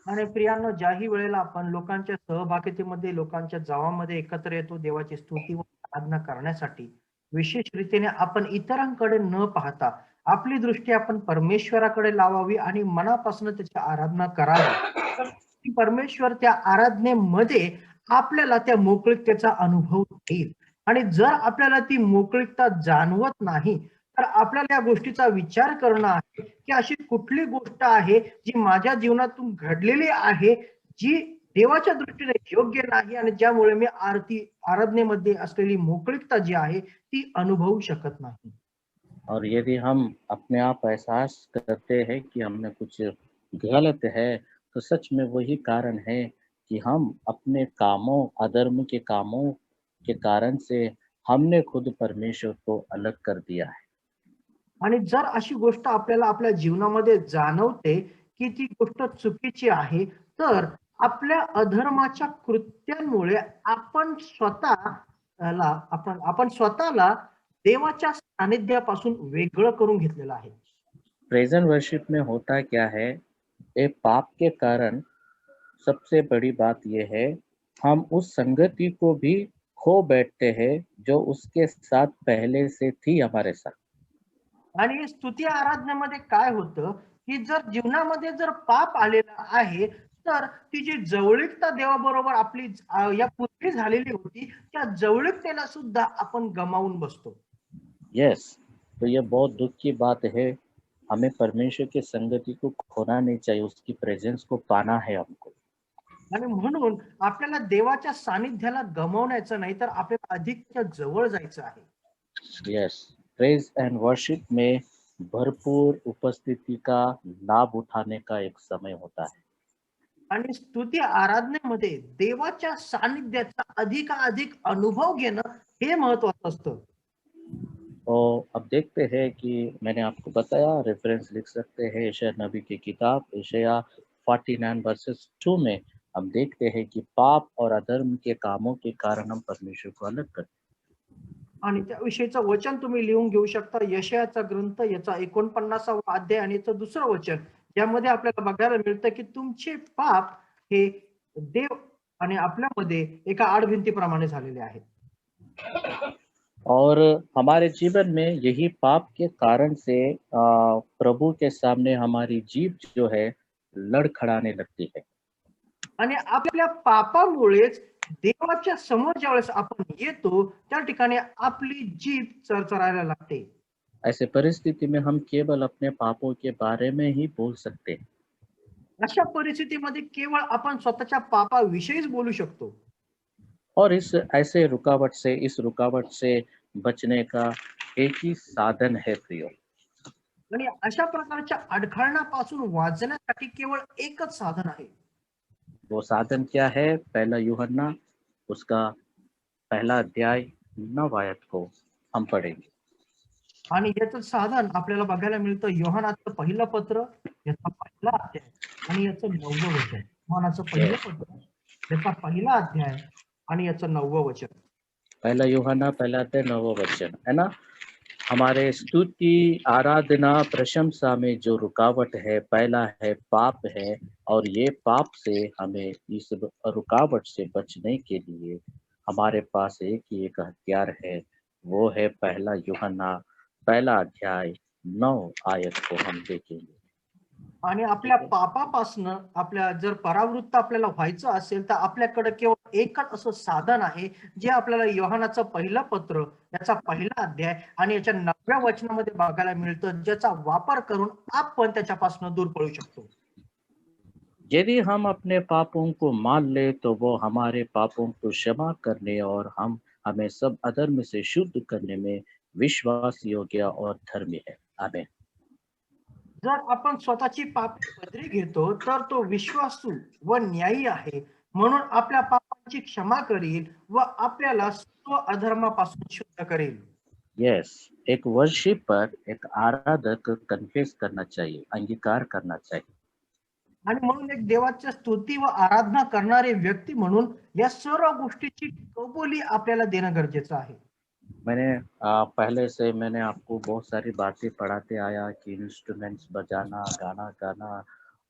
आणि प्रियांनो, ज्याही वेळेला आपण लोकांच्या सहभागितेमध्ये, लोकांच्या जावामध्ये एकत्र येतो देवाची स्तुती व आराधना करण्यासाठी, विशेष रीतीने आपण इतरांकडे न पाहता आपली दृष्टी आपण परमेश्वराकडे लावावी आणि मनापासून त्याची आराधना करावी. की परमेश्वर त्या आराधनेमध्ये आपल्याला त्या मोकळीकतेचा अनुभव देईल. आणि जर आपल्याला ती मोकळीकता जाणवत नाही, तर आपल्याला या गोष्टीचा विचार करणं आहे की अशी कुठली गोष्ट आहे जी माझ्या जीवनातून घडलेली आहे, जी देवाच्या दृष्टीने योग्य नाही आणि ज्यामुळे मी आराधनेमध्ये असलेली मोकळीकता जी आहे ती अनुभवू शकत नाही. और यदि हम अपने आप एहसास करते हैं कि हमने कुछ गलत है, तो सच में वही कारण है कि हम अपने कामों, अधर्म के कामों के कारण से हमने खुद परमेश्वर को अलग कर दिया है। आणि जर अशी गोष्ट आपल्याला आपल्या जीवनामध्ये जाणवते की ती गोष्ट चुकीची आहे, तर आपल्या अधर्माच्या कृत्यांमुळे आपण स्वतःला देवाच्या सानिध्यापासून वेगळं करून घेतलेलं आहे. प्रेजेंट वर्शिप में होता क्या है, ये पाप के कारण सबसे बड़ी बात ये है, हम उस संगति को भी खो बैठते हैं जो उसके साथ पहले से थी हमारे साथ। आणि स्तुती आराधनेमध्ये काय होतं की जर जीवनामध्ये जर पाप आलेला आहे, तर ती जी जवळीकता देवाबरोबर आपली या पूर्वी झालेली होती, त्या जवळीकतेला सुद्धा आपण गमावून बसतो. यस, तो ये बहुत दुख की बात है। हमें परमेश्वर की संगति को खोना नहीं चाहिए, उसकी प्रेजेंस को पाना है हमको। आणि म्हणून आपल्याला देवाच्या सानिध्याला गमावण्याचं नाही, तर आपल्याला अधिक त्याच्या जवळ जायचं आहे. यस, प्रेज एंड वर्शिप में भरपूर उपस्थिति का लाभ उठाने का एक समय होता है। आणि स्तुती आराधनेमध्ये देवाच्या सानिध्याचा अधिकाधिक अनुभव घेणं हे महत्वाचं असतं. तो अब देखते हैं कि मैंने आपको बताया, रेफरेंस लिख सकते हैं यशायाह नबी की किताब यशायाह 49 वर्सेस 2 में हम देखते हैं कि पाप और अधर्म के कामों के कारण हम परमेश्वर को अलग करते हैं। आणि त्याविषयीचं वचन तुम्ही लिहून घेऊ शकता. यशायाचा ग्रंथ याचा 49वा अध्याय आणि याचं दुसरं वचन, ज्यामध्ये आपल्याला बघायला मिळतं की तुमचे पाप हे देव आणि आपल्यामध्ये एका आडभिंतीप्रमाणे झालेले आहेत. और हमारे जीवन में यही पाप के कारण से प्रभु के सामने हमारी जीभ जो है लड़खड़ाने लगती है। आणि आपल्या पापामुळेच देवाच्या समोर ज्यावेळेस आपण येतो, त्या ठिकाणी आपली जीभ चरचरायला लागते. ऐसे परिस्थिति में हम केवल अपने पापों के बारे में ही बोल सकते हैं। अशा परिस्थितीमध्ये केवळ आपण स्वतःच्या पापाविषयीच बोलू शकतो. और इस रुकावट से बचने का एक ही साधन है प्रियो। आणि अशा प्रकारच्या अडखळण्यापासून वाचण्यासाठी केवळ एकच साधन आहे. वो साधन क्या है? पहला यूहन्ना उसका पहला अध्याय 9 आयत को हम पढ़ेंगे। आणि याचं साधन आपल्याला बघायला मिळतं योहानाचं पहिलं पत्र याचा पहिला अध्याय आणि याचं 9वं वचन. योहानाचं पहिलं पत्र याचा पहिला अध्याय आणि याचं 9वं वचन. पहला यूहन्ना पहला अध्याय 9वां वचन, है ना। हमारे स्तुति, आराधना, प्रशंसा में जो रुकावट है, पहला है पाप है, और ये पाप से हमें इस रुकावट से बचने के लिए हमारे पास एक ही एक हथियार है, वो है पहला यूहन्ना पहला अध्याय 9 आयत को हम देखेंगे। आणि आपल्या पापापासनं आपल्या जर परावृत्त आपल्याला व्हायचं असेल, तर आपल्याकडे केवळ एकच असं साधन आहे, जे आपल्याला योहानाचं पहिलं पत्र याचा पहिला अध्याय आणि याच्या 9व्या वचनामध्ये बघायला मिळतं, ज्याचा वापर करून आपण त्याच्यापासून दूर पळू शकतो. यदि हम अपने पापों को मान ले तो वो हमारे पापों को क्षमा करने और हमें सब अधर्म से शुद्ध करने में विश्वास योग्य और धर्मी है। आमीन। जर आपण स्वतःची पापे पदरी घेतो तर तो विश्वासू व न्यायी आहे, म्हणून आपल्या पापांची क्षमा करील व आपल्याला सर्व अधर्मापासून शुद्ध करेल. यस, एक वर्शिपर, एक आराधक कन्फेस करना चाहिए, अंगीकार करना चाहिए। आणि म्हणून एक देवाच्या स्तुती व आराधना करणारे व्यक्ती म्हणून या सर्व गोष्टीची कबुली आपल्याला देणं गरजेचं आहे. पहले से मैंने आपको बहुत सारी बातें पढ़ाते आया कि इंस्ट्रूमेंट्स बजाना, गाना गाना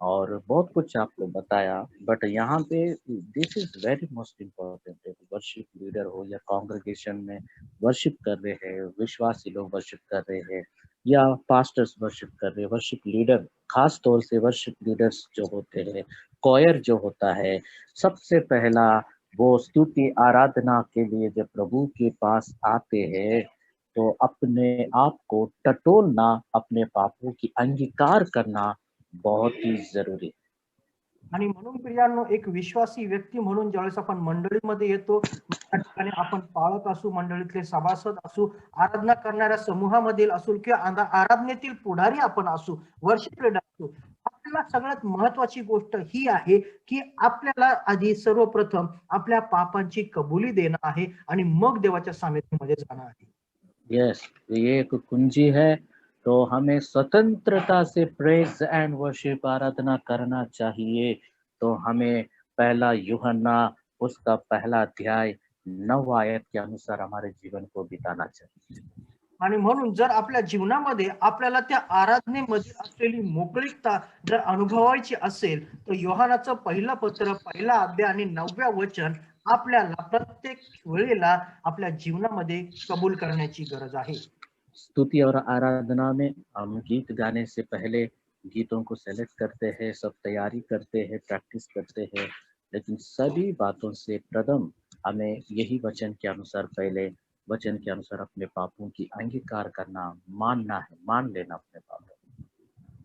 और बहुत कुछ आपको बताया, बट यहाँ पे this is very most important. Worship leader हो या कांग्रेगेशन में वर्शिप कर रहे हैं, विश्वासी लोग वर्शिप कर रहे हैं या पास्टर्स वर्शिप कर रहे हैं, वर्शिप लीडर, खास तौर से वर्शिप लीडर्स जो होते हैं, कॉयर जो होता है, सबसे पहला वो स्तुति आराधना के लिए जब प्रभु के पास आते हैं तो अपने आप को टटोलना, अपने पापों की अंगीकार करना बहुत ही जरूरी है। आणि म्हणून प्रियांनो, एक विश्वासी व्यक्ती म्हणून ज्यावेळेस आपण मंडळीमध्ये येतो, त्या ठिकाणी आपण पाळक असू, मंडळीतले सभासद असू, आराधना करणाऱ्या समूहामधील असू किंवा आराधनेतील पुढारी आपण असू, वर्शिप लीडर असू, आपल्याला सगळ्यात महत्वाची गोष्ट ही आहे की आपल्याला आधी सर्वप्रथम आपल्या पापांची कबुली देणं आहे आणि मग देवाच्या सानिध्यामध्ये जाणं आहे. यस, ये एक कुंजी है। तो हमें स्वतंत्रता से प्रेज एंड वर्शिप आराधना करना चाहिए। तो हमें पहला यूहन्ना उसका पहला अध्याय 9 आयत के अनुसार हमारे जीवन को बिताना चाहिए। आणि म्हणून जर आपल्या जीवनामध्ये आपल्याला त्या आराधनेमध्ये असलेली मोकळीकता जर अनुभवायची असेल तर योहानाचं पहिलं पत्र, पहिला अध्याय आणि 9व्या वचन आपल्याला प्रत्येक वेळेला आपल्या जीवनामध्ये कबूल करण्याची गरज आहे. स्तुति और आराधना में हम गीत गाने से पहले गीतों को सेलेक्ट करते हैं, सब तैयारी करते हैं, प्रैक्टिस करते हैं, लेकिन सभी बातों से प्रथम हमें यही वचन के अनुसार पहले वचन के अनुसार अपने पापों की अंगीकार करना, मानना है, मान लेना अपने पापों।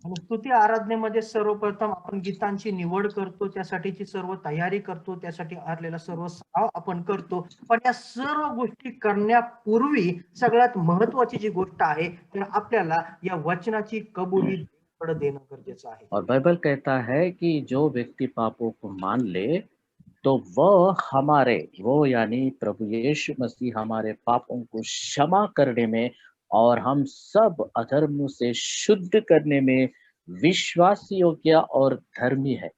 आणि स्तुती आराधनेमध्ये सर्वप्रथम आपण गीतांची निवड करतो, त्यासाठीची सर्व तयारी करतो, त्यासाठी आरलेला सर्व सराव आपण करतो. पण या सर्व गोष्टी करण्यापूर्वी सगळ्यात महत्वाची जी गोष्ट आहे तर आपल्याला या वचनाची कबुली देवाकडे देणं गरजेचं आहे. और बाइबल कहता है कि जो व्यक्ति पापों को मान ले तो वो यानी प्रभु यीशु मसीह हमारे पापों को क्षमा करने में और हम सब अधर्म से शुद्ध करने में विश्वास योग्य और धर्मी है।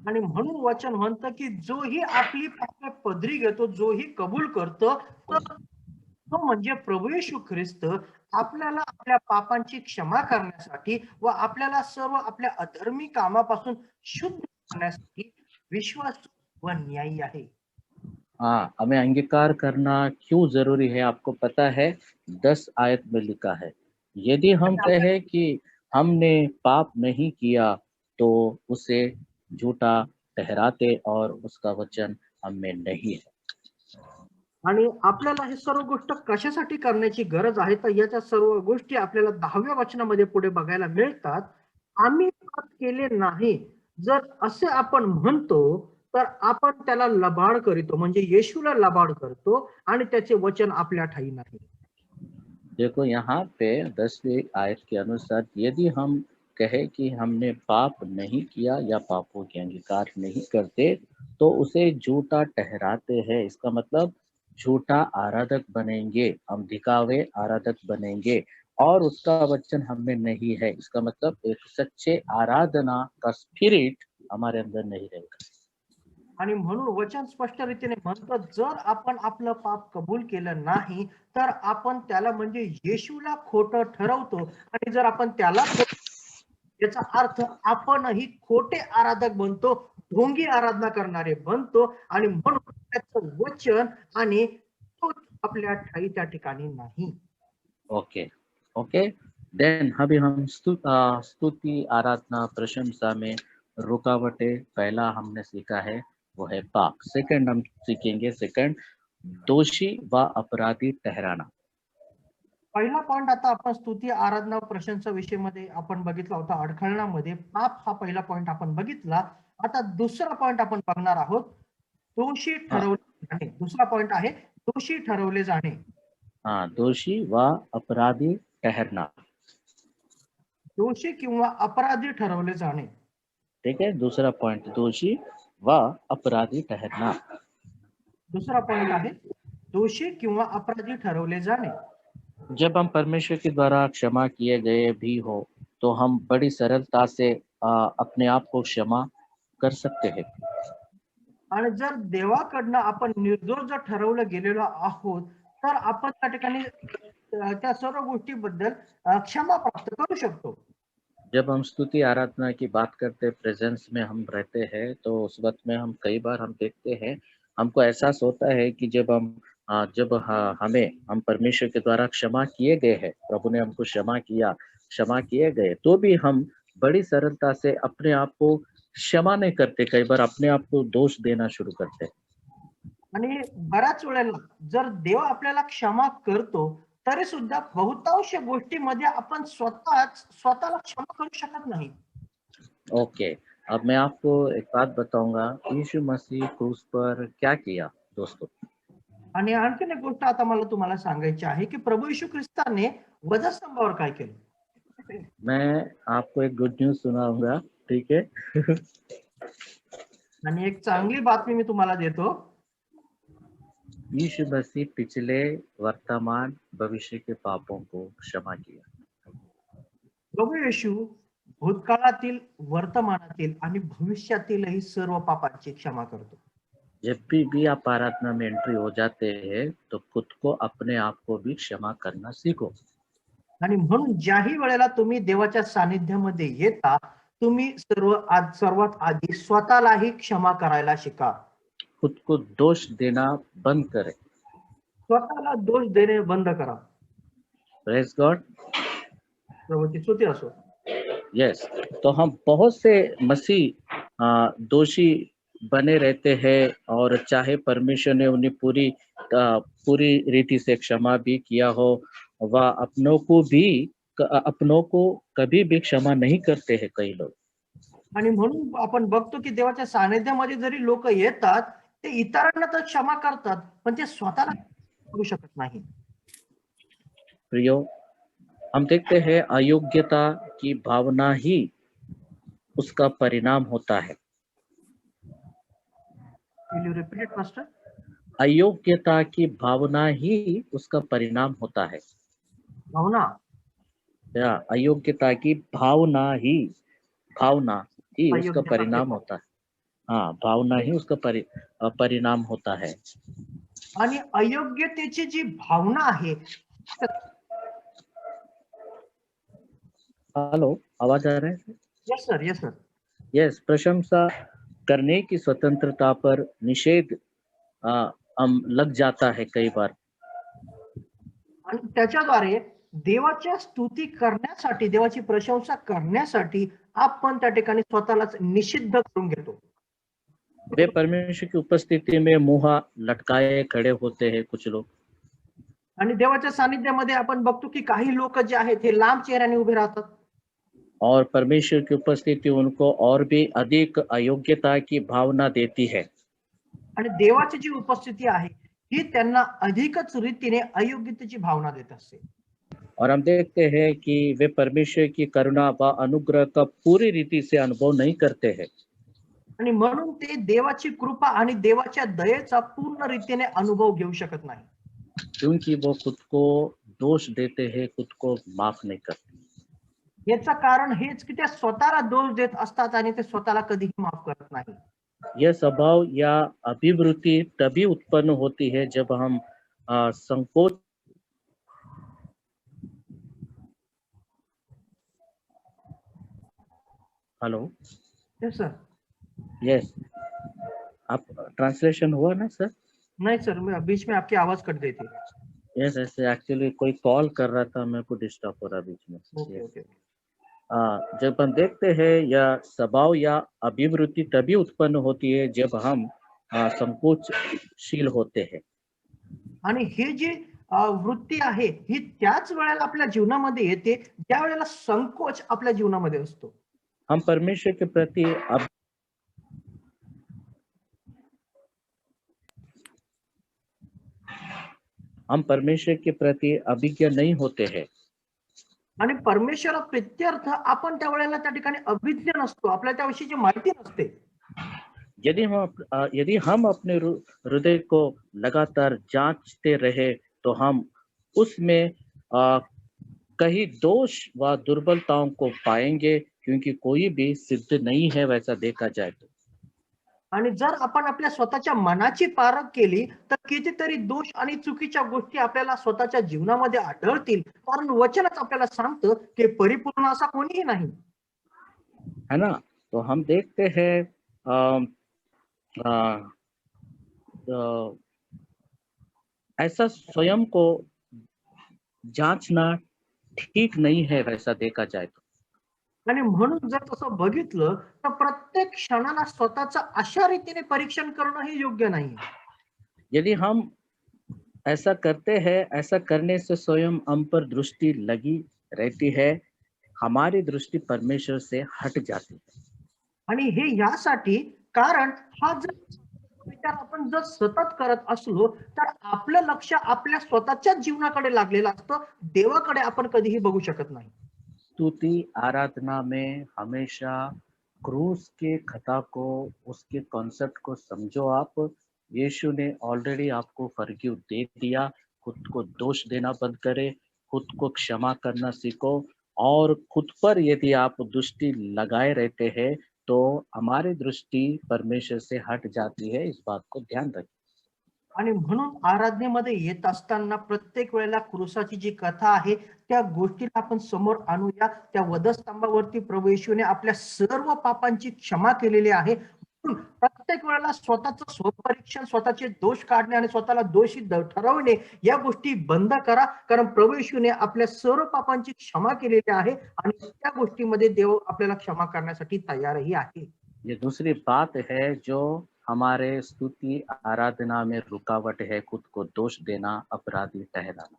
आणि म्हणून वचन म्हणतं की जोही आपली पापे पदरी घेतो, जोही कबूल करतो, तो म्हणजे प्रभू येशू ख्रिस्त आपल्याला आपल्या पापांची क्षमा करण्यासाठी व आपल्याला सर्व आपल्या अधर्मी कामापासून शुद्ध करण्यासाठी विश्वास व न्यायी आहे. हाँ, हमें अंगीकार करना क्यों जरूरी है आपको पता है? 10 आयत में लिखा है, यदि हम कहें कि हमने पाप नहीं किया तो उसे झूठा ठहराते और उसका वचन हम में नहीं है। आणि आपल्याला हे सर्व गोष्ट कशासाठी करण्याची गरज आहे तर याच्या सर्व गोष्टी आपल्याला 10व्या वचनामध्ये पुढे बघायला मिळतात. आम्ही पाप केले नाही जर असे आपण म्हणतो तर आपण त्याला लबाड करीतो, म्हणजे येशूला लबाड करतो आणि त्याचे वचन आपल्या ठाई नाही. देखो यहाँ पे 10वीं आयत के अनुसार यदि हम कहे कि हमने पाप नहीं किया या पापों के अंगीकार नहीं करते तो उसे झूठा ठहराते हैं। इसका मतलब झूठा आराधक बनेंगे, हम दिखावे आराधक बनेंगे और उसका वचन हमें नहीं है। इसका मतलब एक सच्चे आराधना का स्पिरिट हमारे अंदर नहीं रहेगा। आणि म्हणून वचन स्पष्ट रीतीने म्हणतं जर आपण आपलं पाप कबूल केलं नाही तर आपण त्याला म्हणजे येशूला खोटं ठरवतो आणि जर आपण त्याला याचा अर्थ आपणही खोटे आराधक बनतो, ढोंगी आराधना करणारे बनतो आणि म्हणून त्याचं वचन आणि तो आपल्या ठाई त्या ठिकाणी नाही. ओके ओके, देन अभी हम स्तुति आराधना प्रशंसा में रुकावटें पहला हमने सीखा है वो है पाप। सेकंड हम सीखेंगे, सेकंड दोषी व अपराधी ठहराना। पहिला पॉइंट आता आपण स्तुती आराधना प्रशंसा विषयमध्ये आपण बघितला होता, अडखळण्यामध्ये पाप हा पहिला पॉइंट आपण बघितला. आता दुसरा पॉइंट आपण बघणार आहोत, दोषी ठरवले जाणे. दुसरा पॉइंट आहे दोषी ठरवले जाणे. हाँ, दोषी व अपराधी ठहरना। दोषी किंवा अपराधी ठरवले जाणे. ठीक है, दूसरा पॉइंट दोषी व अपराधी ठहरना। दुसरा पॉइंट आहे दोषी किंवा अपराधी ठरवले जाणे. जब हम परमेश्वर के द्वारा क्षमा किए गए भी हो तो हम बड़ी सरलता से अपने आप को क्षमा कर सकते हैं। आणि जर देवाकडनं आपण निर्दोष जर ठरवलं गेलेलो आहोत, तर आपण त्या ठिकाणी त्या सर्व गोष्टीबद्दल क्षमा प्राप्त करू शकतो. जब हम स्तुति आराधना की बात करते प्रेजेंस में हम रहते हैं तो उस वक्त में हम कई बार हम देखते हैं, हमको एहसास होता है कि जब हम परमेश्वर के द्वारा क्षमा किए गए हैं, प्रभु ने हमको क्षमा किए गए, तो भी हम बड़ी सरलता से अपने आप को क्षमा नहीं करते, कई बार अपने आप को दोष देना शुरू करते। आणि बऱ्याच वेळेला जर देव आपल्याला क्षमा करतो, तरी सुद्धा बहुतांश गोष्टीमध्ये आपण स्वतःला क्षमा करू शकत नाही. ओके, अब मैं आपको एक बात बताऊंगा, यीशु मसीह क्रूस पर क्या किया दोस्तों। आणि आणखीन एक गोष्ट आता मला तुम्हाला सांगायची आहे की प्रभू येशू ख्रिस्ताने वधस्तंभावर काय केलं. मैं आपको एक गुड न्यूज सुनाऊंगा, ठीक है। आणि एक चांगली बातमी मी तुम्हाला देतो. यीशु मसीह पिछले, वर्तमान, भविष्य के पापों को क्षमा किया। प्रभू येशू भूतकाळातील, वर्तमानातील आणि भविष्यातीलही सर्व पापांची क्षमा करतो. जब भी आप आराधना में एंट्री हो जाते हैं तो खुद को अपने आप को भी क्षमा करना सीखो। आणि म्हणून ज्याही वेळेला तुम्ही देवाच्या सानिध्यामध्ये येता, तुम्ही सर्वात आधी स्वतःलाही क्षमा करायला शिका. खुद को दोष देना बंद करें। स्वतःला दोष देणे बंद करा. Praise God. प्रभूची स्तुती असो. यस, तो हम बहुत से मसीह दोषी बने रहते हैं और चाहे परमेश्वर ने उन्हें पूरी रीति से क्षमा भी किया हो, वह अपनों को कभी भी क्षमा नहीं करते हैं कई लोग। आणि म्हणून आपण बघतो की देवाच्या सानिध्यामध्ये जरी लोक येतात, ते इतरांना तर क्षमा करतात, पण ते स्वतःला करू शकत नाही. प्रियो, हम देखते हैं अयोग्यता की भावना ही उसका परिणाम होता है। Will you repeat it, Pastor? अयोग्यता की भावना ही उसका परिणाम होता है। भावना. या अयोग्यता की भावना ही उसका परिणाम होता है। हाँ, भावना ही उसका परिणाम होता है। आणि अयोग्यतेची जी भावना आहे. हेलो, आवाज आ रहा है? Yes sir, yes sir. Yes, प्रशंसा करने की स्वतंत्रता पर निषेध लग जाता है कई बार। आणि त्याच्याद्वारे देवाच्या स्तुती करण्यासाठी, देवाची प्रशंसा करण्यासाठी आपण त्या ठिकाणी स्वतःलाच निषिद्ध करून घेतो. वे परमेश्वर की उपस्थिति में मुंह लटकाए खड़े होते हैं कुछ लोग। आणि देवाच्या सानिध्यामध्ये आपण बघतो की काही लोक जे आहेत हे लांब चेहऱ्याने उभे राहतात. और परमेश्वर की उपस्थिति उनको और भी अधिक अयोग्यता की भावना देती है। आणि देवाची जी उपस्थिती आहे ही त्यांना अधिकच रीतीने अयोग्यतेची भावना देत असते. और हम देखते हैं कि वे परमेश्वर की करुणा व अनुग्रह का पूरी रीति से अनुभव नहीं करते हैं। आणि म्हणून ते देवाची कृपा आणि देवाच्या दयेचा पूर्ण रीतीने अनुभव घेऊ शकत नाही. क्योंकि वो खुद को दोष देते हैं, खुद को माफ नहीं करते। याचं कारण हेच की ते स्वतःला दोष देत असतात आणि ते स्वतःला कधीही माफ करत नाही. यह स्वभाव या अभिवृत्ति तभी उत्पन्न होती है जब हम संकोच। Hello, yes sir. यस, आप ट्रांसलेशन हुआ ना सर? नहीं सर, मैं बीच में आपकी आवाज कट गई थी. यस, ऐसे एक्चुअली कोई कॉल कर रहा था, मेरे को डिस्टर्ब हो रहा बीच में। Okay okay. जब हम देखते हैं यह स्वभाव या अभिवृत्ति तभी उत्पन्न होती है जब हम संकोचशील होते हैं. आणि हे जे वृत्ती आहे ही त्याच वेळेला आपल्या जीवनामध्ये येते ज्या वेळेला संकोच आपल्या जीवनामध्ये असतो. हम परमेश्वर के प्रति अभिज्ञ नहीं होते हैं. आणि परमेश्वरा प्रित्यर्थ आपण त्या वेळेला त्या ठिकाणी अभिज्ञ नसतो, आपल्याला त्याविषयीची माहिती नसते. यदि हम अपने हृदय को लगातार जांचते रहे तो हम उसमें कहीं दोष व दुर्बलताओं को पाएंगे, क्योंकि कोई भी सिद्ध नहीं है वैसा देखा जाए तो. आणि जर आपण आपल्या स्वतःच्या मनाची पारख केली तर कितीतरी दोष आणि चुकीच्या गोष्टी आपल्याला स्वतःच्या जीवनामध्ये आढळतील, कारण वचनच आपल्याला सांगतं की परिपूर्ण असा कोणीही नाही. है ना. तो हम देखते हैं ऐसा स्वयं को जांचना ठीक नहीं है वैसा देखा जाए तो. आणि म्हणून जर तसं बघितलं तर प्रत्येक क्षणाला स्वतःचं अशा रीतीने परीक्षण करणं हे योग्य नाही. यदि हम ऐसा करते हैं, ऐसा करने से स्वयं हम पर दृष्टि लगी रहती है, हमारी दृष्टि परमेश्वर से हट जाती है. आणि हे यासाठी कारण हा जर विचार आपण जर सतत करत असलो तर आपलं लक्ष आपल्या स्वतःच्या जीवनाकडे लागलेलं असतं, देवाकडे आपण कधीही बघू शकत नाही. स्तुति आराधना में हमेशा क्रूस के खता को, उसके कॉन्सेप्ट को समझो आप. यीशु ने ऑलरेडी आपको फॉरगिव दे दिया. खुद को दोष देना बंद करे, खुद को क्षमा करना सीखो, और खुद पर यदि आप दृष्टि लगाए रहते हैं तो हमारी दृष्टि परमेश्वर से हट जाती है. इस बात को ध्यान रखें. आणि म्हणून आराधनेमध्ये येत असताना प्रत्येक वेळेला क्रूसाची जी कथा आहे त्या गोष्टीला आपण समोर आणूया. त्या वधस्तंभावरती प्रभू येशूने आपल्या सर्व पापांची क्षमा केलेली आहे. म्हणून प्रत्येक वेळेला स्वतःचं स्वपरीक्षण, स्वतःचे दोष काढणे आणि स्वतःला दोषी ठरवणे या गोष्टी बंद करा, कारण प्रभू येशूने आपल्या सर्व पापांची क्षमा केलेली आहे आणि त्या गोष्टीमध्ये देव आपल्याला क्षमा करण्यासाठी तयारही आहे. ये दूसरी बात है जो हमारे स्तुति आराधना में रुकावट है, खुद को दोष देना, अपराधी ठहराना.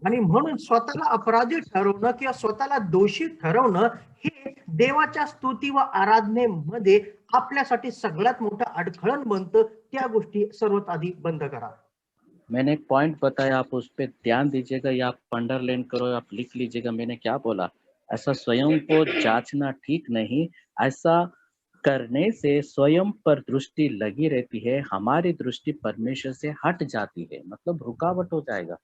आणि म्हणून स्वतःला अपराधी ठरवणं किंवा स्वतःला दोषी ठरवणं हे देवाच्या स्तुती व आराधनेमध्ये आपल्यासाठी सगळ्यात मोठं अडखळण बनतं. त्या गोष्टी सर्वात आधी बंद करा. मैंने एक पॉइंट बताया, आप उस पर ध्यान दीजिएगा या आप अंडरलाइन करो, आप लिख लीजिएगा मैंने क्या बोला. ऐसा स्वयं को जांचना ठीक नहीं. ऐसा करने से स्वयं पर दृष्टि लगी रहती है, हमारी दृष्टि परमेश्वर से हट जाती है, मतलब रुकावट हो जाएगा.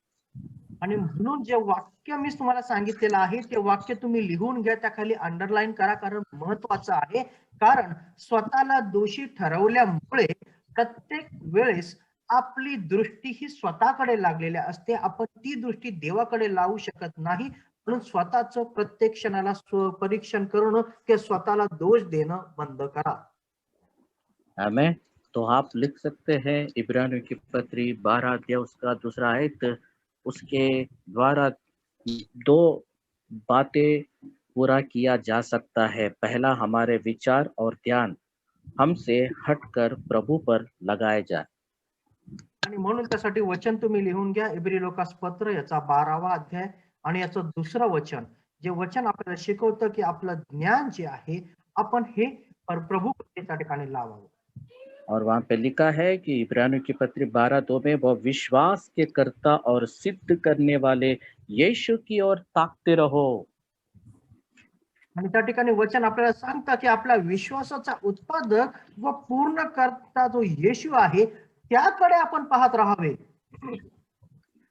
आणि म्हणून जे वाक्य मी तुम्हाला सांगितलेलं आहे ते वाक्य तुम्ही लिहून घ्या, त्याखाली अंडरलाईन करा, कारण महत्वाचं आहे. कारण स्वतःला दोषी ठरवल्यामुळे प्रत्येक वेळेस आपली दृष्टी ही स्वतःकडे लागलेली असते. आपण ती दृष्टी देवाकडे लावू शकत नाही. म्हणून स्वतःच प्रत्येक क्षणाला परीक्षण करणं किंवा स्वतःला दोष देणं बंद करा. आमेन. तो आप लिख सकते हैं इब्रानियों की पत्री 12 अध्याय उसका 2 आयत. उसके द्वारा 2 बातें पूरा किया जा सकता है. पहला, हमारे विचार और ध्यान हमसे हटकर प्रभु पर लगाए जाए. आणि म्हणून त्यासाठी वचन तुम्ही लिहून घ्या. इब्री लोकास पत्र याचा 12वा अध्याय आणि याचं 2रं वचन, जे वचन आपल्याला शिकवतं की आपलं ज्ञान जे आहे आपण हे प्रभू त्या ठिकाणी लावावं. और वहां पे लिखा है कि इब्रानियों की पत्री 12:2 में वह विश्वास के कर्ता और सिद्ध करने वाले यीशु की ओर ताकते रहो. आणि त्या ठिकाणी वचन आपल्याला सांगतं की आपल्या विश्वासाचा उत्पादक व पूर्ण करता जो येशू आहे त्याकडे आपण पाहत राहावे.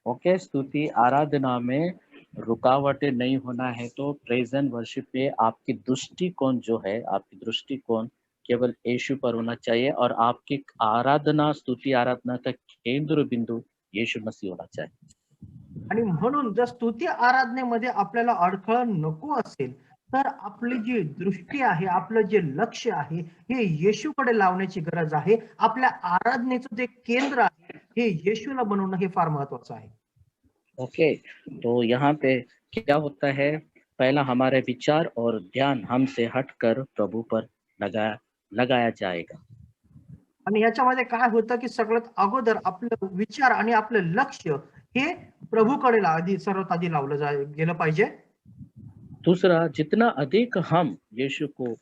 ओके. स्तुति आराधना में रुकावटें नहीं होना है तो प्रेजेंट वर्शिप पे आपकी दृष्टिकोण जो है, आपकी दृष्टिकोण केवल यीशु पर होना चाहिए, और आपकी आराधना, स्तुति आराधना का केंद्र बिंदु यीशु मसीह होना चाहिए. आणि म्हणून जर स्तुती आराधनेमध्ये आपल्याला अडखळ नको असेल तर आपली जी दृष्टी आहे, आपलं जे लक्ष आहे हे येशूकडे लावण्याची गरज आहे. आपल्या आराधनेचं जे केंद्र आहे हे येशूला बनवणं हे फार महत्वाचं आहे. ओके. तो यहाँ पे क्या होता है, पहला हमारे विचार और ध्यान हमसे हटकर प्रभु पर लगाया जाएगा. आणि याच्यामध्ये काय होतं की सगळ्यात अगोदर आपलं विचार आणि आपलं लक्ष हे प्रभूकडे सर्वात आधी लावलं गेलं पाहिजे. दूसरा, जितना अधिक हम यीशु को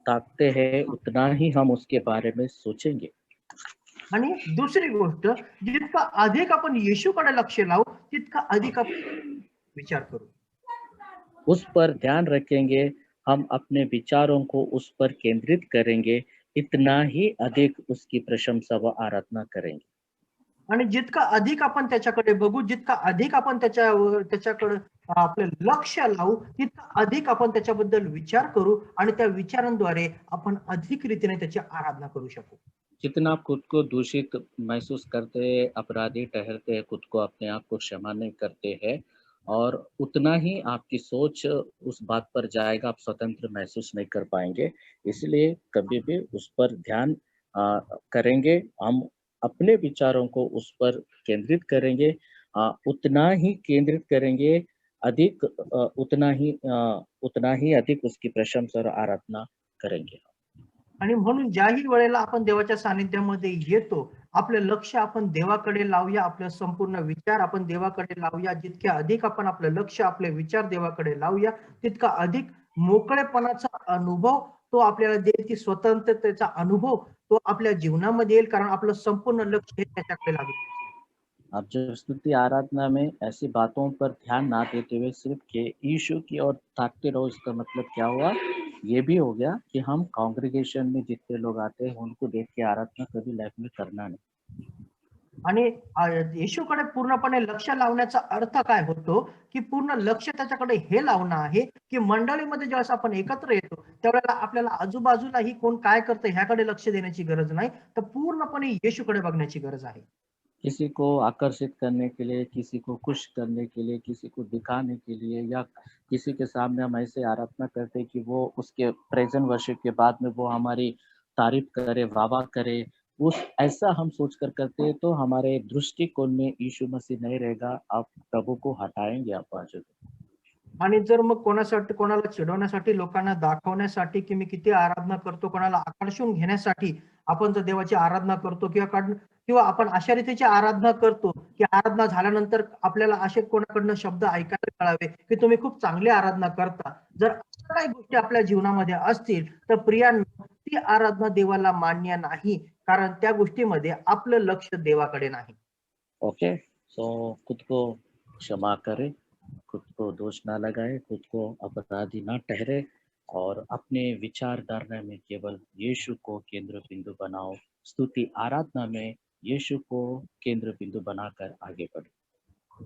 ताकते हैं उतना ही हम उसके बारे में सोचेंगे. आणि दुसरी गोष्ट, जितका अधिक आपण येशूकडे लक्ष लावू तितका अधिक आपण विचार करू. उस पर ध्यान रखेंगे, हम अपने विचारों को उस पर केंद्रित करेंगे, इतना ही अधिक उसकी प्रशंसा व आराधना करेंगे. आणि जितका अधिक आपण त्याच्याकडे बघू, जितका अधिक आपण त्याच्याकडे आपलं लक्ष लावू, तितका अधिक आपण त्याच्याबद्दल विचार करू आणि त्या विचारांद्वारे आपण अधिक रीतीने त्याची आराधना करू शकू. जितना आप खुद को दूषित महसूस करते हैं, अपराधी ठहरते हैं, खुद को अपने आप को क्षमा नहीं करते हैं, और उतना ही आपकी सोच उस बात पर जाएगा, आप स्वतंत्र महसूस नहीं कर पाएंगे. इसलिए कभी भी उस पर ध्यान करेंगे, हम अपने विचारों को उस पर केंद्रित करेंगे, उतना ही केंद्रित करेंगे, अधिक उतना ही अधिक उसकी प्रशंसा और आराधना करेंगे. आणि म्हणून ज्याही वेळेला आपण देवाच्या सानिध्यामध्ये येतो, आपलं लक्ष आपण देवाकडे लावूया, आपलं संपूर्ण विचार आपण देवाकडे लावूया. जितके अधिक आपण आपलं लक्ष, आपले विचार देवाकडे लावूया, तितका अधिक मोकळेपणाचा अनुभव तो आपल्याला देईल, की स्वतंत्रतेचा अनुभव तो आपल्या जीवनामध्ये येईल, कारण आपलं संपूर्ण लक्ष हे त्याच्याकडे लागेल. आप जब स्तुति आराधना में ऐसी बातों पर ध्यान ना देते हुए सिर्फ के यीशु की ओर ताकते रहो, इसका मतलब क्या हुआ? ये भी हो गया कि हम कांग्रीगेशन में जितने लोग आते हैं उनको देख के आराधना कभी लाइफ में करना नहीं. आणि येशूकडे पूर्णपणे लक्ष लावण्याचा अर्थ काय होतो, की पूर्ण लक्ष त्याच्याकडे हे लावणं आहे, की मंडळीमध्ये ज्यावेळेस आपण एकत्र येतो त्यावेळेला आपल्याला आजूबाजूलाही कोण काय करतं ह्याकडे लक्ष देण्याची गरज नाही, तर पूर्णपणे येशूकडे बघण्याची गरज आहे. किसी को आकर्षित करने के लिए, किसी को खुश करने के लिए, किसी को दिखाने के लिए, या किसी के सामने हम ऐसे आराधना करते कि वो उसके प्रेजेंट वर्शिप के बाद में वो हमारी तारीफ करे, वाह करे, उस ऐसा हम सोच कर करते हैं तो हमारे दृष्टिकोण में यीशु मसीह नहीं रहेगा. आप प्रभु को हटाएंगे आप आज. आणि जर मग कोणाला चिडवण्यासाठी, लोकांना दाखवण्यासाठी की मी किती आराधना करतो, कोणाला आकर्षून घेण्यासाठी आपण जर देवाची आराधना करतो किंवा आपण अशा रीतीची आराधना करतो की आराधना झाल्यानंतर आपल्याला असे कोणाकडनं शब्द ऐकायला मिळावे की तुम्ही खूप चांगली आराधना करता, जर अशा काही गोष्टी आपल्या जीवनामध्ये असतील तर प्रियांनो, ती आराधना देवाला मान्य नाही, कारण त्या गोष्टीमध्ये आपलं लक्ष देवाकडे नाही. ओके, सो खुद को क्षमा करें, खुद को दोष ना लगाए, खुद को अपराधी ना ठहरे, और अपने विचारधारा में केवल यीशु को केंद्र बिंदु बनाओ. स्तुति आराधना में यीशु को केंद्र बिंदु बनाकर आगे बढ़े.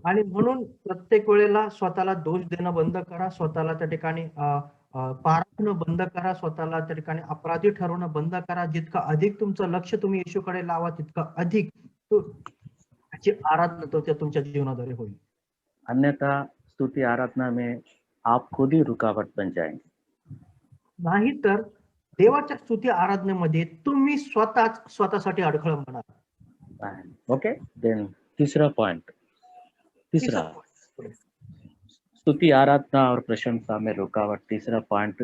आणि म्हणून प्रत्येक वेळेला स्वतःला दोष देणं बंद करा, स्वतःला त्या ठिकाणी पारखणं बंद करा, स्वतःला त्या ठिकाणी अपराधी ठरवणं बंद करा. जितकं अधिक तुमचं लक्ष तुम्ही येशूकडे लावा, तितकं अधिक त्याची आराधना तो तुमच्या जीवनाद्वारे होईल. अन्यथा स्तुति आराधना में आप खुद ही रुकावट बन जाएंगे. नाहीतर देवाच्या स्तुती आराधनेमध्ये तुम्ही स्वतःसाठी अडखळ बनाल. ओके, देन तीसरा पॉइंट. स्तुति आराधना और प्रशंसा में रुकावट. तीसरा पॉइंट,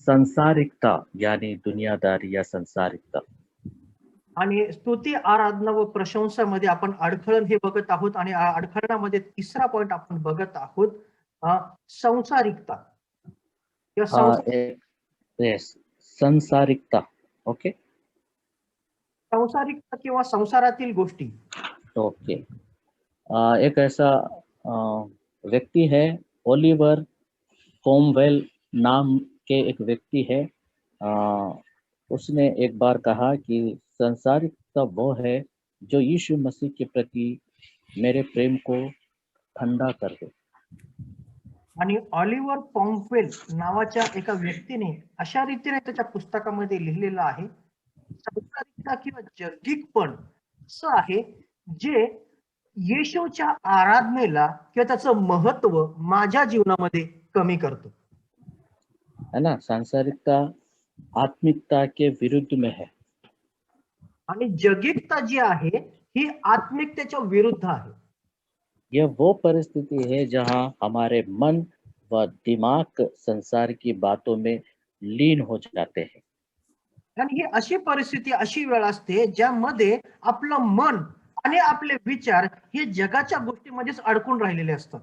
संसारिकता यानी दुनियादारी या संसारिकता. आणि स्तुती आराधना व प्रशंसामध्ये आपण अडखळण हे बघत आहोत, आणि अडखळणामध्ये तिसरा पॉइंट आपण बघत आहोत संसारिकता. संसारिकता. ओके, संसारिकता किंवा संसारातील गोष्टी. ओके, एक ऐसा व्यक्ति है, ओलिवर क्रोमवेल नाम के एक व्यक्ति है. उसने एक बार कहा कि संसारिकता वो है जो यीशु मसीह के प्रति मेरे प्रेम को ठंडा कर दे. आणि ऑलिव्हर क्रोमवेल नावाच्या एका व्यक्तीने अशा रीतीने त्याच्या पुस्तकामध्ये लिहिलेलं आहे, संसारिकता किंवा जगिकपण असं आहे जे येशूच्या आराधनेला किंवा त्याचं महत्व माझ्या जीवनामध्ये कमी करतो. है ना, सांसारिकता आत्मिकता के विरुद्ध में है. आणि जगिकता जी आहे ही आत्मिकतेच्या विरुद्ध आहे. यह वो परिस्थिति है जहां हमारे मन व दिमाग संसार की बातों में लीन हो जाते हैं. आणि ही अशी परिस्थिती, अशी वेळ असते ज्यामध्ये आपलं मन आणि आपले विचार हे जगाच्या गोष्टीमध्येच अडकून राहिलेले असतात.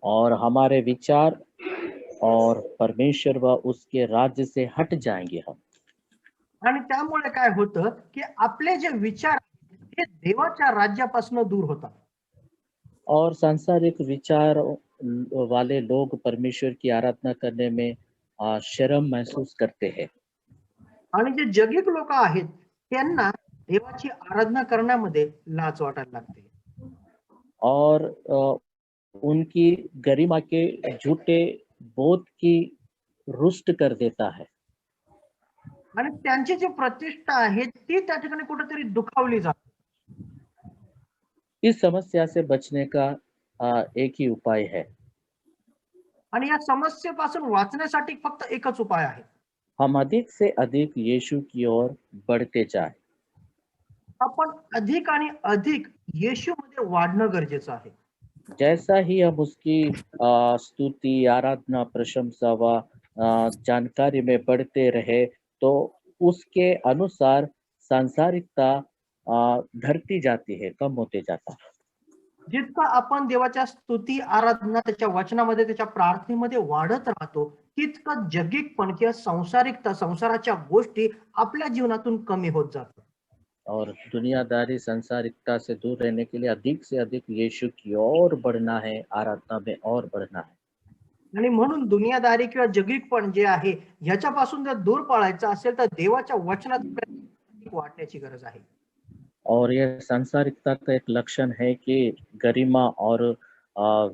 और हमारे विचार और परमेश्वर व उसके राज्य से हट जाएंगे हम। आणि त्यामुळे काय होतं की आपले जे विचार आहेत, हे देवाच्या राज्यापासून दूर होतात. और सांसारिक विचार वाले लोग परमेश्वर की आराधना करने में शर्म महसूस करते हैं। आणि जे जगिक लोक आहेत त्यांना देवाची आराधना करण्यामध्ये लाज वाटायला लागते. और उनकी गरिमा के झूठे बोध की रुष्ट कर देता है। आणि त्यांची जी प्रतिष्ठा आहे ती त्या ठिकाणी कुठेतरी दुखावली जाते. इस समस्या से बचने का एक ही उपाय है, आणि या समस्येपासून वाचण्यासाठी फक्त एकच उपाय आहे. हम अधिक से अधिक यीशु की ओर बढ़ते जाए। आपण अधिक आणि अधिक येशूमध्ये वाढणं गरजेचं आहे. जैसा ही हम उसकी स्तुति, आराधना, प्रशंसा व जानकारी में बढ़ते रहे, तो उसके अनुसार सांसारिकता घटती जाती है, कम होते जाता है। जितका आपण देवाच्या स्तुती आराधना त्याच्या वचनामध्ये त्याच्या प्रार्थनेमध्ये वाढत राहतो तितकं जगिकपण किंवा सांसारिकता संसाराच्या गोष्टी आपल्या जीवनातून कमी होत जातात. और दुनियादारी सांसारिकता से दूर रहने के लिए अधिक से अधिक यीशु की ओर बढ़ना है, आराधना में और बढ़ना है। आणि म्हणून दुनियादारी किंवा जगिकपण जे आहे ह्याच्यापासून जर दूर पळायचं असेल तर देवाच्या वचनात वाढण्याची गरज आहे. और यह सांसारिकता का एक लक्षण है कि गरिमा और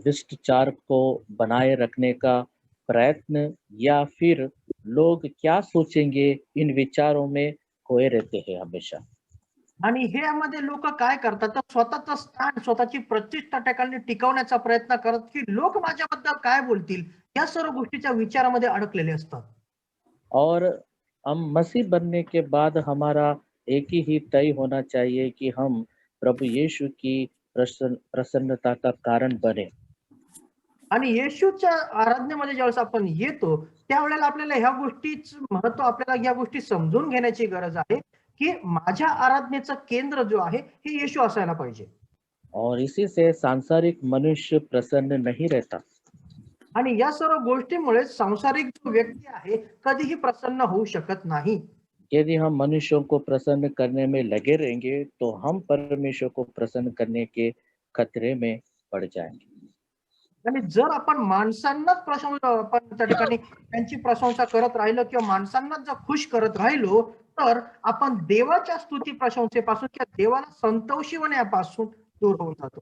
विष्टचार को बनाए रखने का प्रयत्न या फिर लोग क्या सोचेंगे इन विचारों में खोए रहते हैं हमेशा। आणि हे यामध्ये लोक काय करतात तर स्वतःचं स्थान स्वतःची प्रतिष्ठा ठिकाणी टिकवण्याचा प्रयत्न करत की लोक माझ्याबद्दल काय बोलतील या सर्व गोष्टीच्या विचारामध्ये अडकलेले असतात. और हम मसीह बनने के बाद हमारा एक ही तय होना चाहिए कि हम प्रभु यीशु की प्रसन्नता का कारण बने। आणि येशूच्या आराधनेमध्ये ज्यावेळेस आपण येतो त्यावेळेला आपल्याला ह्या गोष्टीच महत्व आपल्याला या गोष्टी समजून घेण्याची गरज आहे की माझ्या आराधनेचं केंद्र जो आहे हे येशू असायला पाहिजे. और इसी से सांसारिक मनुष्य प्रसन्न नहीं रहता। आणि या सर्व गोष्टीमुळे सांसारिक जो व्यक्ती आहे कधीही प्रसन्न होऊ शकत नाही. यदि हम मनुष्यों को प्रसन्न करने में लगे रहेंगे तो हम परमेश्वर को प्रसन्न करने के खतरे में पड़ जाएंगे। आणि जर आपण माणसांनाच प्रशंसा आपण त्या ठिकाणी त्यांची प्रशंसा करत राहिलो किंवा माणसांनाच जर खुश करत राहिलो तर आपण देवाच्या स्तुती प्रशंसेपासून किंवा देवाला संतोषी होण्यापासून दूर होऊन जातो.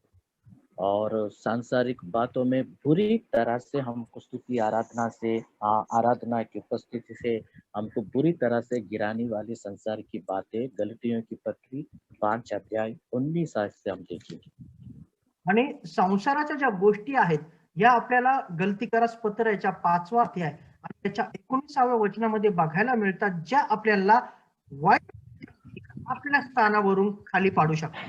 और सांसारिक बातों में बुरी तरह से हमको स्तुति आराधना से आराधना की उपस्थिति से हमको बुरी तरह से गिराने वाली संसार की बातें, गलतियों की पत्री 5 अध्याय 19 आयत से हम देखेंगे। आणि संसाराच्या ज्या गोष्टी आहेत या आपल्याला गलतीकारास पत्र याच्या 5वा अध्याय आणि त्याच्या 19व्या वचनामध्ये बघायला मिळतात ज्या आपल्याला वाईट आपल्या स्थानावरून खाली पाडू शकतात.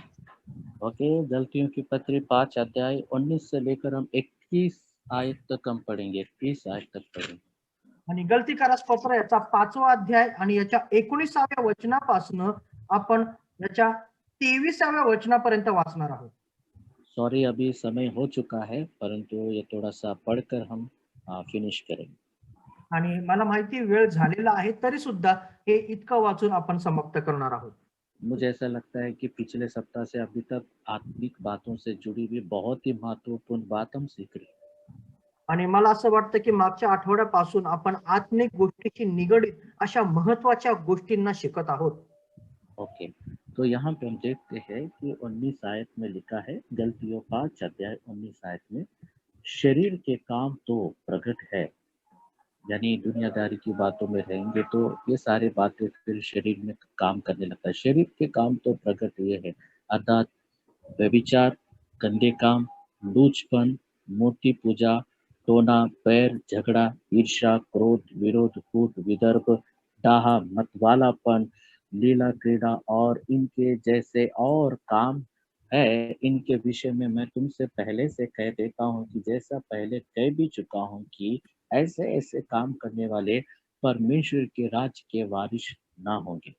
ओके, गलतियों की पत्री 5 अध्याय 19 से लेकर हम 21 आयत तक हम पढ़ेंगे, 21 आयत तक पढ़ेंगे। आणि गलतीकारास पत्र याचा 5वा अध्याय आणि याच्या 19व्या वचनापासून आपण याच्या 23व्या वचनापर्यंत वाचणार आहोत. सॉरी, अभी समय हो चुका है, परंतु ये थोड़ा सा पढ़कर हम फिनिश करेंगे। आणि मला माहिती वेळ झालेला आहे तरी सुद्धा हे इतकं वाचून आपण समाप्त करणार आहोत. मुझे ऐसा लगता है कि पिछले सप्ताह से अभी तक आत्मिक बातों से जुड़ी हुई बहुत ही महत्वपूर्ण बात हम सीख रहे हैं। आणि मला असं वाटतं की मागच्या आठवड्यापासून आपण आत्मिक गोष्टीशी निगडीत अशा महत्वाच्या गोष्टींना शिकत आहोत. ओके, तो यहाँ पे हम देखते हैं कि 19 आयत में लिखा है, गलतियों 5 अध्याय 19 आयत में, शरीर के काम तो प्रकट है, यानी दुनियादारी की बातों में रहेंगे तो ये सारी बातें फिर शरीर में काम करने लगता है। शरीर के काम तो प्रकट ये है, अर्थात व्यभिचार, गंदे काम, लूचपन, मूर्ति पूजा, टोना, बैर, झगड़ा, ईर्ष्या, क्रोध, विरोध, फूट, विदर्भ, डाहा, मतवालापन, लीला क्रीड़ा और इनके जैसे और काम है। इनके विषय में मैं तुमसे पहले से कह देता हूँ कि जैसा पहले कह भी चुका हूँ कि ऐसे ऐसे काम करने वाले परमेश्वर के राज्य के वारिस ना होंगे।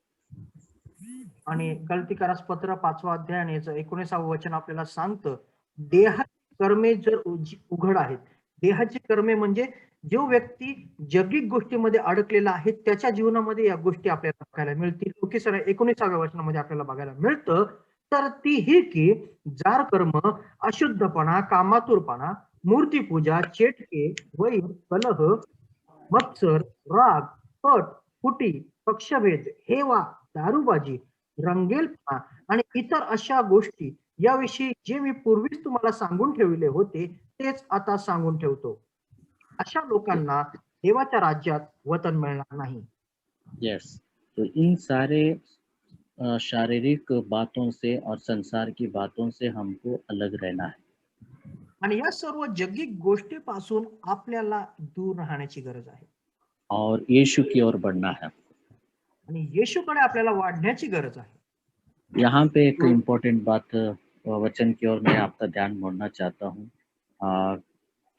आणि गलतीकारास पत्र 5वा अध्याय आणि याचं 19वे वचन आपल्याला सांगतं, देहाची कर्मे जर उघड आहेत. देहाची कर्मे म्हणजे जो व्यक्ती जगिक गोष्टीमध्ये अडकलेला आहे त्याच्या जीवनामध्ये या गोष्टी आपल्याला बघायला मिळतील. 19व्या वचनामध्ये आपल्याला बघायला मिळतं. तर ती ही की जार कर्म, अशुद्धपणा, कामातुरपणा, मूर्तीपूजा, चेटके, वैर, कलह, मत्सर, राग, पट, फुटी, पक्षभेद, हेवा, दारूबाजी, रंगेलपणा आणि इतर अशा गोष्टी याविषयी जे मी पूर्वीच तुम्हाला सांगून ठेवले होते तेच आता सांगून ठेवतो. अशा लोकांना देवाच्या राज्यात वतन मिळणार नाही. यस, तो इन सारे शारीरिक बातों से और संसार की बातों से हमको अलग रहना है. आणि या सर्व जगिक गोष्टीपासून आपल्याला दूर राहण्याची गरज आहे और यीशु की ओर बढ़ना है. आणि येशूकडे आपल्याला वाढण्याची गरज आहे. यहाँ पे एक इम्पोर्टेंट बात वचन की ओर मैं आपका ध्यान मोड़ना चाहता हूँ.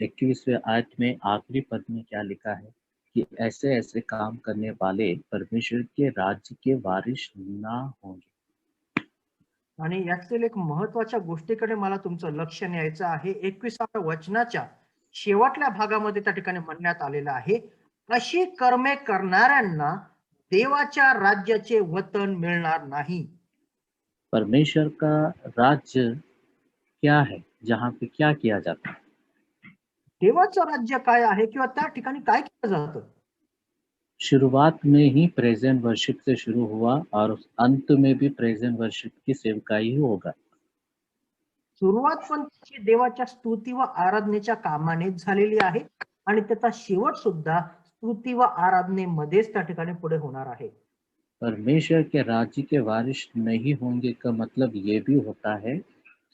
21वें आयत में आखिरी पद में क्या लिखा है कि ऐसे ऐसे काम करने वाले परमेश्वर के राज्य के वारिस ना होंगे. आणि यातील एक महत्वाच्या गोष्टीकडे मला तुमचं लक्ष न्यायचं आहे. 21व्या वचनाच्या शेवटल्या भागामध्ये त्या ठिकाणी म्हणण्यात आलेलं आहे, अशी कर्मे करणाऱ्यांना देवाच्या राज्याचे वतन मिळणार नाही. परमेश्वर का राज्य क्या है, जहाँ पे क्या किया जाता है. देवाचं राज्य काय आहे किंवा त्या ठिकाणी काय केलं जातं. शुरुआत में ही प्रेजेंट वर्शिप से शुरू हुआ और अंत में भी प्रेजेंट वर्शिप की सेवकाई ही होगा. सुरुवात पण त्याची देवाच्या स्तुती व आराधनेच्या कामानेच झालेली आहे आणि त्याचा शेवट सुद्धा स्तुती व आराधनेमध्येच त्या ठिकाणी पुढे होणार आहे. परमेश्वर के राज्य के वारिस नहीं होंगे का मतलब ये भी होता है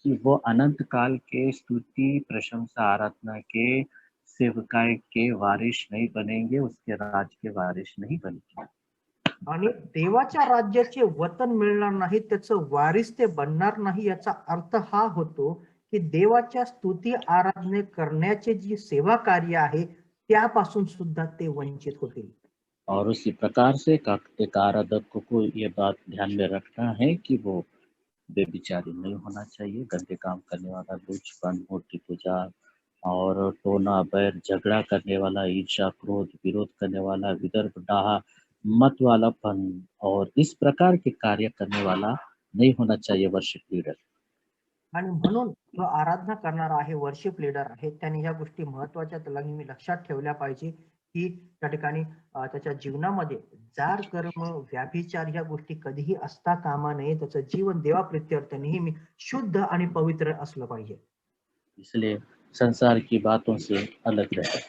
कि वो अनंत काल के स्तुति, प्रशंसा, आराधना के सेवकाई के वारिस नहीं बनेंगे, उसके राज्य के वारिस नहीं बनेंगे. आणि देवाच्या राज्याचे वतन मिळणार नाही, त्याचं वारिस ते बनणार नाही. याचा अर्थ हा होतो की देवाच्या स्तुती आराधने करण्याचे जी सेवा कार्य आहे त्यापासून सुद्धा ते वंचित होतील. और उसी प्रकार से एक आराधक को ये बात ध्यान में रखना है कि वो बेविचारी नहीं होना चाहिए, गंदे काम करने वाला, लुचपन, मूर्ति पूजा और टोना बैर, झगड़ा करने वाला, ईर्ष्या, क्रोध, विरोध करने वाला, विदर्भ, डाहा, मत वालापन और इस प्रकार के कार्य करने वाला नहीं होना चाहिए वर्शिप लीडर. आणि म्हणून जो आराधना करणारा आहे, वर्शिप लीडर आहे, त्याने ह्या गोष्टी महत्वाच्या नेहमी लक्षात ठेवल्या पाहिजे की त्या ठिकाणी त्याच्या जीवनामध्ये जार कर्म, व्याभिचार ह्या गोष्टी कधीही असता कामा नये. त्याचं जीवन देवाप्रित्यर्थ नेहमी शुद्ध आणि पवित्र असलं पाहिजे. इसलिए संसार की बातों से अलग रहे.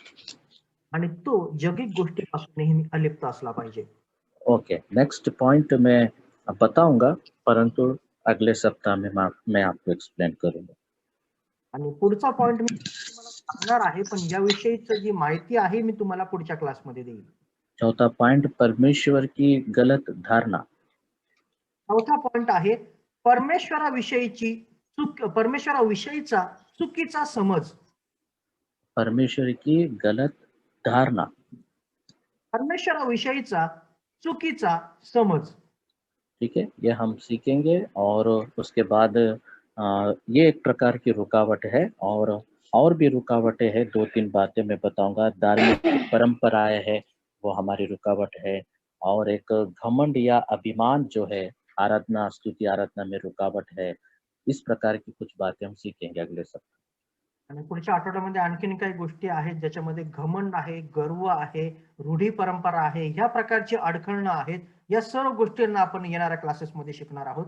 आणि तो जगिक गोष्टीपासून नेहमी अलिप्त असला पाहिजे. ओके, नेक्स्ट पॉइंट मैं बताऊंगा, परंतु अगले सप्ताह में मैं आपको एक्सप्लेन करूंगा. आणि पुढचा पॉइंट मी तुम्हाला सांगणार आहे, पण याविषयीची जी माहिती आहे मी तुम्हाला पुढच्या क्लासमध्ये देईल. चौथा पॉइंट, परमेश्वर की गलत धारणा. चौथा पॉइंट आहे परमेश्वराविषयीचा चुकीचा समज. परमेश्वर की गलत धारणा. परमेश्वराविषयीचा चुकीचा समज. ठीक है, ये हम सीखेंगे और उसके बाद ये एक प्रकार की रुकावट है और भी रुकावटें हैं. 2-3 बातें मैं बताऊंगा. धार्मिक परंपराएं है, वो हमारी रुकावट है, और एक घमंड या अभिमान जो है आराधना, स्तुति आराधना में रुकावट है. इस प्रकार की कुछ बातें हम सीखेंगे अगले सप्ताह. आणि पुढच्या आठवड्यामध्ये आणखीन काही गोष्टी आहेत ज्याच्यामध्ये घमंड आहे, गर्व आहे, रूढी परंपरा आहे, ह्या प्रकारची अडखळणं आहेत. या सर्व गोष्टींना आपण येणाऱ्या क्लासेसमध्ये शिकणार आहोत.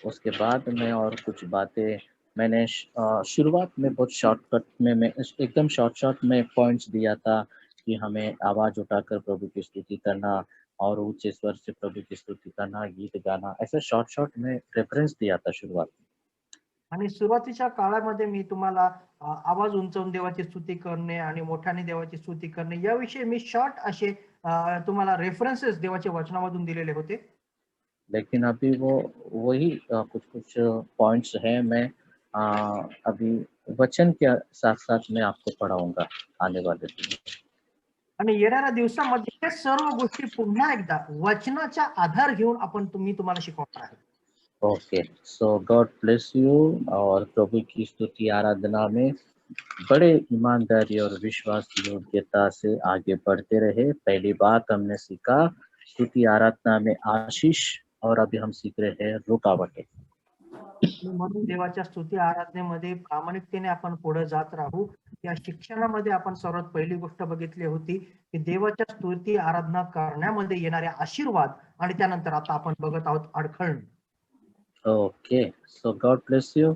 उसके बाद में और कुछ बातें मैंने शुरुआत में बहुत शॉर्टकट में मैं एकदम शॉर्ट में पॉइंट्स दिया था कि हमें आवाज उठाकर प्रभु की स्तुति करना और ऊंचे स्वर से प्रभु की स्तुति करना, गीत गाना, ऐसा शॉर्ट में रेफरेंस दिया था शुरुआत में. आणि सुरुवातीच्या काळामध्ये मी तुम्हाला आवाज उंचावून देवाची स्तुती करणे आणि मोठ्याने देवाची स्तुती करणे याविषयी मी शॉर्ट असे तुम्हाला रेफरन्सेस देवाच्या वचनामधून दिलेले होते. लेकिन अभी वो वही कुछ पॉइंट्स हैं. मैं अभी वचन के साथ साथ मैं आपको पढ़ाऊंगा आने वाले दिन. आणि येणाऱ्या दिवसामध्ये हे सर्व गोष्टी पुन्हा एकदा वचनाचा आधार घेऊन तुम्हाला शिकवणार आहे. Okay, so god bless you. और प्रभु की स्तुति आराधना में बड़े ईमानदारी और विश्वास योग्यता से आगे बढ़ते रहे। पहली बात हमने सीखा स्तुति आराधना में आशीष, और अभी हम सीख रहे हैं रुकावटें। म्हणून देवाच्या स्तुती आराधनेमध्ये प्रामाणिकतेने आपण पुढे जात राहू। या शिक्षणामध्ये आपण सर्वात पहिली गोष्ट बघितली होती की देवाच्या स्तुती आराधना करण्यामध्ये येणारे आशीर्वाद, आणि त्यानंतर आता आपण बघत आहोत अडखळण। Okay, so god bless you.